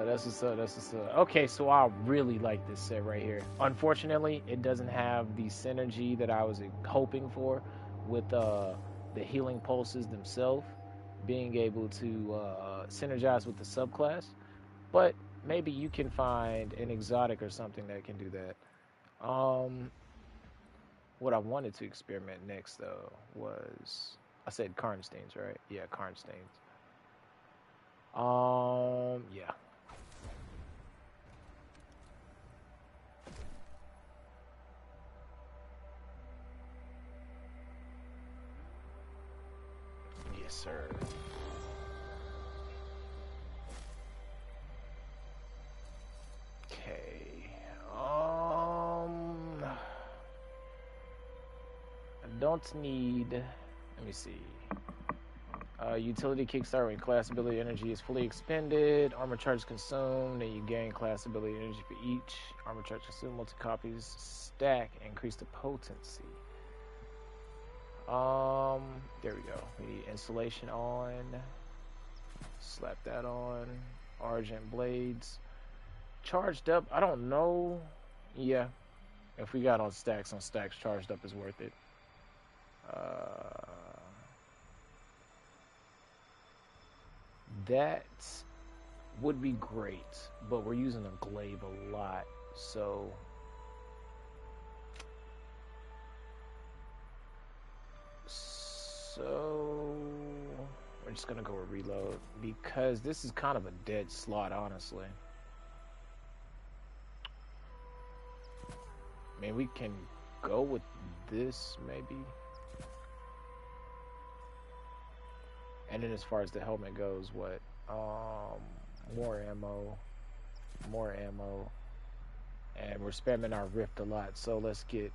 That's what's up, that's what's up. Okay, so I really like this set right here. Unfortunately, it doesn't have the synergy that I was hoping for with the healing pulses themselves being able to synergize with the subclass. But maybe you can find an exotic or something that can do that. What I wanted to experiment next, though, was... I said Karnsteins, right? Yeah, Karnsteins. Yeah. Yes, sir. Okay. I don't need... Let me see. Utility kickstart when class ability energy is fully expended. Armor charge consumed, and you gain class ability energy for each. Armor charge consumed, multi-copies stack, increase the potency. There we go. We need insulation on. Slap that on. Argent blades. Charged up, I don't know. Yeah. If we got on stacks, charged up is worth it. That would be great, but we're using a glaive a lot, so we're just gonna go with reload because this is kind of a dead slot, honestly. I mean, we can go with this maybe. And then as far as the helmet goes, what? More ammo. And we're spamming our rift a lot, so let's get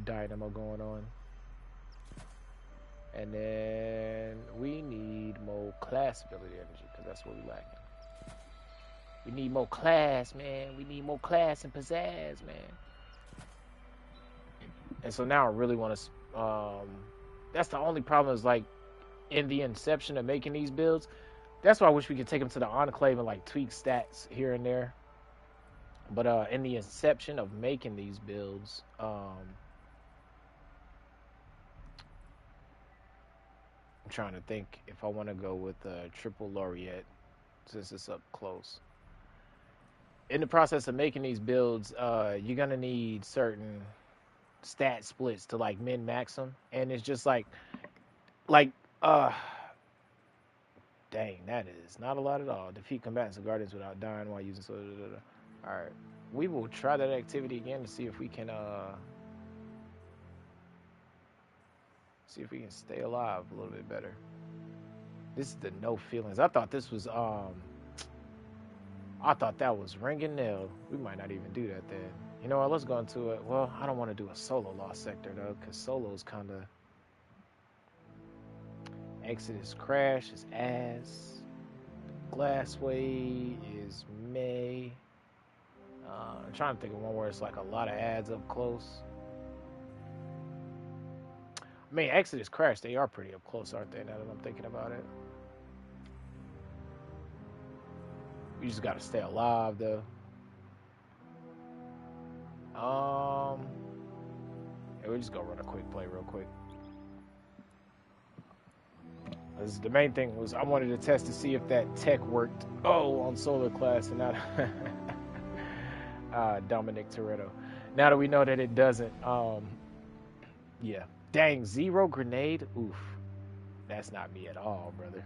dynamo going on. And then we need more class ability energy, because that's what we're lacking. We need more class, man. We need more class and pizzazz, man. And so now I really want to... that's the only problem is, like, in the inception of making these builds, that's why I wish we could take them to the enclave and like tweak stats here and there. But in the inception of making these builds, I'm trying to think if I want to go with triple laureate since it's up close. In the process of making these builds, you're gonna need certain stat splits to like min max them, and it's just like dang, that is not a lot at all. Defeat combatants and guardians without dying while using so. Alright. We will try that activity again to see if we can stay alive a little bit better. This is the no feelings. I thought this was I thought that was ring and nail. We might not even do that then. You know what? Let's go into it. Well, I don't want to do a solo lost sector though, because solo's kind of Exodus Crash is ass. Glassway is May. I'm trying to think of one where it's like a lot of ads up close. I mean, Exodus Crash, they are pretty up close, aren't they? Now that I'm thinking about it. You just gotta stay alive though. Yeah, we're just gonna run a quick play real quick. The main thing was I wanted to test to see if that tech worked. Oh, on Solar Class and not Dominic Toretto. Now that we know that it doesn't, yeah. Dang, 0 grenade. Oof, that's not me at all, brother.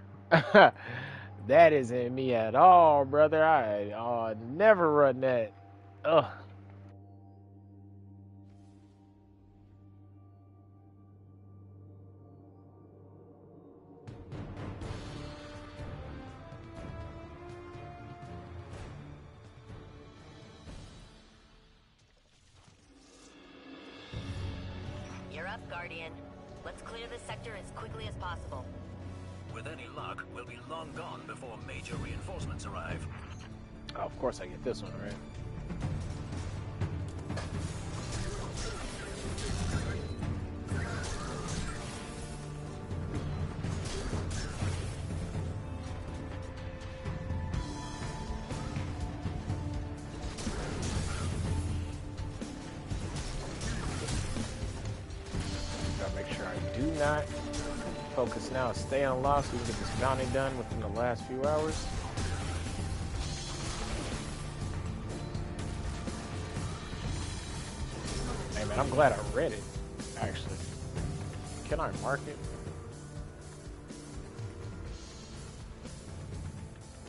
That isn't me at all, brother. I never run that. Ugh. You're up, Guardian. Let's clear this sector as quickly as possible. With any luck, we'll be long gone before major reinforcements arrive. Oh, of course I get this one, right? Gotta make sure I do not focus now. Stay unlocked so we can get this bounty done within the last few hours. Hey man, I'm glad I read it, actually. Can I mark it?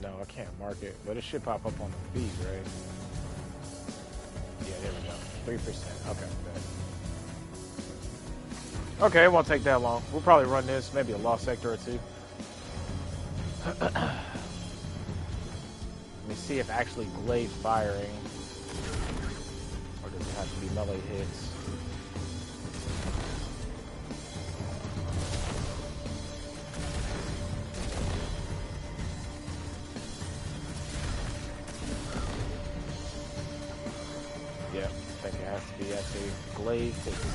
No, I can't mark it, but it should pop up on the feed, right? Yeah, there we go. 3%. Okay, good. Okay, it won't take that long. We'll probably run this, maybe a lost sector or two. Let me see if actually glade firing, or does it have to be melee hits? Yeah, I think it has to be actually glade hits.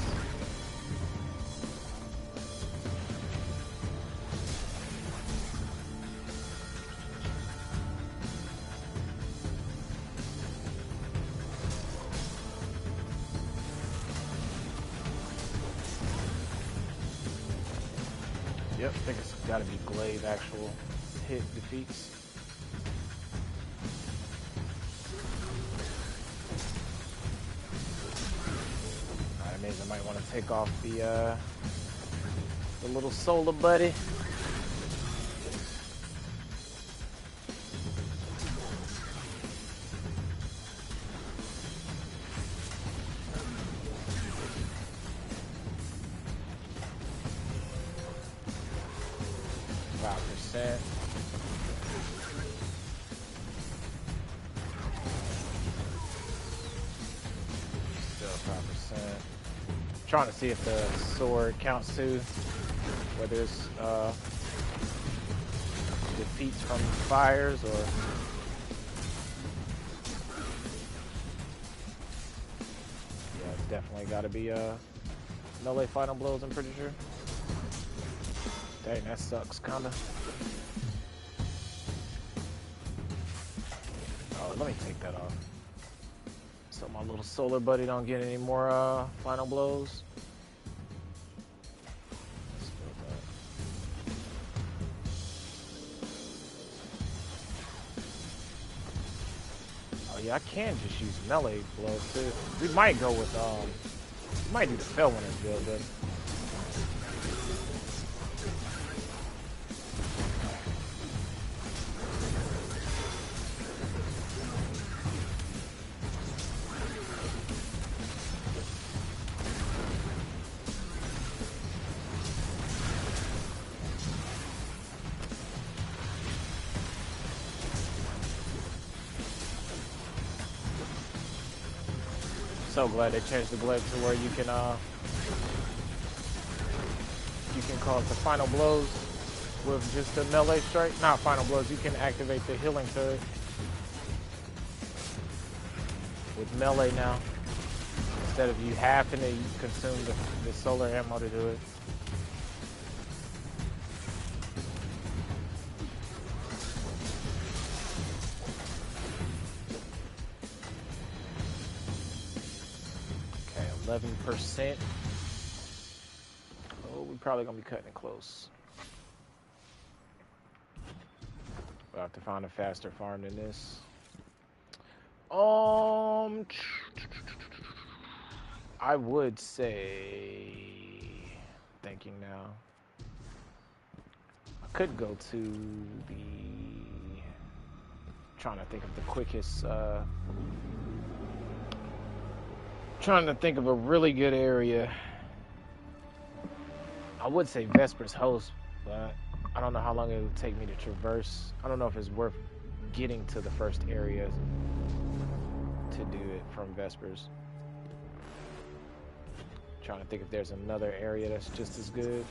Yep, I think it's got to be glaive actual hit defeats. That means I might want to take off the little solar buddy. Trying to see if the sword counts too, whether it's defeats from fires or yeah, it's definitely got to be melee final blows. I'm pretty sure. Dang, that sucks, kinda. Oh, let me take that off. So my little solar buddy don't get any more final blows. Oh yeah, I can just use melee blows too. We might go with we might do the Fellwinter's build then. So glad they changed the glaive to where you can cause the final blows with just a melee strike. Not final blows, you can activate the healing turret with melee now. Instead of you having to consume the solar ammo to do it. Okay, 11%. Oh, we're probably gonna be cutting it close. We'll have to find a faster farm than this. I would say, thinking now, I could go to trying to think of the quickest, trying to think of a really good area. I would say Vesper's Host, but I don't know how long it would take me to traverse. I don't know if it's worth getting to the first area to do it from Vespers. Trying to think if there's another area that's just as good.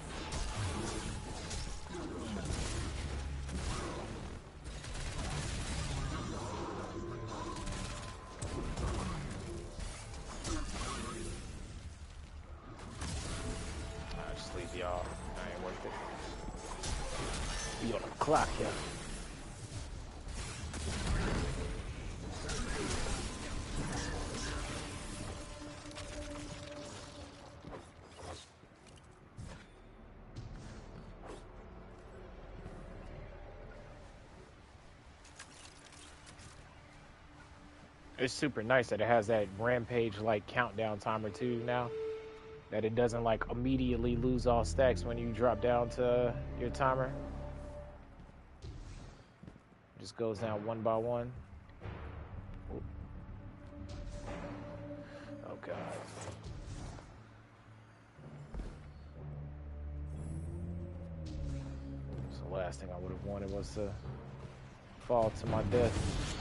I'll just leave y'all. I ain't worth it. Be on the clock, yeah. It's super nice that it has that rampage like countdown timer too now. That it doesn't like immediately lose all stacks when you drop down to your timer. It just goes down one by one. Oop. Oh god. So the last thing I would have wanted was to fall to my death.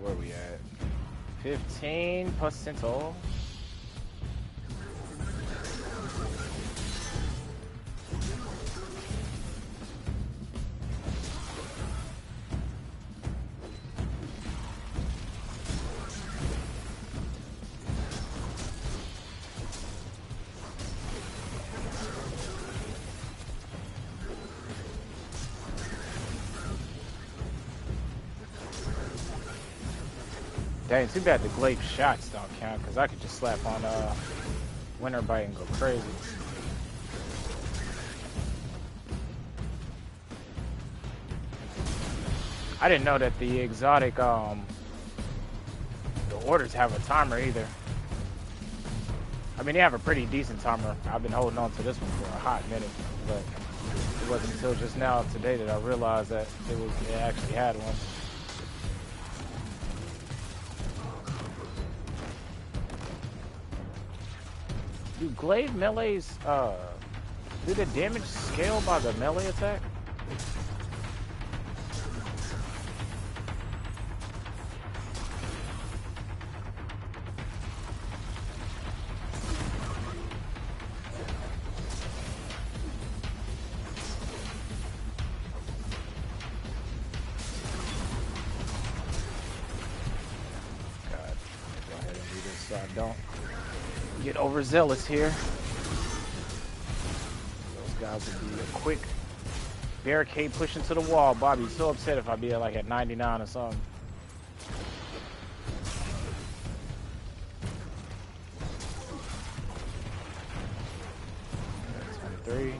Where we at? 15% all. Dang, too bad the glaive shots don't count, because I could just slap on Winter Bite and go crazy. I didn't know that the exotic, the orders have a timer either. I mean, they have a pretty decent timer. I've been holding on to this one for a hot minute, but it wasn't until just now today that I realized that it actually had one. Do glaive melees, do the damage scale by the melee attack? Don't get overzealous here. Those guys would be a quick barricade push into the wall. Bobby's so upset if I be like at 99 or something. 23.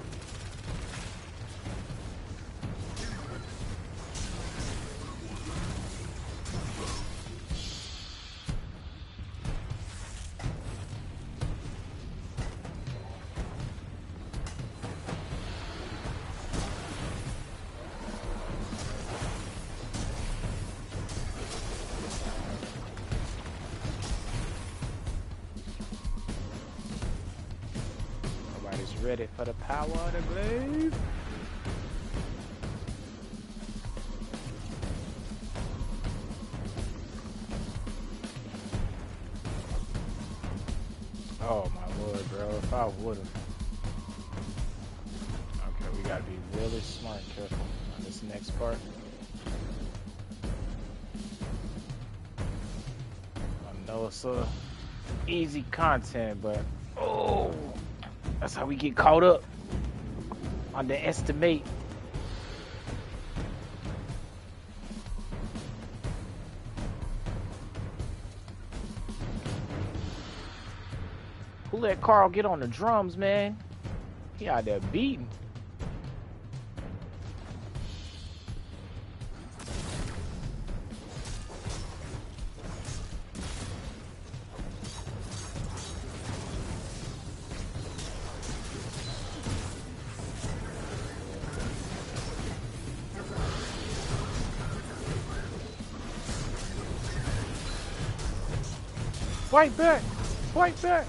Ready for the power of the glaive. Oh my lord, bro. If I would've. Okay, we gotta be really smart and careful on this next part. I know it's easy content, but oh, that's how we get caught up. Underestimate. Who let Carl get on the drums, man? He out there beating. Fight back! Fight back!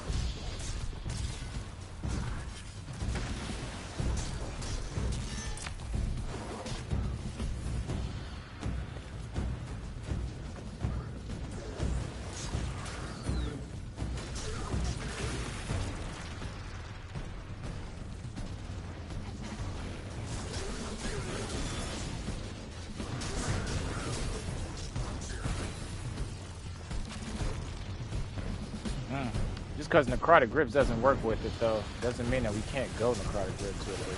Just because necrotic grips doesn't work with it, though, doesn't mean that we can't go necrotic grips with it.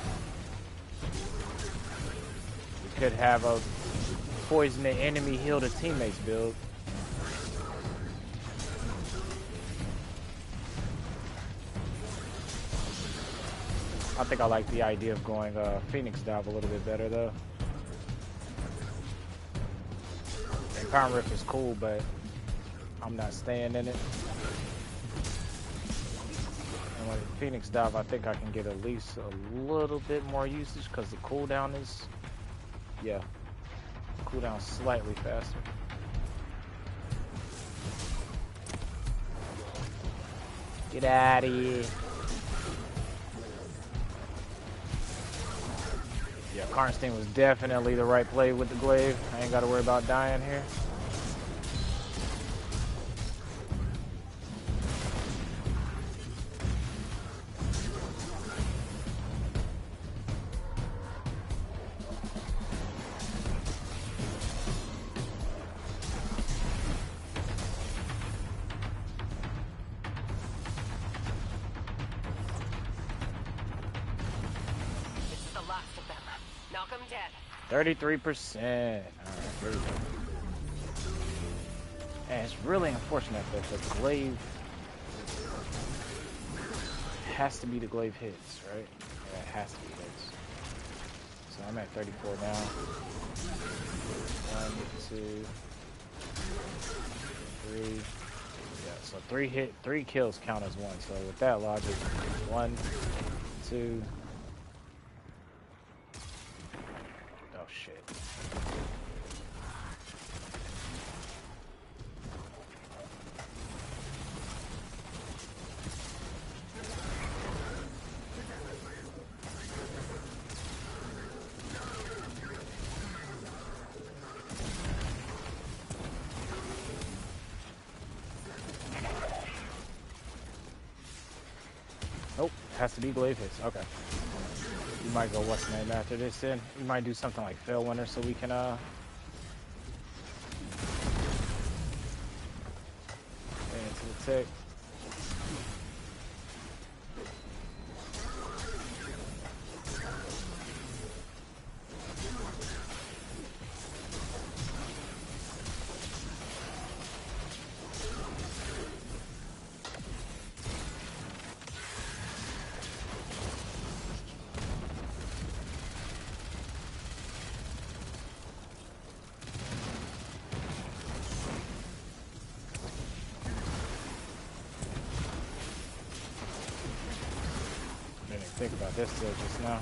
We could have a poison the enemy, heal the teammates build. I think I like the idea of going Phoenix Dive a little bit better, though. And Pound Rift is cool, but I'm not staying in it. And with Phoenix Dive, I think I can get at least a little bit more usage because the cooldown is, yeah, cooldown slightly faster. Get out of here. Yeah, Karnstein was definitely the right play with the glaive. I ain't got to worry about dying here. This is the last of them. Knock them dead. 33%. Alright, here we go. And it's really unfortunate that the glaive has to be the glaive hits, right? Yeah, it has to be hits. So I'm at 34 now. 1, 2, 3. Yeah, so 3 kills count as 1. So with that logic, 1, 2. Oh shit. Nope, has to be glaive hits. Okay. You might go what's the name after this then. You might do something like Fell Winter so we can into the tech. Think about this still just now.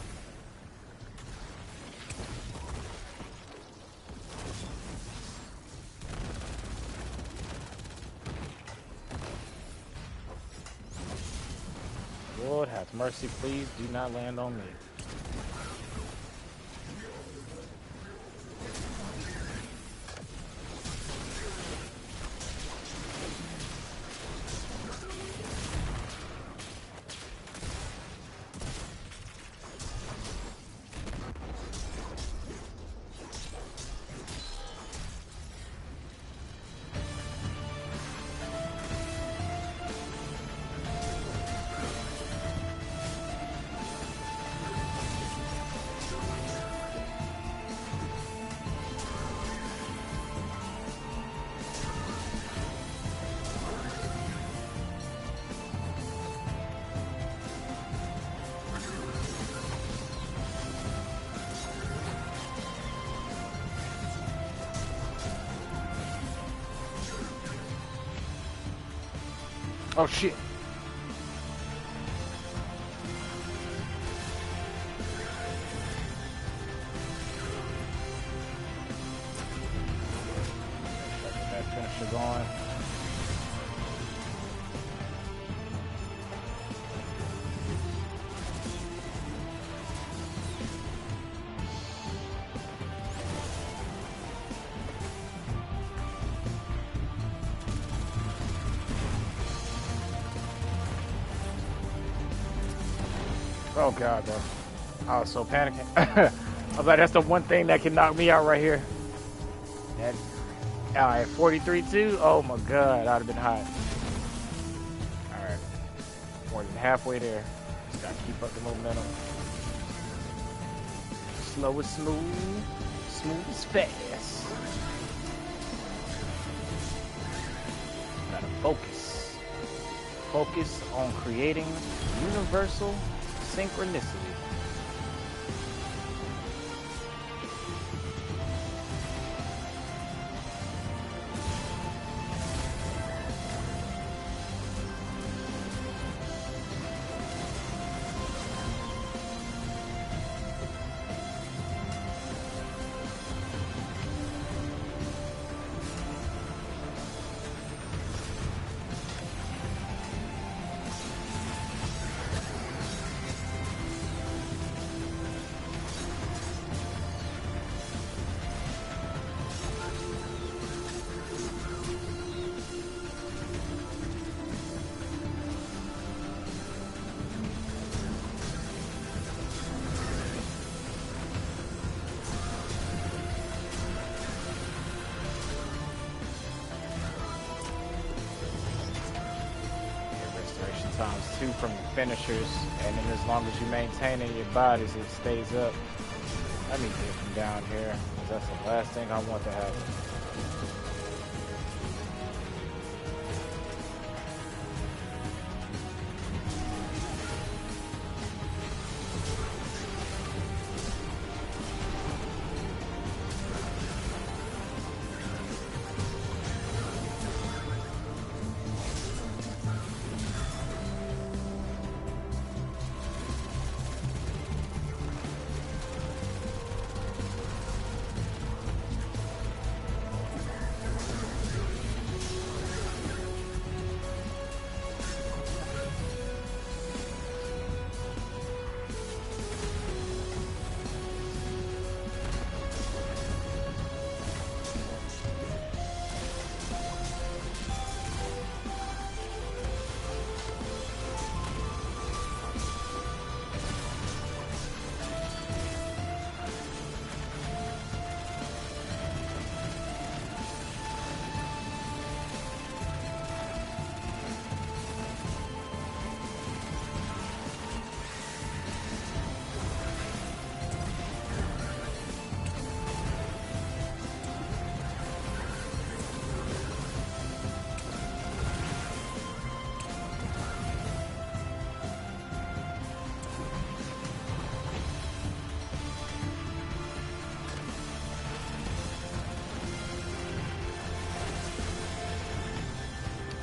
Lord have mercy, please do not land on me. Oh shit. Get that finisher going. Oh god, bro. I was so panicking. I was like, that's the one thing that can knock me out right here. That, at 43-2, oh my god, I'd have been hot. Alright. More than halfway there. Just gotta keep up the momentum. Slow is smooth. Smooth is fast. Gotta focus. Focus on creating universal synchronicity. Times 2 from the finishers, and then as long as you maintain in your bodies, it stays up. Let me get from down here, because that's the last thing I want to happen.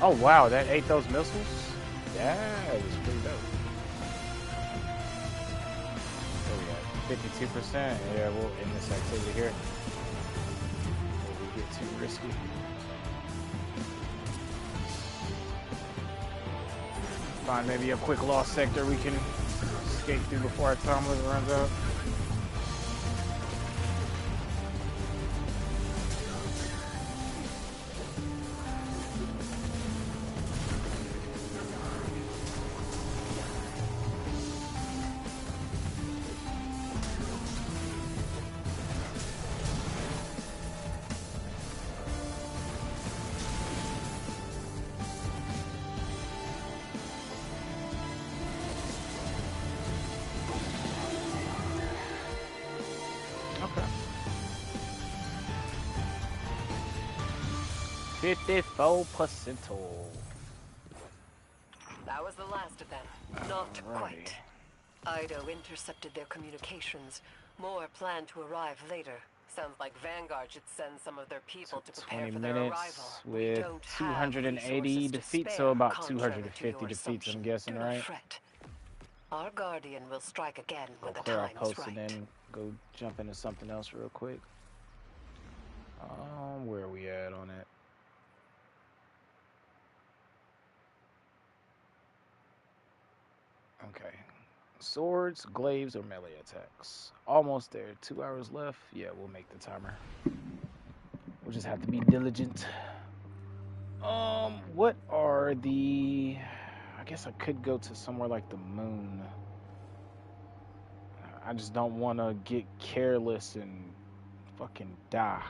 Oh wow, that ate those missiles? That is pretty dope. 52%. Yeah, we'll end this activity here. Before we get too risky. Find maybe a quick lost sector we can escape through before our time limit runs out. Okay. 54%. That was the last of them. Not quite. Ido intercepted their communications. More plan to arrive later. Sounds like Vanguard should send some of their people to prepare 20 for their minutes arrival. with We don't 280 have defeats, to so about contrary to 250 your defeats, I'm assumption. guessing, Do not right? fret. Our Guardian will strike again Go when the clear our time is post right. and then go jump into something else real quick. Where are we at on it? Okay. Swords, glaives, or melee attacks. Almost there. 2 hours left. Yeah, we'll make the timer. We'll just have to be diligent. What are the... I guess I could go to somewhere like the moon. I just don't want to get careless and fucking die.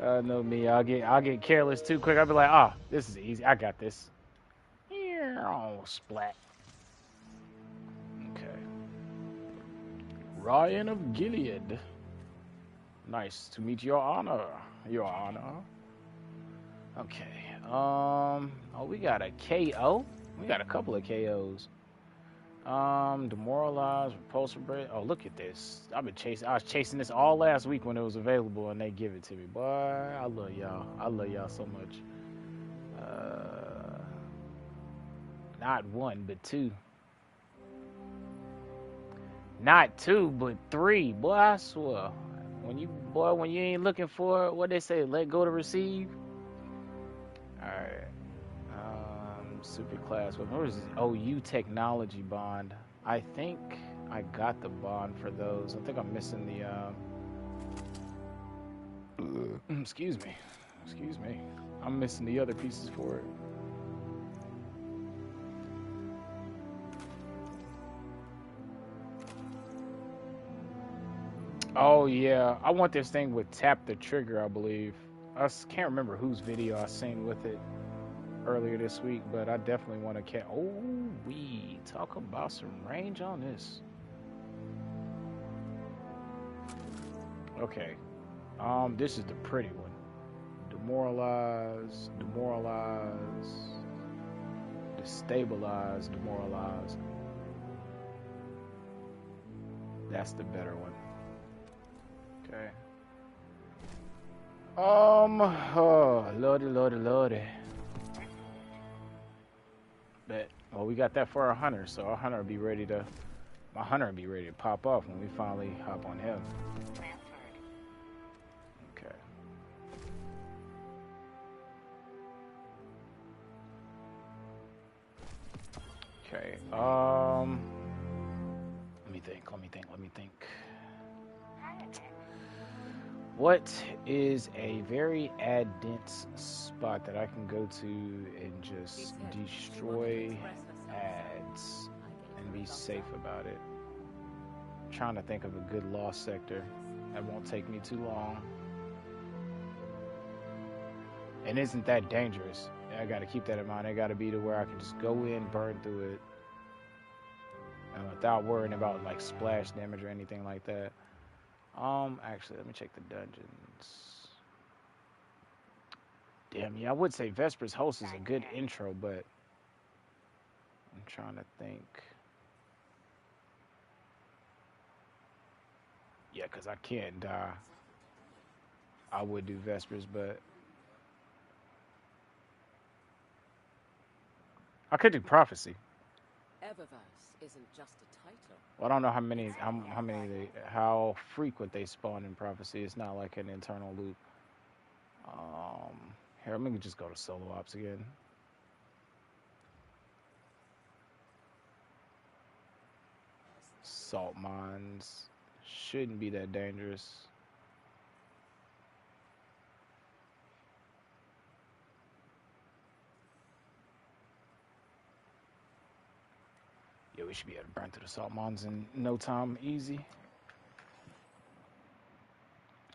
Know me, I'll get careless too quick. I'll be like, ah, this is easy. I got this. Oh, splat. Okay. Ryan of Gilead. Nice to meet your honor. Your honor. Okay. Oh, we got a KO. We got a couple of KOs. Demoralized, repulsive break. Oh, look at this. I was chasing this all last week when it was available, and they give it to me. Boy, I love y'all. I love y'all so much. Not one, but two. Not two, but three. Boy, I swear. When you ain't looking for it, what they say, let go to receive. All right. Super class. What is this? Oh, U technology bond. I think I got the bond for those. I think I'm missing the excuse me. I'm missing the other pieces for it. Oh yeah, I want this thing with tap the trigger, I believe. I can't remember whose video I seen with it earlier this week, but I definitely want to oh, we talk about some range on this. Okay. This is the pretty one. Demoralize, destabilize, demoralize. That's the better one. Okay. Oh, lordy. Bet. Well, we got that for our hunter, so our hunter will be ready to. My hunter will be ready to pop off when we finally hop on him. Okay. Okay. Let me think. What is a very ad-dense spot that I can go to and just destroy ads and be safe about it? I'm trying to think of a good lost sector that won't take me too long. And isn't that dangerous? I gotta keep that in mind. I gotta be to where I can just go in, burn through it, without worrying about like splash damage or anything like that. Actually, let me check the dungeons. Damn, yeah, I would say Vesper's Host is a good intro, but I'm trying to think. Yeah, because I can't die. I would do Vespers, but I could do Prophecy. Eververse isn't just a title. Well, I don't know how frequent they spawn in Prophecy. It's not like an internal loop. Here, let me just go to solo ops again. Salt mines shouldn't be that dangerous. Yeah, we should be able to burn through the salt mines in no time, easy.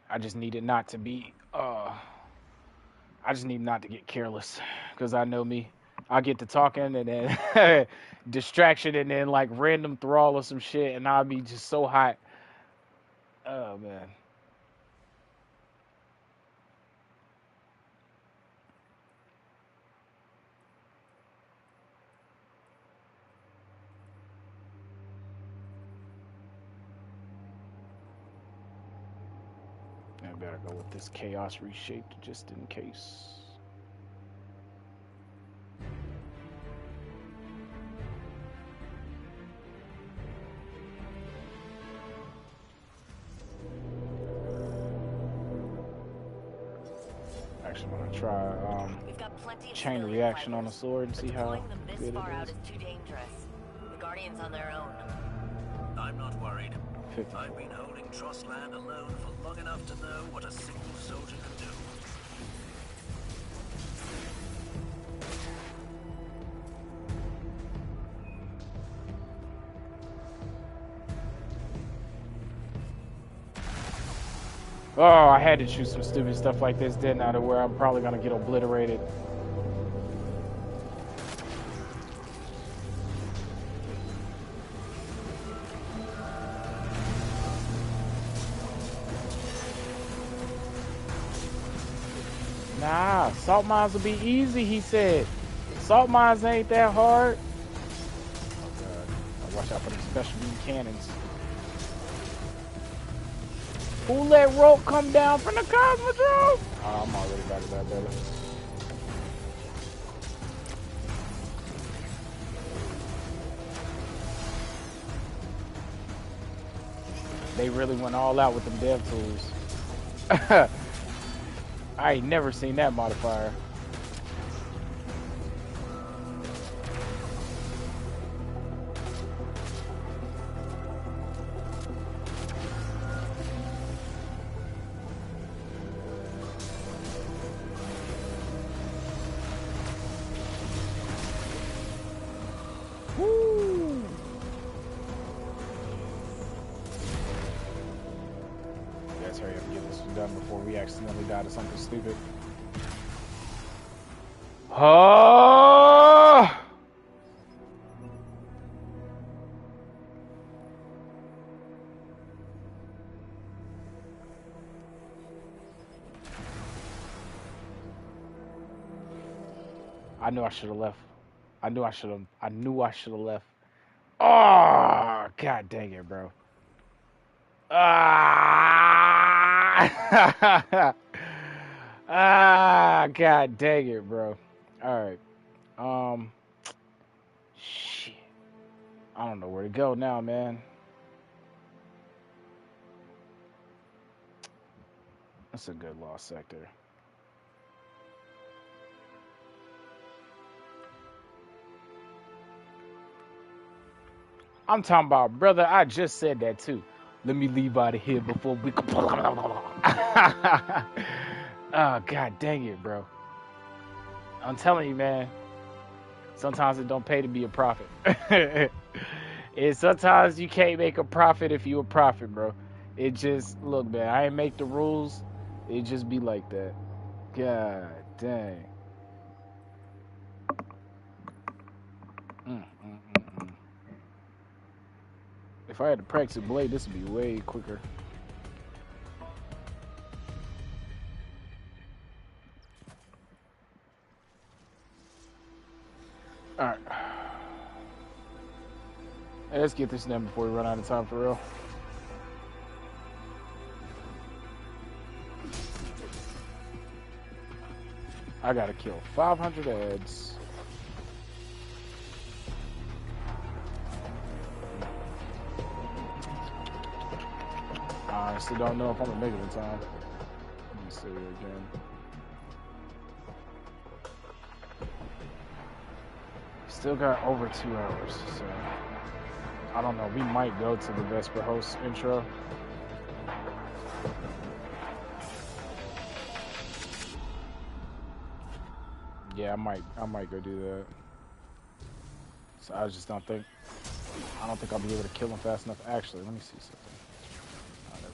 I just need it not to be, I just need not to get careless, because I know me. I'll get to talking and then distraction and then like random thrall or some shit, and I'll be just so hot. Oh, man. I better go with this chaos reshaped just in case. Actually, I'm gonna try chain reaction on the sword and see how good it is. Too dangerous. The Guardians on their own. I'm not worried. 54. I've been holding Trust Land alone for long enough to know what a single soldier can do. Oh, I had to choose some stupid stuff like this, didn't I? To where I'm probably gonna get obliterated. Nah, salt mines will be easy, he said. Salt mines ain't that hard. Oh god. Watch out for them special beam cannons. Who let rope come down from the Cosmodrome? Oh, I'm already back to that, brother. They really went all out with them dev tools. I ain't never seen that modifier. Woo! Let's hurry up and get this done before we accidentally die to something stupid. Oh! I knew I should have left. I knew I should have left. Oh, god dang it, bro. Ah! Ah, god dang it, bro. All right. Shit. I don't know where to go now, man. That's a good lost sector. I'm talking about, brother, I just said that too. Let me leave out of here before we... Oh, god dang it, bro. I'm telling you, man. Sometimes it don't pay to be a prophet. And sometimes you can't make a profit if you a prophet, bro. It just, look, man, I ain't make the rules. It just be like that. God dang. If I had to practice a blade, this would be way quicker. Alright. Hey, let's get this done before we run out of time for real. I gotta kill 500 ads. I honestly don't know if I'm gonna make it in time. Let me see again. Still got over 2 hours, so I don't know. We might go to the Vesper host intro. Yeah, I might go do that. So I just don't think I'll be able to kill him fast enough. Actually, let me see something. Oh, never mind.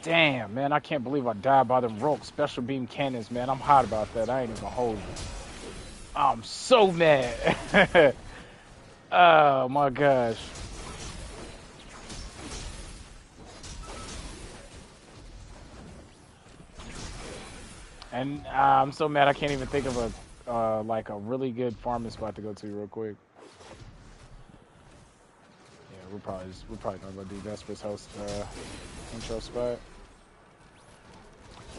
Damn, man, I can't believe I died by them rogue special beam cannons, man. I'm hot about that. I ain't even gonna hold you. I'm so mad. Oh my gosh. And I'm so mad I can't even think of a like a really good farming spot to go to real quick. Yeah, we're probably not gonna do Vesper's host intro spot.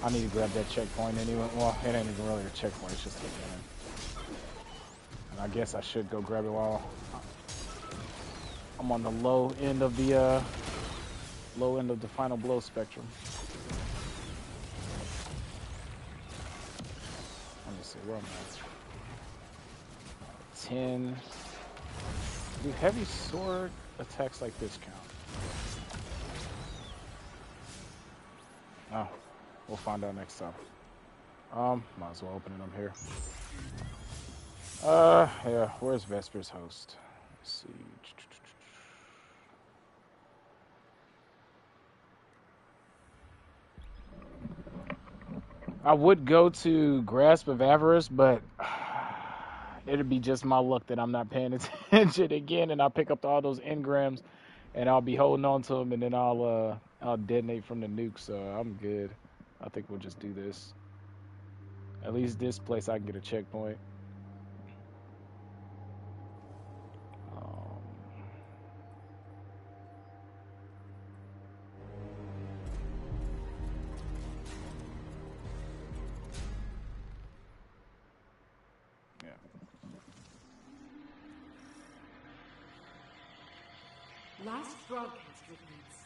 I need to grab that checkpoint anyway. Well, it ain't even really a checkpoint, it's just a beginning. And I guess I should go grab it while I'm on the low end of the final blow spectrum. Let me see where I'm at. 10. Do heavy sword attacks like this count? Oh, we'll find out next time. Might as well open it up here. Yeah, where's Vesper's host? Let's see. I would go to Grasp of Avarice, but it'd be just my luck that I'm not paying attention again, and I'll pick up all those engrams, and I'll be holding on to them, and then I'll detonate from the nuke, so I'm good. I think we'll just do this. At least this place I can get a checkpoint. Yeah. Last broadcast repeats.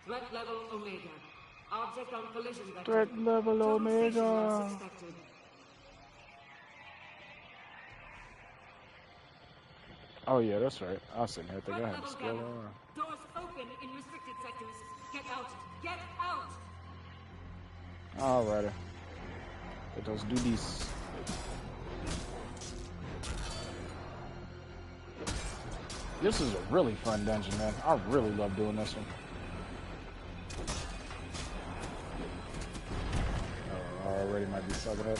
Threat level Omega. Object on collision vector. Threat level Omega. Oh yeah, that's right. I was sitting here thinking I had to scroll around. Doors open in restricted sectors. Get out! Get out! Alrighty. Let us do this. This is a really fun dungeon, man. I really love doing this one. Oh, I already might be sucking up.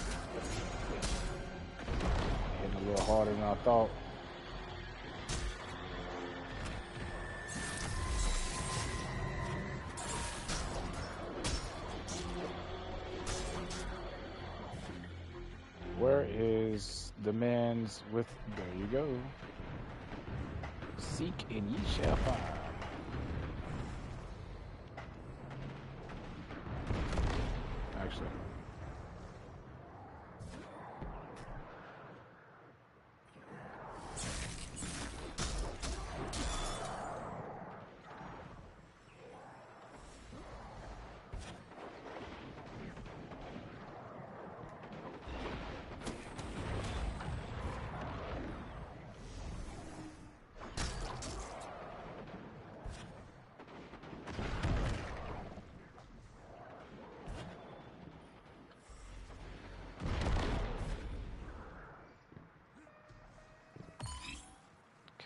Hitting a little harder than I thought. Where is the man's with? There you go. Seek and ye shall find. Actually.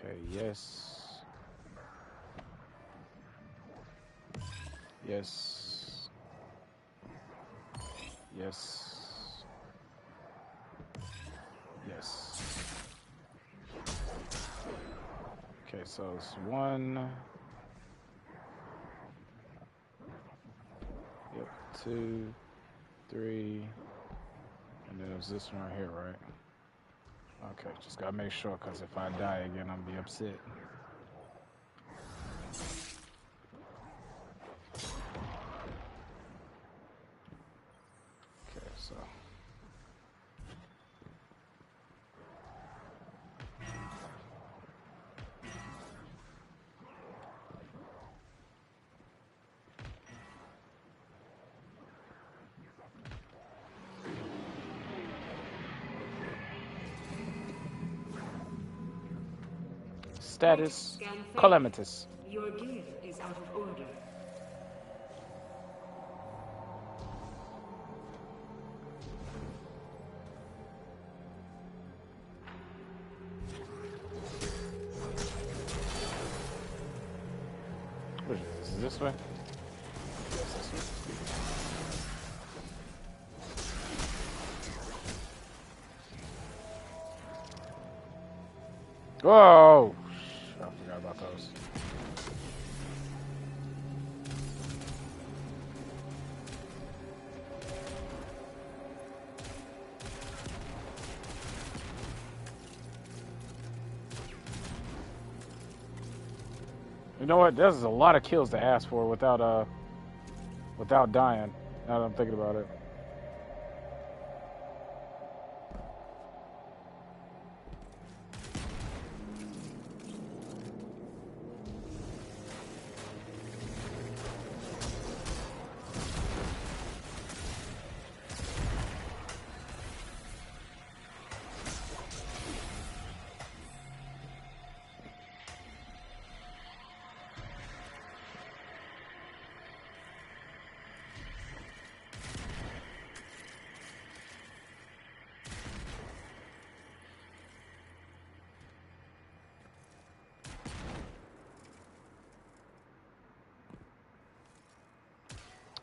Okay, yes. Yes. Yes. Yes. Okay, so it's 1. Yep, 2, 3, and then there's this one right here, right? Okay, just gotta make sure, because if I die again, I'm gonna be upset. Okay, so. Status Scan failed. calamitous. Your gear is out of order. What is this? Is it this way? Yes, this way. Whoa! I forgot about those. You know what? There's a lot of kills to ask for without dying. Now that I'm thinking about it.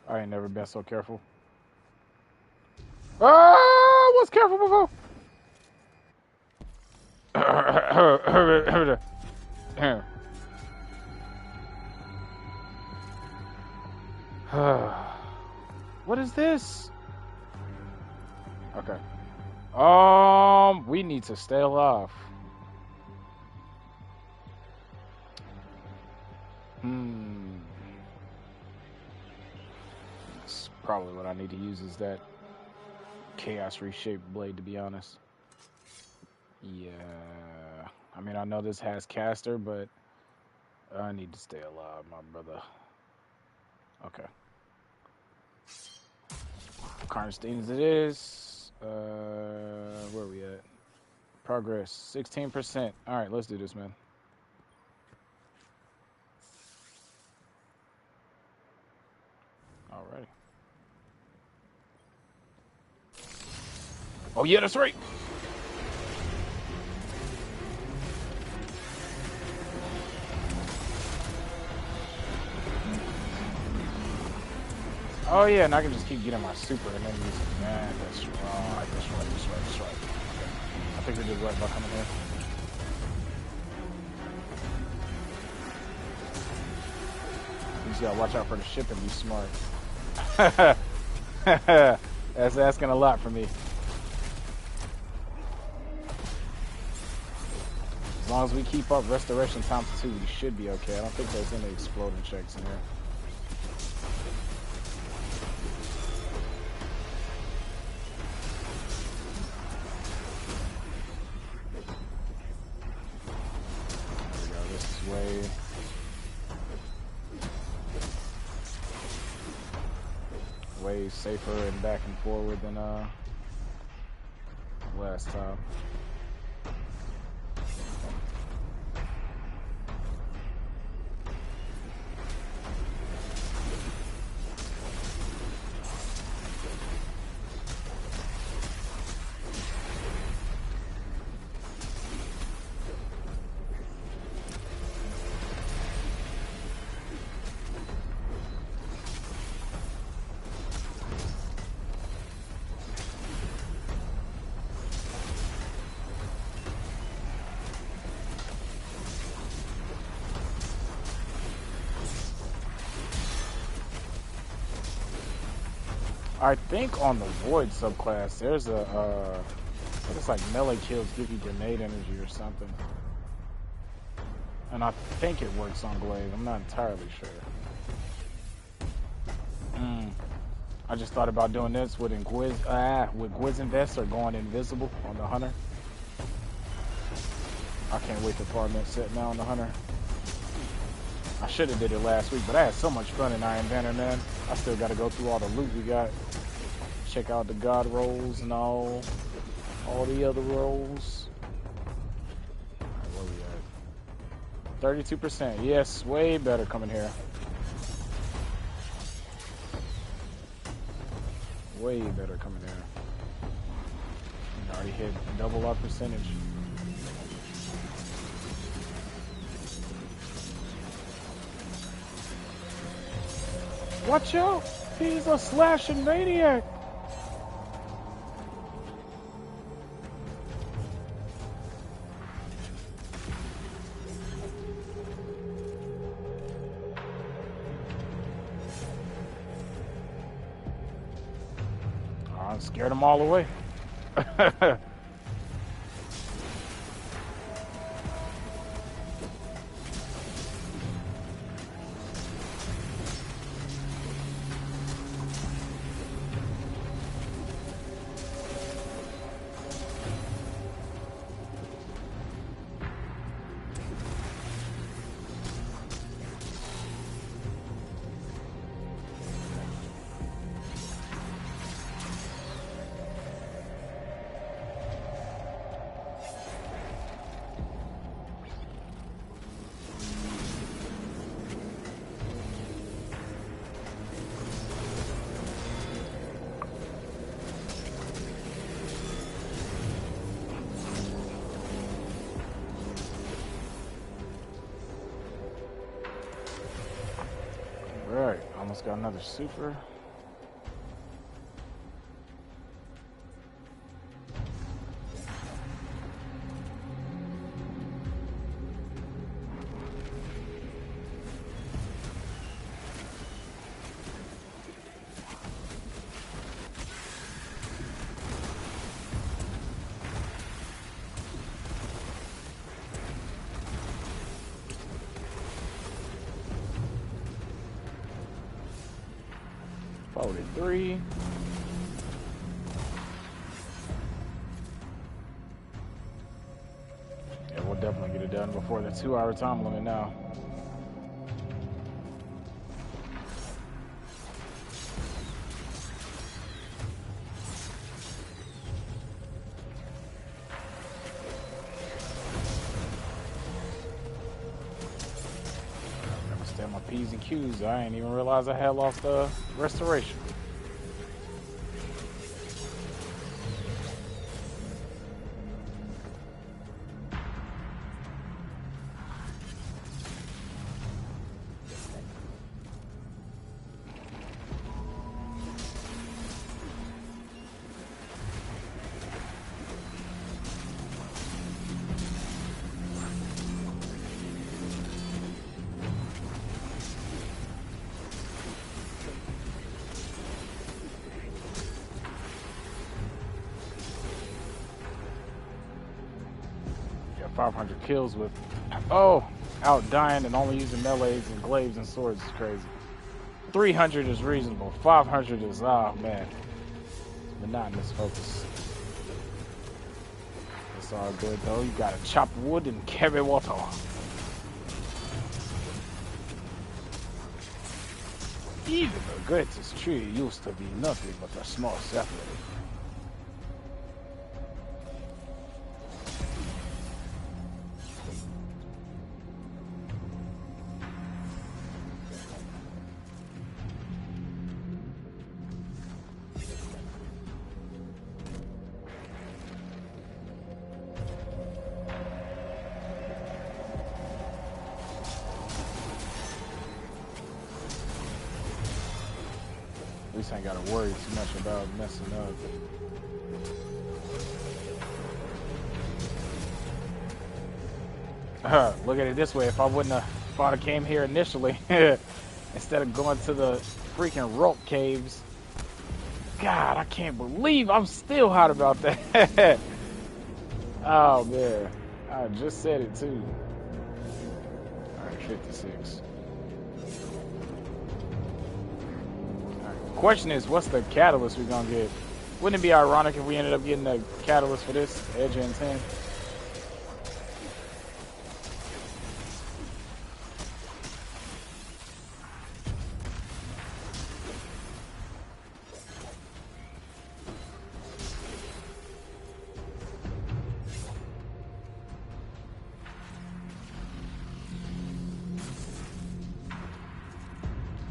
I ain't never been so careful. Ah, I was careful before. What is this? Okay. We need to stay alive. That's probably what I need to use is that chaos reshaped blade, to be honest. Yeah. I mean, I know this has caster, but I need to stay alive, my brother. Okay. Karnstein as it is. Where are we at? Progress, 16%. All right, let's do this, man. All right. Oh, yeah, that's right. Oh, yeah, and I can just keep getting my super and then use it. Man, that's right. Okay. I think we did right by coming here. You just gotta watch out for the ship and be smart. That's asking a lot from me. As long as we keep up restoration times 2, we should be okay. I don't think there's any exploding checks in here. There we go. This is way safer and back and forward than last time. I think on the Void subclass, there's a, it's like melee kills give you grenade energy or something. And I think it works on Glaive. I'm not entirely sure. I just thought about doing this with Gwiz Invest or going invisible on the Hunter. I can't wait to farm that set now on the Hunter. I should have did it last week, but I had so much fun in Iron Banner, man. I still got to go through all the loot we got. Check out the God rolls and all the other rolls. All right, where we at? 32%. Yes, way better coming here. Way better coming here. We already hit double our percentage. Watch out! He's a slashing maniac! I scared them all away. Alright, almost got another super. Forward 3. Yeah, we'll definitely get it done before the 2-hour time limit now. Understand my P's and Q's. I ain't even realize I had lost restoration. Yeah, 500 kills with, out dying and only using melees and glaives and swords is crazy. 300 is reasonable. 500 is, oh man, monotonous focus. It's all good though. You gotta chop wood and carry water. Even the greatest tree used to be nothing but a small sapling. At least I ain't gotta worry too much about messing up. Look at it this way, if I wouldn't have came here initially, instead of going to the freaking rope caves, God, I can't believe I'm still hot about that. Oh, man. I just said it, too. Alright, 56. Alright, the question is, what's the catalyst we're gonna get? Wouldn't it be ironic if we ended up getting the catalyst for this? Edge and 10?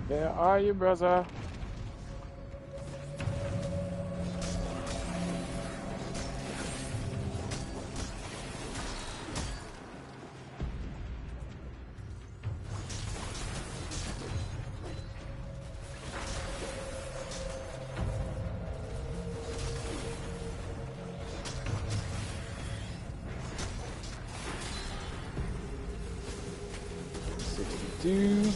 Where are you, brother? Do.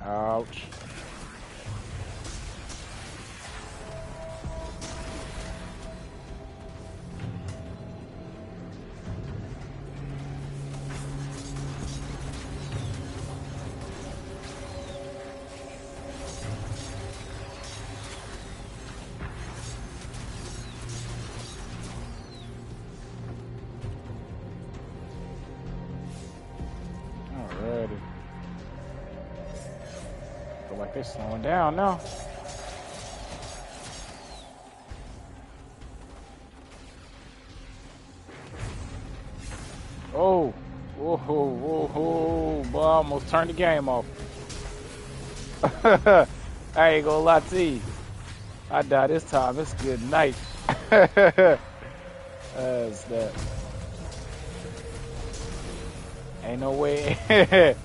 Ouch. Alrighty. Feel like they're slowing down now. Oh, whoa, whoa, whoa, boy, I almost turned the game off. I ain't gonna lie to you. I die this time. It's good night. That's that. Ain't no way.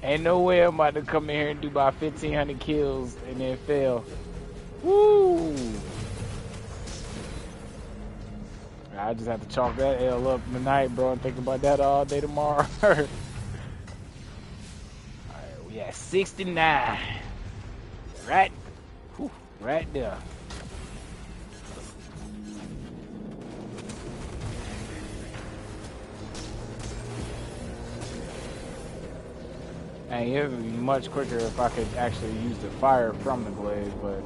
Ain't no way I'm about to come in here and do about 1,500 kills and then fail. Woo! I just have to chalk that L up tonight, bro, and think about that all day tomorrow. Alright, we at 69. Right? Whew, right there. And it would be much quicker if I could actually use the fire from the glaive, but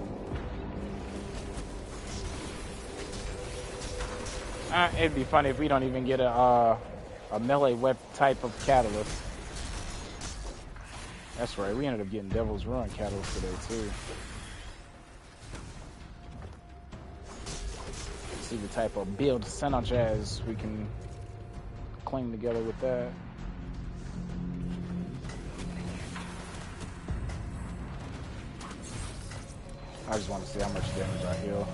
it'd be funny if we don't even get a melee weapon type of catalyst. That's right, we ended up getting Devil's Ruin catalyst today too. See the type of build synergize we can cling together with that. I just want to see how much damage I heal.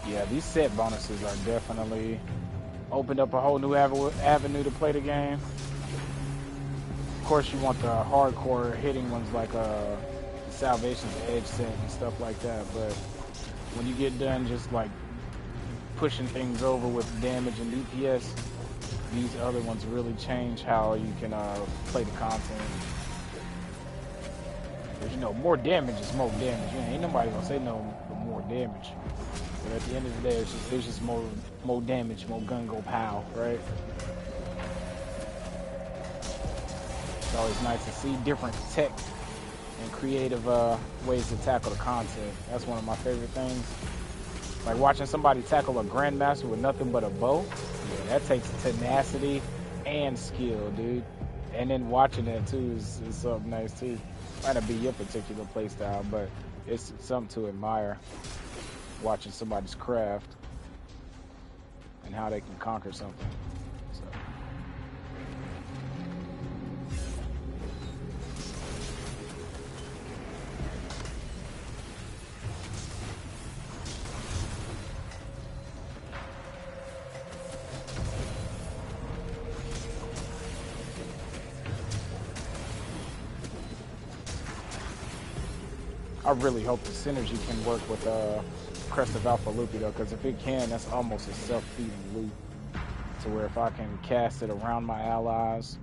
Yeah, these set bonuses are definitely opened up a whole new avenue to play the game. Of course, you want the hardcore hitting ones like Salvation's Edge set and stuff like that, but when you get done just like pushing things over with damage and DPS, these other ones really change how you can play the content. Because, you know, more damage is more damage. You know, ain't nobody gonna say no more damage. But at the end of the day, it's just more damage, more gun go pow, right? It's always nice to see different tech and creative ways to tackle the content. That's one of my favorite things. Like watching somebody tackle a Grandmaster with nothing but a bow. Yeah, that takes tenacity and skill, dude. And then watching that too is something nice too. Might not be your particular playstyle, but it's something to admire. Watching somebody's craft and how they can conquer something. So. I really hope the synergy can work with Crest of Alpha Loopy though, because if it can, that's almost a self-feeding loop. To where if I can cast it around my allies,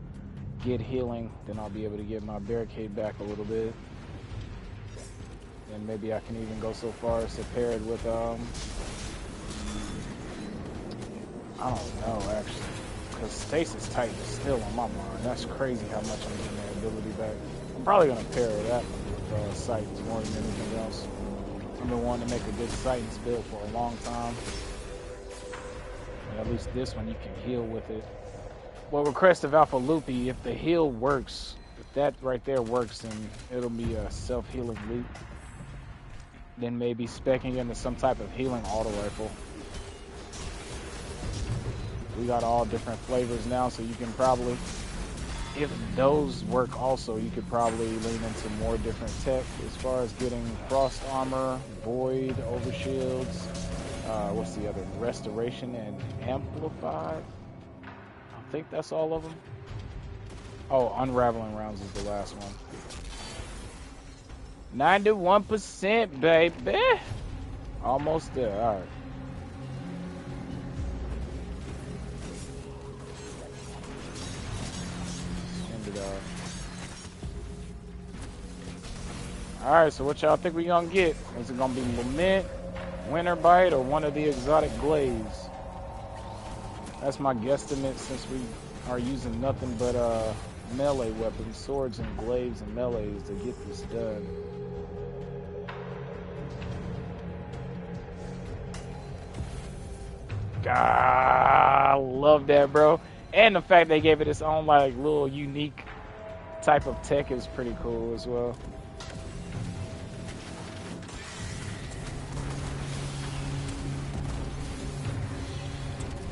get healing, then I'll be able to get my barricade back a little bit. And maybe I can even go so far as to pair it with I don't know actually, because Stasis Titan is still on my mind. That's crazy how much I'm getting that ability back. I'm probably gonna pair that one with Titans more than anything else. I've been wanting to make a good Titans build for a long time. And at least this one you can heal with it. Well, with Crest of Alpha Loopy, if the heal works, if that right there works, then it'll be a self-healing loop. Then maybe specking into some type of healing auto rifle. We got all different flavors now, so you can probably, if those work also, you could probably lean into more different tech as far as getting frost armor, void, overshields, what's the other? Restoration and amplified. I think that's all of them. Oh, unraveling rounds is the last one. 91%, baby. Almost there. All right. End it off. All right. So what y'all think we gonna get? Is it gonna be Lament, Winter Bite, or one of the exotic glaives? That's my guesstimate since we are using nothing but melee weapons, swords and glaives and melees to get this done. I love that, bro. And the fact they gave it its own like little unique type of tech is pretty cool as well.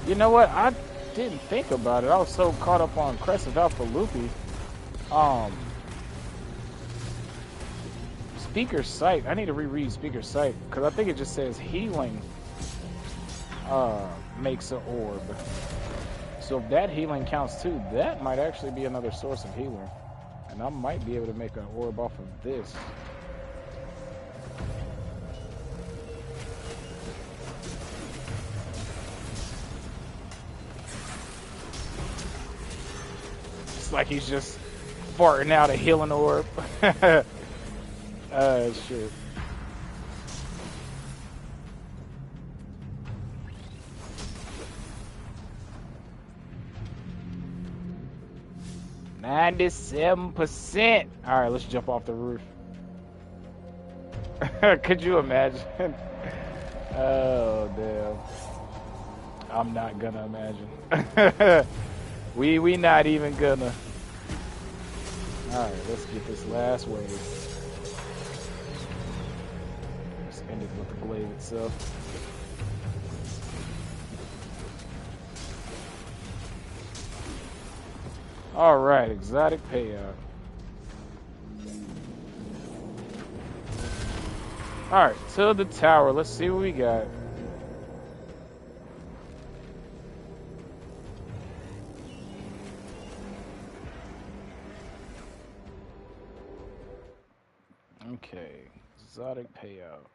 You know what? I didn't think about it. I was so caught up on Crest of Alpha Loopy. Speaker Sight. I need to reread Speaker Sight because I think it just says healing makes an orb. So if that healing counts too, that might actually be another source of healing. And I might be able to make an orb off of this. It's like he's just farting out a healing orb. Shit. %. All right, let's jump off the roof. Could you imagine? Oh damn! I'm not gonna imagine. we not even gonna. All right, let's get this last wave. Let's end it with the glaive itself. All right, exotic payout. All right, to the tower. Let's see what we got. Okay, exotic payout.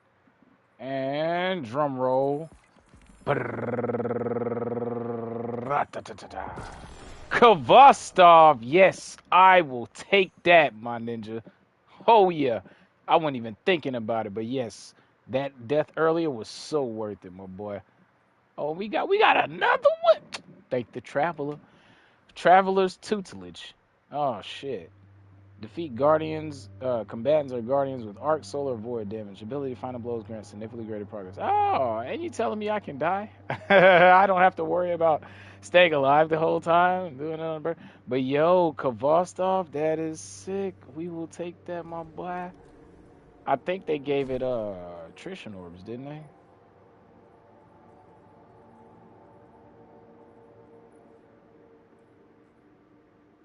And drum roll. Kvostov, yes, I will take that, my ninja. Oh yeah, I wasn't even thinking about it, but yes, that death earlier was so worth it, my boy. Oh, we got another one. Thank the traveler. Traveler's tutelage. Oh shit. Defeat guardians, combatants or guardians with arc, solar, void damage. Ability to final blows grants significantly greater progress. Oh, and you telling me I can die? I don't have to worry about staying alive the whole time, doing it on bird. But yo, Kvostov, that is sick. We will take that, my boy. I think they gave it attrition orbs, didn't they?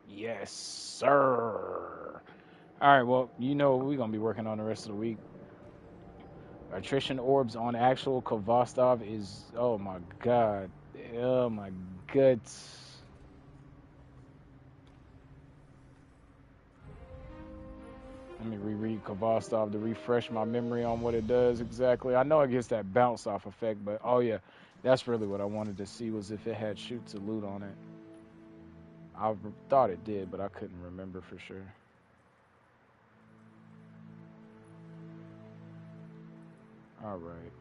Yes, sir. All right, well, you know what we're going to be working on the rest of the week. Attrition orbs on actual Kvostov is, oh my god. Oh my guts. Let me reread Kavastov to refresh my memory on what it does exactly. I know it gets that bounce off effect, but oh yeah, that's really what I wanted to see was if it had shoot to loot on it. I thought it did, but I couldn't remember for sure. All right.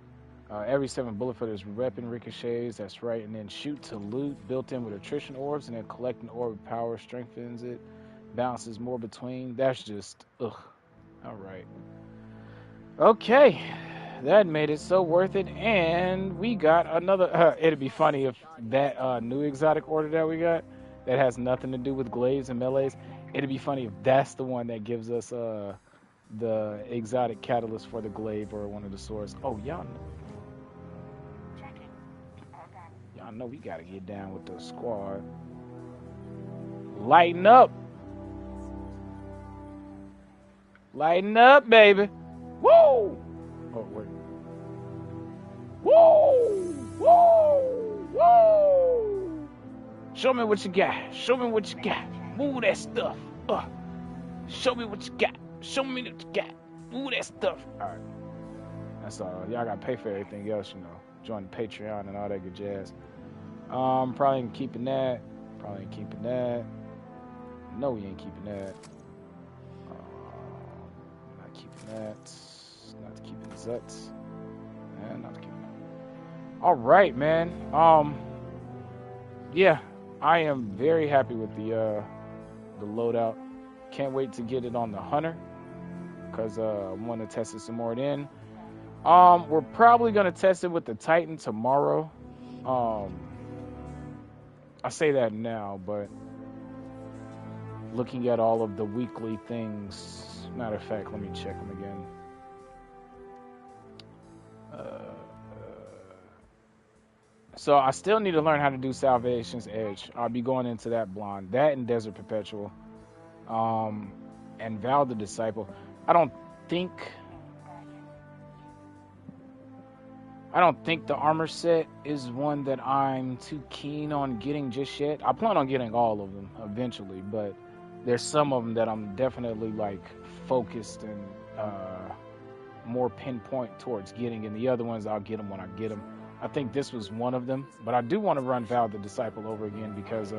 Every 7 bullet for this weapon ricochets. That's right. And then shoot to loot, built in with attrition orbs, and then collect an orb of power strengthens it. Bounces more between. That's just ugh. All right. Okay. That made it so worth it. And we got another. It'd be funny if that new exotic order that we got that has nothing to do with glaives and melees. It'd be funny if that's the one that gives us the exotic catalyst for the glaive or one of the swords. Oh, y'all know we gotta get down with the squad. Lighten up. Lighten up, baby. Woo! Oh, wait. Woo! Woo! Woo! Show me what you got. Show me what you got. Move that stuff. Show me what you got. Show me what you got. Move that stuff. All right. That's all. Y'all gotta pay for everything else, you know. Join the Patreon and all that good jazz. Probably ain't keeping that. Probably ain't keeping that. No, we ain't keeping that. Not keeping that. Not keeping Zuts. And not keeping that. All right, man. Yeah, I am very happy with the loadout. Can't wait to get it on the Hunter because I want to test it some more then. We're probably gonna test it with the Titan tomorrow. I say that now, but looking at all of the weekly things, matter of fact, let me check them again. So I still need to learn how to do Salvation's Edge. I'll be going into that blind. That and Desert Perpetual. And Val the Disciple. I don't think the armor set is one that I'm too keen on getting just yet. I plan on getting all of them eventually, but there's some of them that I'm definitely like focused and more pinpoint towards getting, and the other ones I'll get them when I get them. I think this was one of them, but I do want to run Val the Disciple over again because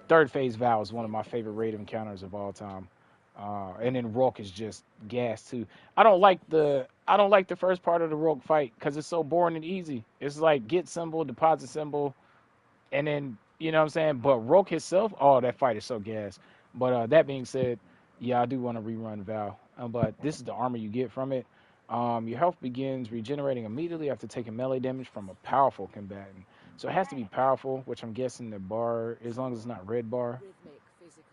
third phase Val is one of my favorite raid encounters of all time. And then Rourke is just gas too. I don't like the first part of the Rourke fight because it's so boring and easy. It's like get symbol, deposit symbol, and then you know what I'm saying. But Rourke himself, oh, that fight is so gas. But that being said, yeah, I do want to rerun Val. But this is the armor you get from it. Your health begins regenerating immediately after taking melee damage from a powerful combatant. So it has to be powerful, which I'm guessing the bar, as long as it's not red bar.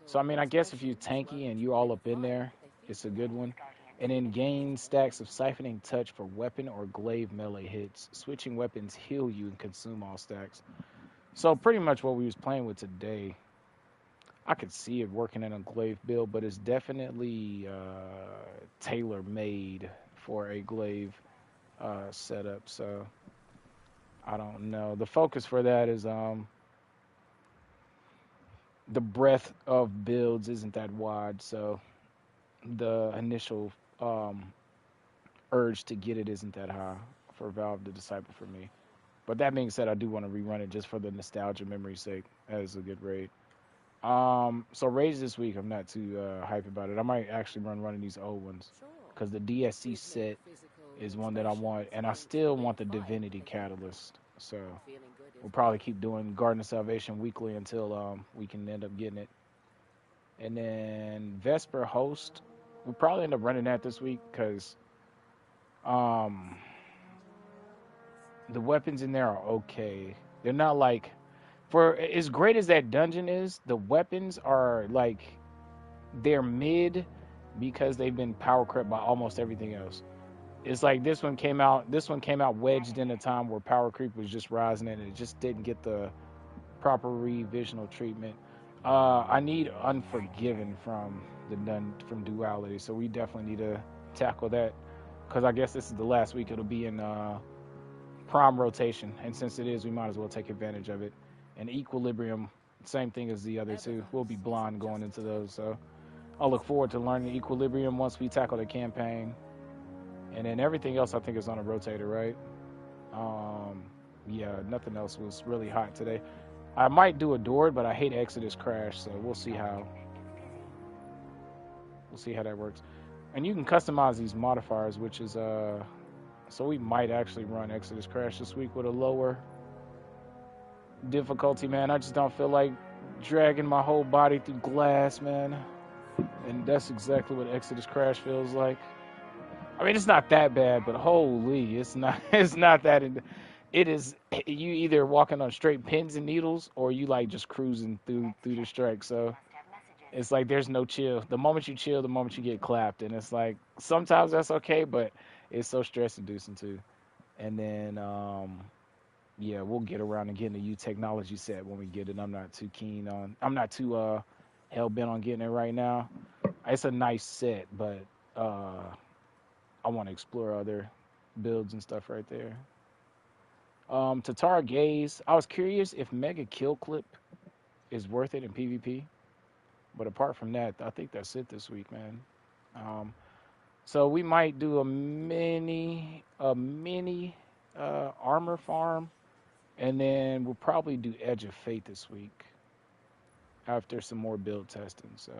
So, I mean, I guess if you're tanky and you're all up in there, it's a good one. And then gain stacks of siphoning touch for weapon or glaive melee hits. Switching weapons heal you and consume all stacks. So pretty much what we was playing with today. I could see it working in a glaive build, but it's definitely tailor-made for a glaive setup. So, I don't know. The focus for that is... the breadth of builds isn't that wide, so the initial urge to get it isn't that high for Valve the Disciple for me. But that being said, I do want to rerun it just for the nostalgia memory's sake as a good raid. So raids this week, I'm not too hype about it. I might actually run one of these old ones because the DSC set is one that I want, and I still want the Divinity Catalyst. So we'll probably keep doing Garden of Salvation weekly until we can end up getting it. And then Vesper Host, we'll probably end up running that this week because the weapons in there are okay. They're not like, for as great as that dungeon is, the weapons are like, they're mid because they've been power crept by almost everything else. It's like this one came out wedged in a time where power creep was just rising and it just didn't get the proper revisional treatment. I need Unforgiven from Duality, so we definitely need to tackle that because I guess this is the last week it'll be in prime rotation, and since it is, we might as well take advantage of it. And Equilibrium, same thing as the other two. We'll be blind going into those, so I'll look forward to learning Equilibrium once we tackle the campaign. And then everything else I think is on a rotator, right? Yeah, nothing else was really hot today. I might do Adored, but I hate Exodus Crash, so we'll see how that works. And you can customize these modifiers, which is so we might actually run Exodus Crash this week with a lower difficulty, man. I just don't feel like dragging my whole body through glass, man. And that's exactly what Exodus Crash feels like. I mean, it's not that bad, but holy, it's not. It's not that. It is. You either walking on straight pins and needles, or you like just cruising through the strike. So it's like there's no chill. The moment you chill, the moment you get clapped, and it's like sometimes that's okay, but it's so stress inducing too. And then yeah, we'll get around and getting the U technology set when we get it. I'm not too keen on. I'm not too hell bent on getting it right now. It's a nice set, but I want to explore other builds and stuff right there. Tatar Gaze. I was curious if Mega Kill Clip is worth it in PvP, but apart from that, I think that's it this week, man. So we might do a mini armor farm, and then we'll probably do Edge of Fate this week after some more build testing. So,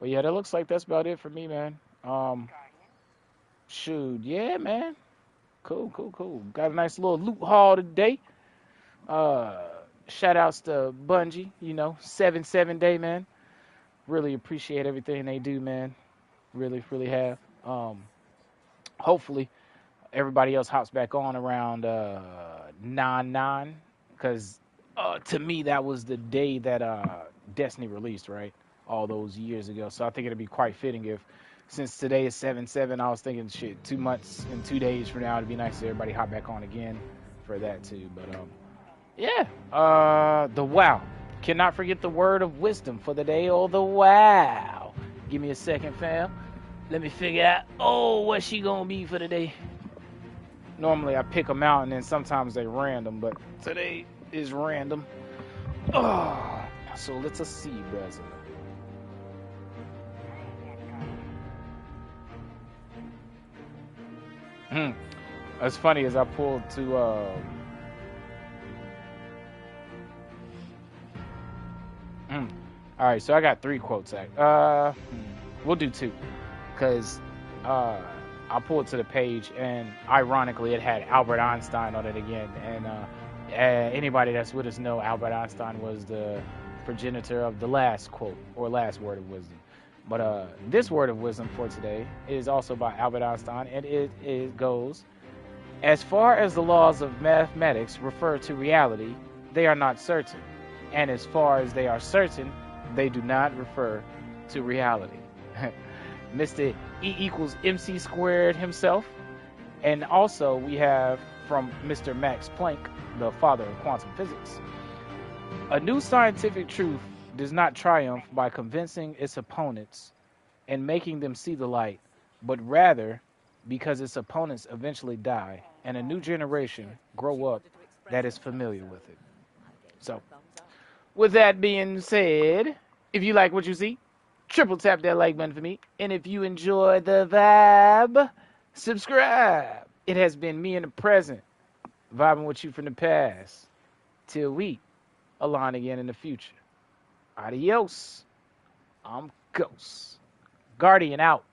but yeah, that looks like that's about it for me, man. Shoot, yeah, man. Cool. Got a nice little loot haul today. Shout outs to Bungie, 7 day, man. Really appreciate everything they do, man. Really have. Hopefully everybody else hops back on around 9/9, because to me that was the day that Destiny released, right? All those years ago. So I think it'd be quite fitting if, since today is 7/7, I was thinking, shit, 2 months and 2 days from now, it'd be nice if everybody hop back on again for that too. But yeah, the wow. Cannot forget the word of wisdom for the day, or the wow. Give me a second, fam. Let me figure out, what she gonna be for the day. Normally I pick them out and then sometimes they random, but today is random. So let's see, brother. As funny as I pulled to all right, so I got 3 quotes. We'll do 2, because I pulled to the page, and ironically, it had Albert Einstein on it again. And anybody that's with us know Albert Einstein was the progenitor of the last quote, or last word of wisdom. But this word of wisdom for today is also by Albert Einstein, and it goes, as far as the laws of mathematics refer to reality, they are not certain. And as far as they are certain, they do not refer to reality. Mr. E=mc² himself. And also we have from Mr. Max Planck, the father of quantum physics. A new scientific truth does not triumph by convincing its opponents and making them see the light, but rather because its opponents eventually die and a new generation grow up that is familiar with it. So, with that being said, if you like what you see, triple tap that like button for me. And if you enjoy the vibe, subscribe. It has been me in the present, vibing with you from the past, till we align again in the future. Adios. I'm Ghost. Guardian out.